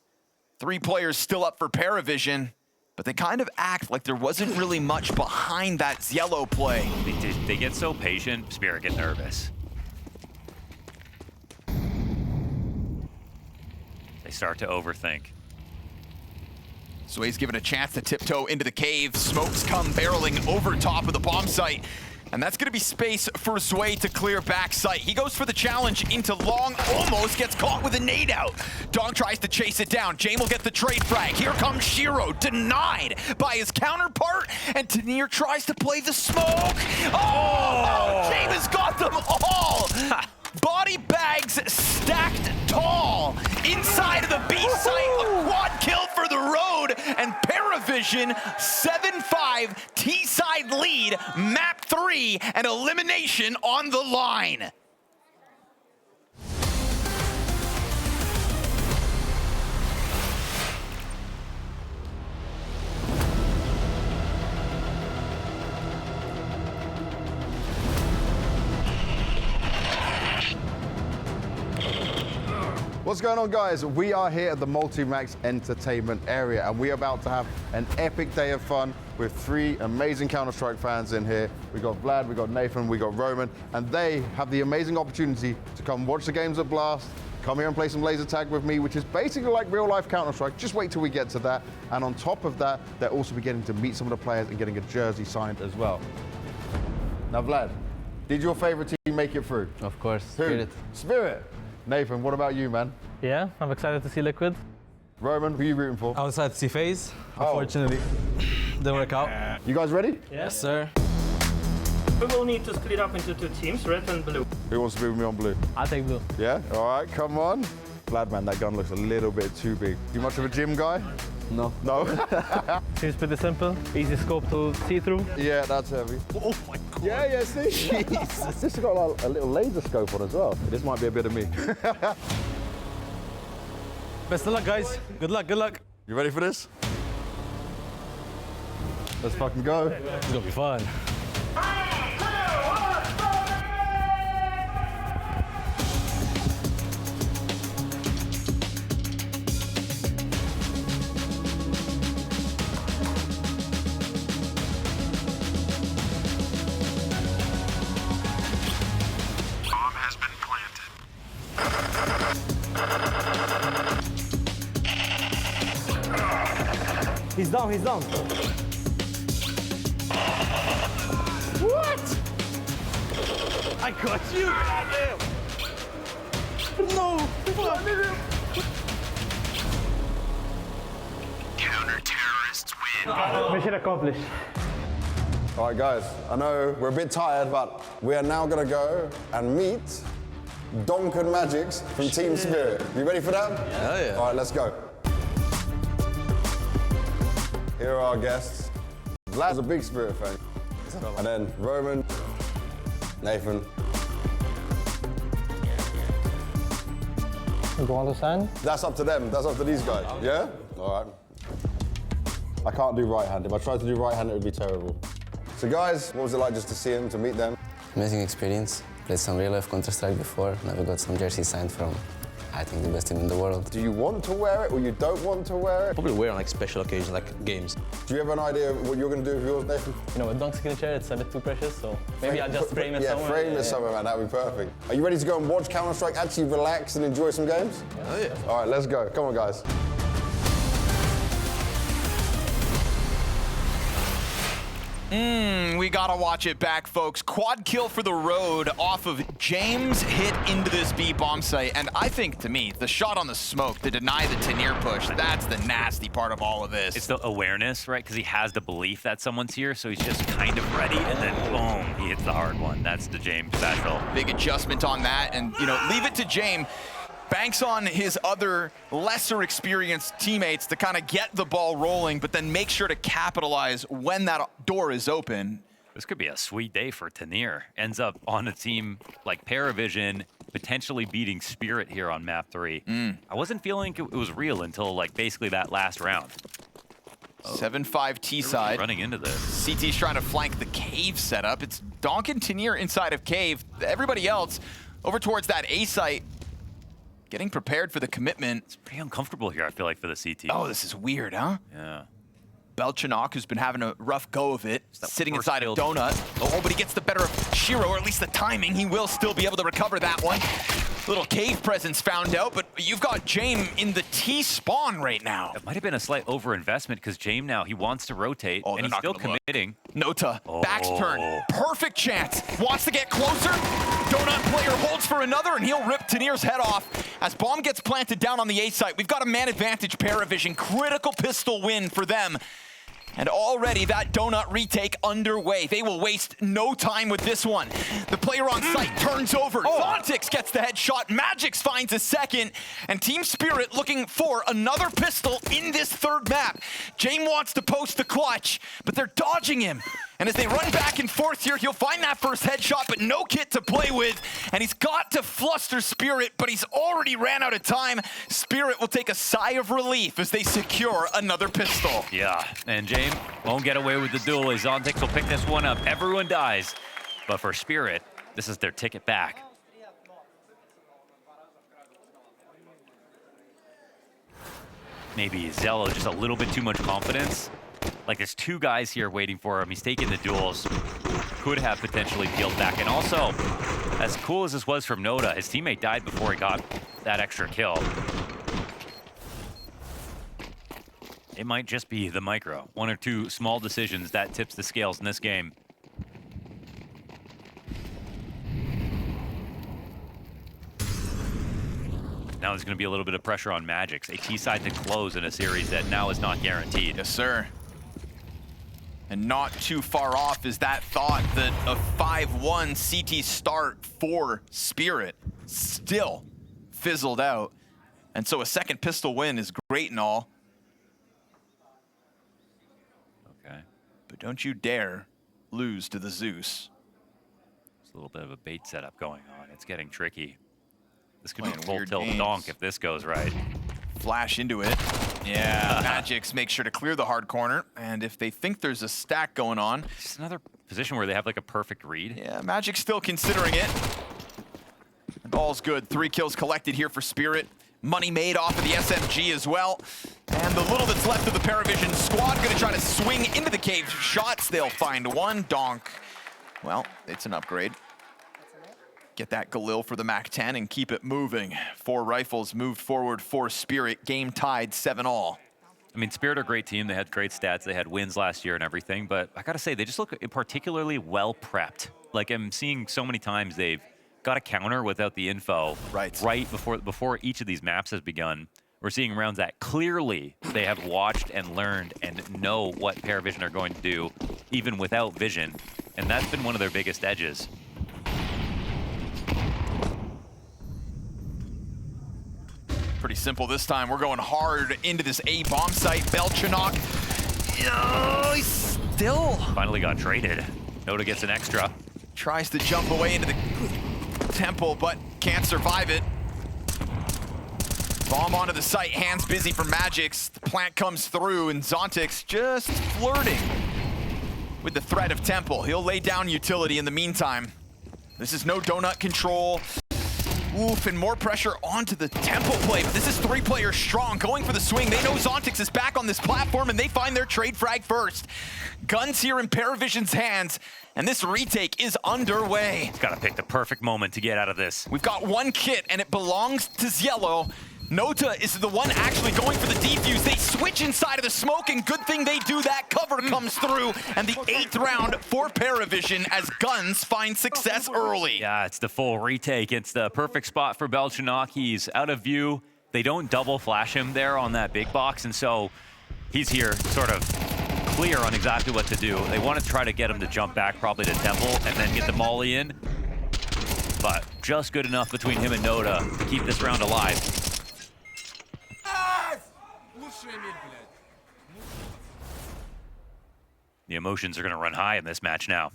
3 players still up for PVISION. But they kind of act like there wasn't really much behind that Yellow play. They get so patient, Spirit get nervous. They start to overthink. Sway's given a chance to tiptoe into the cave. Smokes come barreling over top of the bomb site. And that's going to be space for Sway to clear back sight. He goes for the challenge into long, almost gets caught with a nade out. Donk tries to chase it down. James will get the trade frag. Here comes Shiro, denied by his counterpart, and Tanir tries to play the smoke. Oh, James has got them all. Body bags stacked tall inside of the B site. A quad kill for the road, and PVISION 7-5 T-side lead, map 3, and elimination on the line. What's going on, guys? We are here at the Multimax Entertainment area, and we're about to have an epic day of fun with 3 amazing Counter-Strike fans in here. We got Vlad, we got Nathan, we got Roman, and they have the amazing opportunity to come watch the games at Blast, come here and play some laser tag with me, which is basically like real-life Counter-Strike. Just wait till we get to that. And on top of that, they'll also be getting to meet some of the players and getting a jersey signed as well. Now, Vlad, did your favorite team make it through? Of course, Spirit. Spirit. Nathan, what about you, man? Yeah, I'm excited to see Liquid. Roman, who are you rooting for? I was excited to see FaZe. Unfortunately, didn't work out. You guys ready? Yes, sir. We will need to split up into 2 teams, red and blue. Who wants to be with me on blue? I'll take blue. Yeah? All right, come on. Vlad, man, that gun looks a little bit too big. Too much of a gym guy? No. No? Seems pretty simple. Easy scope to see through. Yeah, that's heavy. Oh my God. Yeah, see? Jeez. This has got a little laser scope on as well. This might be a bit of me. Best of luck, guys. Good luck, good luck. You ready for this? Let's fucking go. It's gonna be fun. He's down, he's down. What? I got you! No! Counter-terrorists win. Mission accomplished. All right, guys, I know we're a bit tired, but we are now gonna go and meet Donk and magixx from Team Spirit. You ready for that? Yeah. All right, let's go. Here are our guests. Vlad's a big Spirit fan. And then Roman, Nathan. You go understand? That's up to them. That's up to these guys. Yeah? All right. I can't do right-handed. If I tried to do right-handed, it would be terrible. So guys, what was it like just to see them, to meet them? Amazing experience. Played some real-life Counter-Strike before. Never got some jerseys signed from, I think, the best team in the world. Do you want to wear it or you don't want to wear it? Probably wear on like special occasions, like games. Do you have an idea of what you're going to do with yours, Nathan? You know, with Donk's signature, it's a bit too precious, so maybe I'll just frame it somewhere. Yeah, frame it somewhere, man. That'd be perfect. Are you ready to go and watch Counter-Strike, actually relax and enjoy some games? Oh, yeah. All right, let's go. Come on, guys. We gotta watch it back, folks. Quad kill for the road off of James hit into this B bomb site. And I think, to me, the shot on the smoke to deny the Tenier push, that's the nasty part of all of this. It's the awareness, right? Because he has the belief that someone's here, so he's just kind of ready, and then boom, he hits the hard one. That's the James special. Big adjustment on that, and, you know, leave it to James. Banks on his other lesser experienced teammates to kind of get the ball rolling, but then make sure to capitalize when that door is open. This could be a sweet day for Tenier. Ends up on a team like PVISION, potentially beating Spirit here on map 3. I wasn't feeling it was real until like basically that last round. 7-5 T side. Running into this. CT's trying to flank the cave setup. It's Donk and Tenier inside of cave. Everybody else over towards that A site. Getting prepared for the commitment. It's pretty uncomfortable here, I feel like, for the CT. Oh, this is weird, huh? Yeah. Belchanok, who's been having a rough go of it, sitting inside of build. Donut. Oh, but he gets the better of Shiro, or at least the timing. He will still be able to recover that one. Little cave presence found out, but you've got James in the T spawn right now. It might have been a slight overinvestment because James now, he wants to rotate, and he's still committing. Nota, backs turn, perfect chance. Wants to get closer. Donut player holds for another, and he'll rip Tenier's head off as bomb gets planted down on the A site. We've got a man advantage, PVISION. Critical pistol win for them. And already that Donut retake underway. They will waste no time with this one. The player on site turns over. Zontix gets the headshot. magixx finds a second. And Team Spirit looking for another pistol in this third map. James wants to post the clutch, but they're dodging him. And as they run back and forth here, he'll find that first headshot, but no kit to play with. And he's got to fluster Spirit, but he's already ran out of time. Spirit will take a sigh of relief as they secure another pistol. Yeah, and James won't get away with the duel. Zontix will pick this one up. Everyone dies. But for Spirit, this is their ticket back. Maybe Zello just a little bit too much confidence. Like there's two guys here waiting for him. He's taking the duels. Could have potentially peeled back. And also, as cool as this was from Noda, his teammate died before he got that extra kill. It might just be the micro. One or two small decisions that tips the scales in this game. Now there's going to be a little bit of pressure on magixx. A T side to close in a series that now is not guaranteed. Yes, sir. And not too far off is that thought that a 5-1 CT start for Spirit still fizzled out. And so a second pistol win is great and all. Okay. But don't you dare lose to the Zeus. There's a little bit of a bait setup going on. It's getting tricky. This could be full weird tilt games. donk if this goes right. Flash into it. Yeah, magixx make sure to clear the hard corner, and if they think there's a stack going on. It's another position where they have like a perfect read. Yeah, magixx still considering it. And all's good. 3 kills collected here for Spirit. Money made off of the SMG as well. And the little that's left of the PVISION squad gonna try to swing into the cave. Shots, they'll find one. Donk. Well, it's an upgrade. Get that Galil for the MAC-10 and keep it moving. 4 rifles moved forward for Spirit. Game tied 7-all. I mean, Spirit are a great team. They had great stats. They had wins last year and everything. But I got to say, they just look particularly well prepped. Like I'm seeing so many times they've got a counter without the info right before each of these maps has begun. We're seeing rounds that clearly they have watched and learned and know what PVISION are going to do, even without vision. And that's been one of their biggest edges. Pretty simple this time. We're going hard into this A bomb site. Belchanok. Oh, he's still. Finally got traded. Noda gets an extra. Tries to jump away into the temple, but can't survive it. Bomb onto the site. Hands busy for magixx. The plant comes through, and Zontix just flirting with the threat of temple. He'll lay down utility in the meantime. This is no donut control. Oof, and more pressure onto the temple play, but this is 3 players strong, going for the swing. They know Zontix is back on this platform, and they find their trade frag first. Guns here in PVISION's hands, and this retake is underway. He's got to pick the perfect moment to get out of this. We've got 1 kit, and it belongs to Ziello. Nota is the one actually going for the defuse. They switch inside of the smoke, and good thing they do that. Cover comes through, and the 8th round for PVISION as Guns find success early. Yeah, it's the full retake. It's the perfect spot for Belchanok. He's out of view. They don't double flash him there on that big box, and so he's here sort of clear on exactly what to do. They want to try to get him to jump back probably to temple and then get the molly in, but just good enough between him and Noda to keep this round alive. The emotions are going to run high in this match now.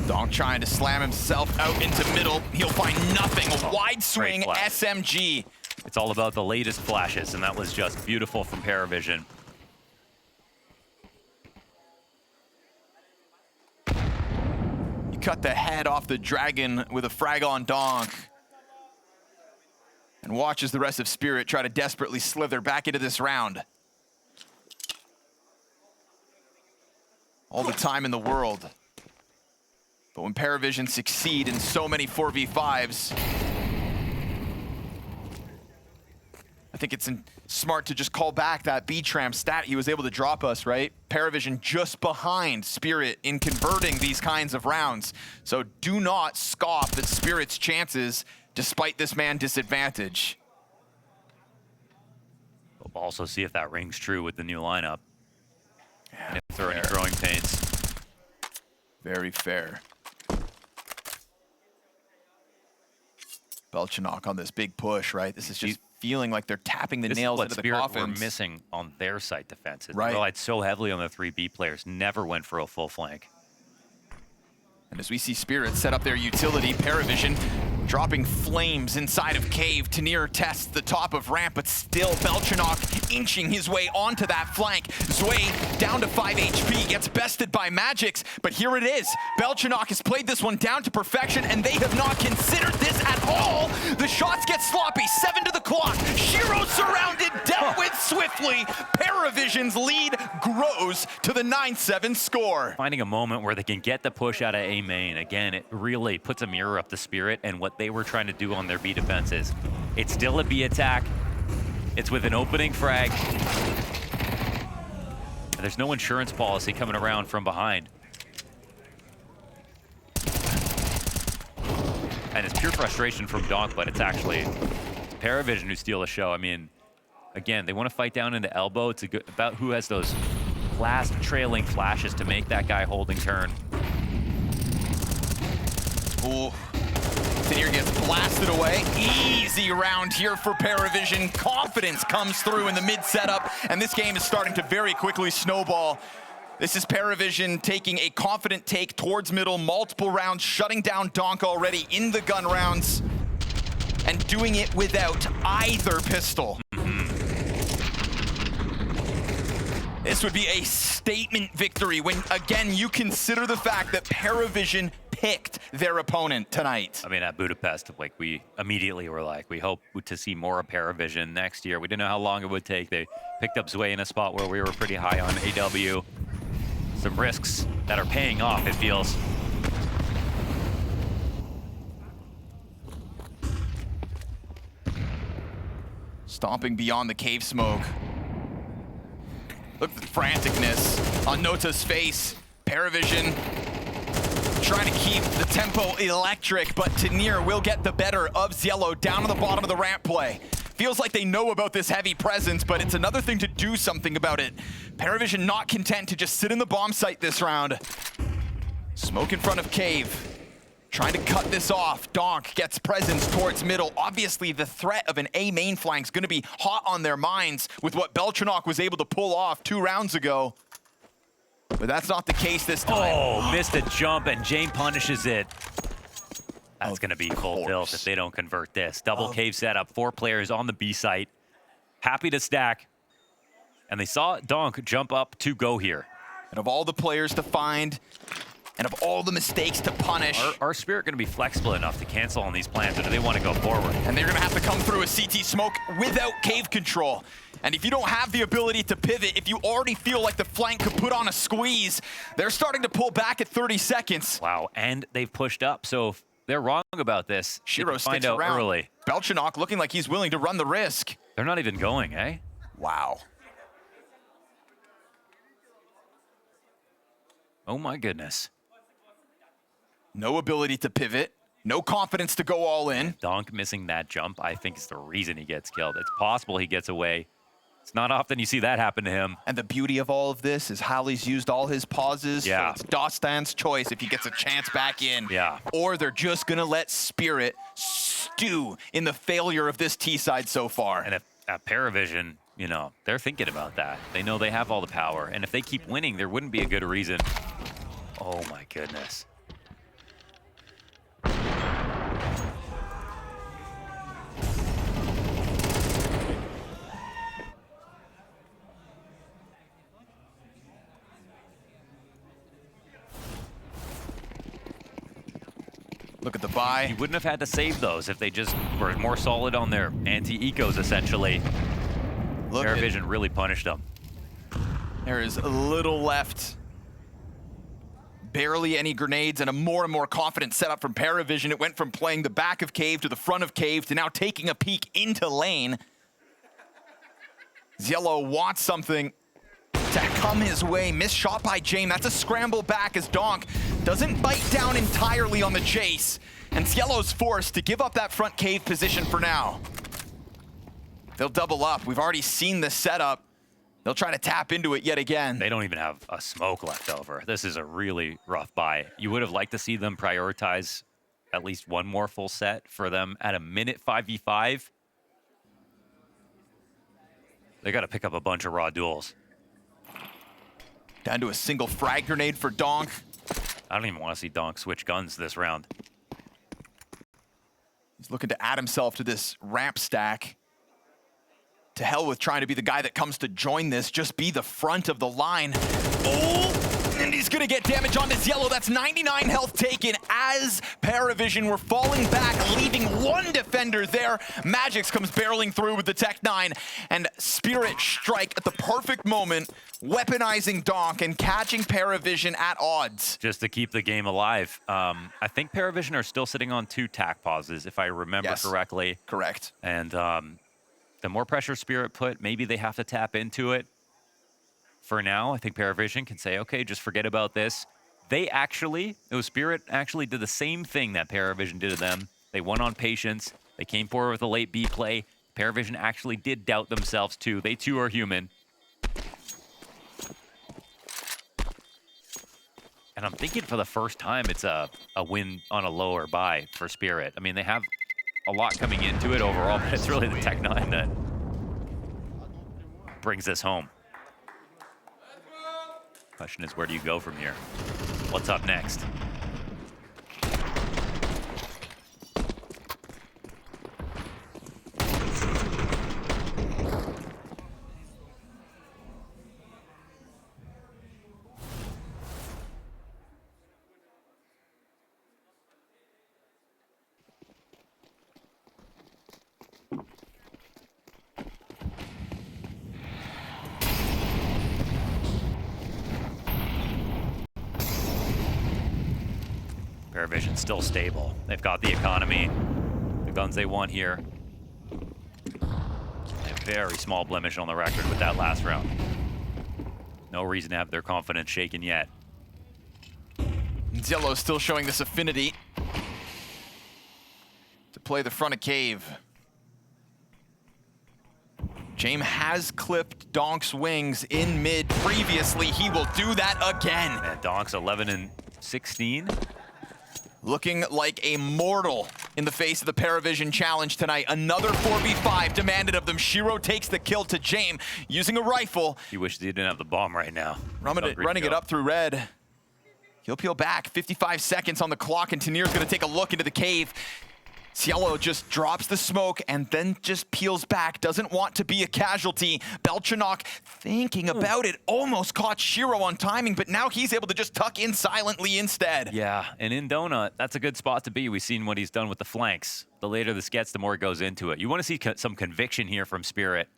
Donk trying to slam himself out into middle. He'll find nothing. A wide swing SMG. It's all about the latest flashes, and that was just beautiful from PVISION. You cut the head off the dragon with a frag on Donk. And watches the rest of Spirit try to desperately slither back into this round. All the time in the world. But when PVISION succeed in so many 4v5s, I think it's smart to just call back that B-Tram stat he was able to drop us, right? PVISION just behind Spirit in converting these kinds of rounds. So do not scoff at Spirit's chances despite this man disadvantage. We'll also see if that rings true with the new lineup. And if there are any growing pains. Very fair. Belchanok on this big push, right? This is just feeling like they're tapping the nails into the coffins. Spirit were missing on their site defenses. Right. They relied so heavily on the 3B players, never went for a full flank. And as we see Spirit set up their utility, PVISION dropping flames inside of cave. Tanir tests the top of ramp, but still Belchanok inching his way onto that flank. Zway down to 5 HP, gets bested by magixx, but here it is. Belchanok has played this one down to perfection, and they have not considered this at all. The shots get sloppy, 7 to the clock. Shiro surrounded, dealt with swiftly. PVISION's lead grows to the 9-7 score. Finding a moment where they can get the push out of A main. Again, it really puts a mirror up to Spirit and what they were trying to do on their B defenses. It's still a B attack. It's with an opening frag. And there's no insurance policy coming around from behind. And it's pure frustration from Donk, but it's actually PVISION who steal the show. I mean, again, they want to fight down into elbow. It's about who has those last trailing flashes to make that guy holding turn. Ooh. Tanir gets blasted away. Easy round here for PVISION. Confidence comes through in the mid setup, and this game is starting to very quickly snowball. This is PVISION taking a confident take towards middle, multiple rounds, shutting down Donk already in the gun rounds, and doing it without either pistol. This would be a statement victory when, again, you consider the fact that PVISION picked their opponent tonight. I mean, at Budapest, like, we immediately were like, we hope to see more of PVISION next year. We didn't know how long it would take. They picked up Zwei in a spot where we were pretty high on AW. Some risks that are paying off, it feels. Stomping beyond the cave smoke. Look at the franticness on Nota's face. PVISION trying to keep the tempo electric, but Tanir will get the better of Cielo down to the bottom of the ramp play. Feels like they know about this heavy presence, but it's another thing to do something about it. PVISION not content to just sit in the bomb site this round. Smoke in front of cave. Trying to cut this off. Donk gets presence towards middle. Obviously, the threat of an A main flank is going to be hot on their minds with what Beltranok was able to pull off 2 rounds ago. But that's not the case this time. Oh, missed a jump, and Jane punishes it. That's going to be full tilt if they don't convert this. Double cave setup, 4 players on the B site. Happy to stack. And they saw Donk jump up to go here. And of all the players to find, and of all the mistakes to punish, Are Spirit going to be flexible enough to cancel on these plans, or do they want to go forward? And they're going to have to come through a CT smoke without cave control. And if you don't have the ability to pivot, if you already feel like the flank could put on a squeeze, they're starting to pull back at 30 seconds. Wow, and they've pushed up, so if they're wrong about this, Shiro find sticks out around. early. Beltranok looking like he's willing to run the risk. They're not even going, eh? Wow. Oh my goodness. No ability to pivot. No confidence to go all in. Donk missing that jump, I think, is the reason he gets killed. It's possible he gets away. It's not often you see that happen to him. And the beauty of all of this is Halley's used all his pauses. Yeah. So it's Dostan's choice if he gets a chance back in. Yeah. Or they're just going to let Spirit stew in the failure of this T-side so far. And if at PVISION, you know, they're thinking about that. They know they have all the power. And if they keep winning, there wouldn't be a good reason. Oh my goodness. Look at the buy. You wouldn't have had to save those if they just were more solid on their anti-ecos, essentially. PVISION really punished them. There is a little left. Barely any grenades and a more and more confident setup from PVISION. It went from playing the back of cave to the front of cave to now taking a peek into lane. Ziello wants something to come his way. Missed shot by Jame. That's a scramble back as Donk doesn't bite down entirely on the chase. And Ciello's forced to give up that front cave position for now. They'll double up. We've already seen this setup. They'll try to tap into it yet again. They don't even have a smoke left over. This is a really rough buy. You would have liked to see them prioritize at least one more full set for them at a minute 5v5. They got to pick up a bunch of raw duels. Down to a single frag grenade for Donk. I don't even want to see Donk switch guns this round. He's looking to add himself to this ramp stack. To hell with trying to be the guy that comes to join this. Just be the front of the line. Oh, and he's gonna get damage onto Cielo. That's 99 health taken as PVISION were falling back, leaving one defender there. magixx comes barreling through with the Tech 9, and Spirit strike at the perfect moment, weaponizing Donk and catching PVISION at odds. Just to keep the game alive. I think PVISION are still sitting on 2 tack pauses, if I remember correctly. Correct. And the more pressure Spirit put, maybe they have to tap into it. For now, I think PVISION can say, okay, just forget about this. They actually, Spirit actually did the same thing that PVISION did to them. They won on patience. They came forward with a late B play. PVISION actually did doubt themselves too. They too are human. And I'm thinking for the first time, it's a win on a lower buy for Spirit. I mean, they have a lot coming into it overall, but it's really the Tech 9 that brings this home. Question is, where do you go from here? What's up next? PVISION still stable. They've got the economy, the guns they want here. A very small blemish on the record with that last round. No reason to have their confidence shaken yet. Zillow still showing this affinity to play the front of cave. James has clipped Donk's wings in mid previously. He will do that again. Man, Donk's 11 and 16. Looking like a mortal in the face of the PVISION challenge tonight. Another 4v5 demanded of them. Shiro takes the kill to James using a rifle. He wishes he didn't have the bomb right now. Running it up through red. He'll peel back. 55 seconds on the clock, and Tanir's gonna take a look into the cave. Cielo just drops the smoke and then just peels back. Doesn't want to be a casualty. Belchanok thinking about it. Almost caught Shiro on timing, but now he's able to just tuck in silently instead. Yeah, and in Donut, that's a good spot to be. We've seen what he's done with the flanks. The later this gets, the more it goes into it. You want to see some conviction here from Spirit.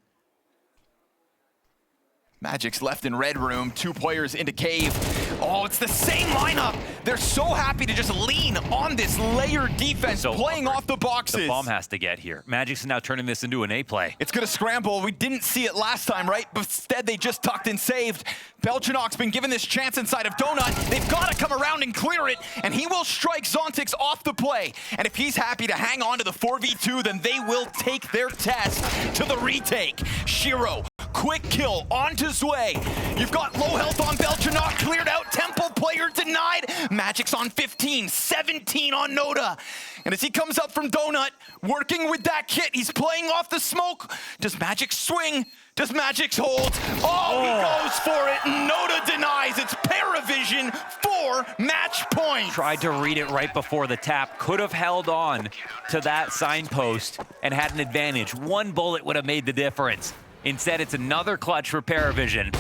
magixx left in red room, 2 players into cave. Oh, it's the same lineup. They're so happy to just lean on this layered defense, playing off the boxes. The bomb has to get here. magixx is now turning this into an A play. It's gonna scramble. We didn't see it last time, right? But instead, they just tucked and saved. Belchanok's been given this chance inside of Donut. They've got to come around and clear it, and he will strike Zontix off the play. And if he's happy to hang on to the 4v2, then they will take their test to the retake. Shiro, quick kill onto Zwei. You've got low health on Belchanok, cleared out. Temple player denied. magixx on 15, 17 on Noda. And as he comes up from Donut, working with that kit, he's playing off the smoke. Does magixx swing? Does magixx hold? Oh, he goes for it. Noda denies. It's PVISION for match point. Tried to read it right before the tap. Could have held on to that signpost and had an advantage. One bullet would have made the difference. Instead, it's another clutch for PVISION.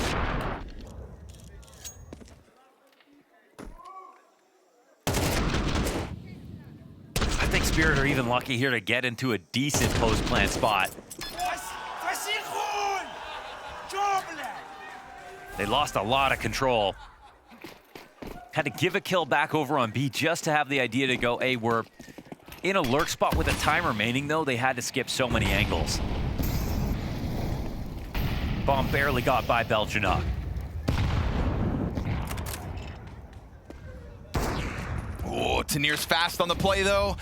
I think Spirit are even lucky here to get into a decent post-plant spot. They lost a lot of control. Had to give a kill back over on B just to have the idea to go, hey, we're in a lurk spot with a time remaining, though. They had to skip so many angles. Bomb barely got by Belchanok. Oh, Tanir's fast on the play, though.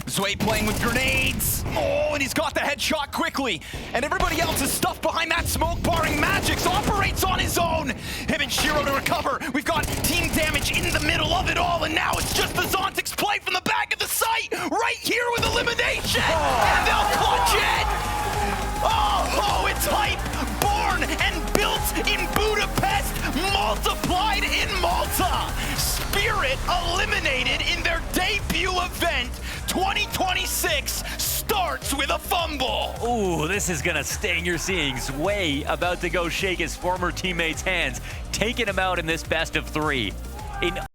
Zwei playing with grenades. Oh, and he's got the headshot quickly. And everybody else is stuffed behind that smoke, barring magixx. Operates on his own. Him and Shiro to recover. We've got team damage in the middle of it all, and now it's just the Zontix play from the back of the site. Right here with elimination. And they'll clutch it. Oh, it's hype. Born and built in Budapest, multiplied in Malta. Spirit eliminated in their debut event. 2026 starts with a fumble. Ooh, this is gonna sting. You're seeing Zwei about to go shake his former teammates' hands, taking him out in this best of 3. In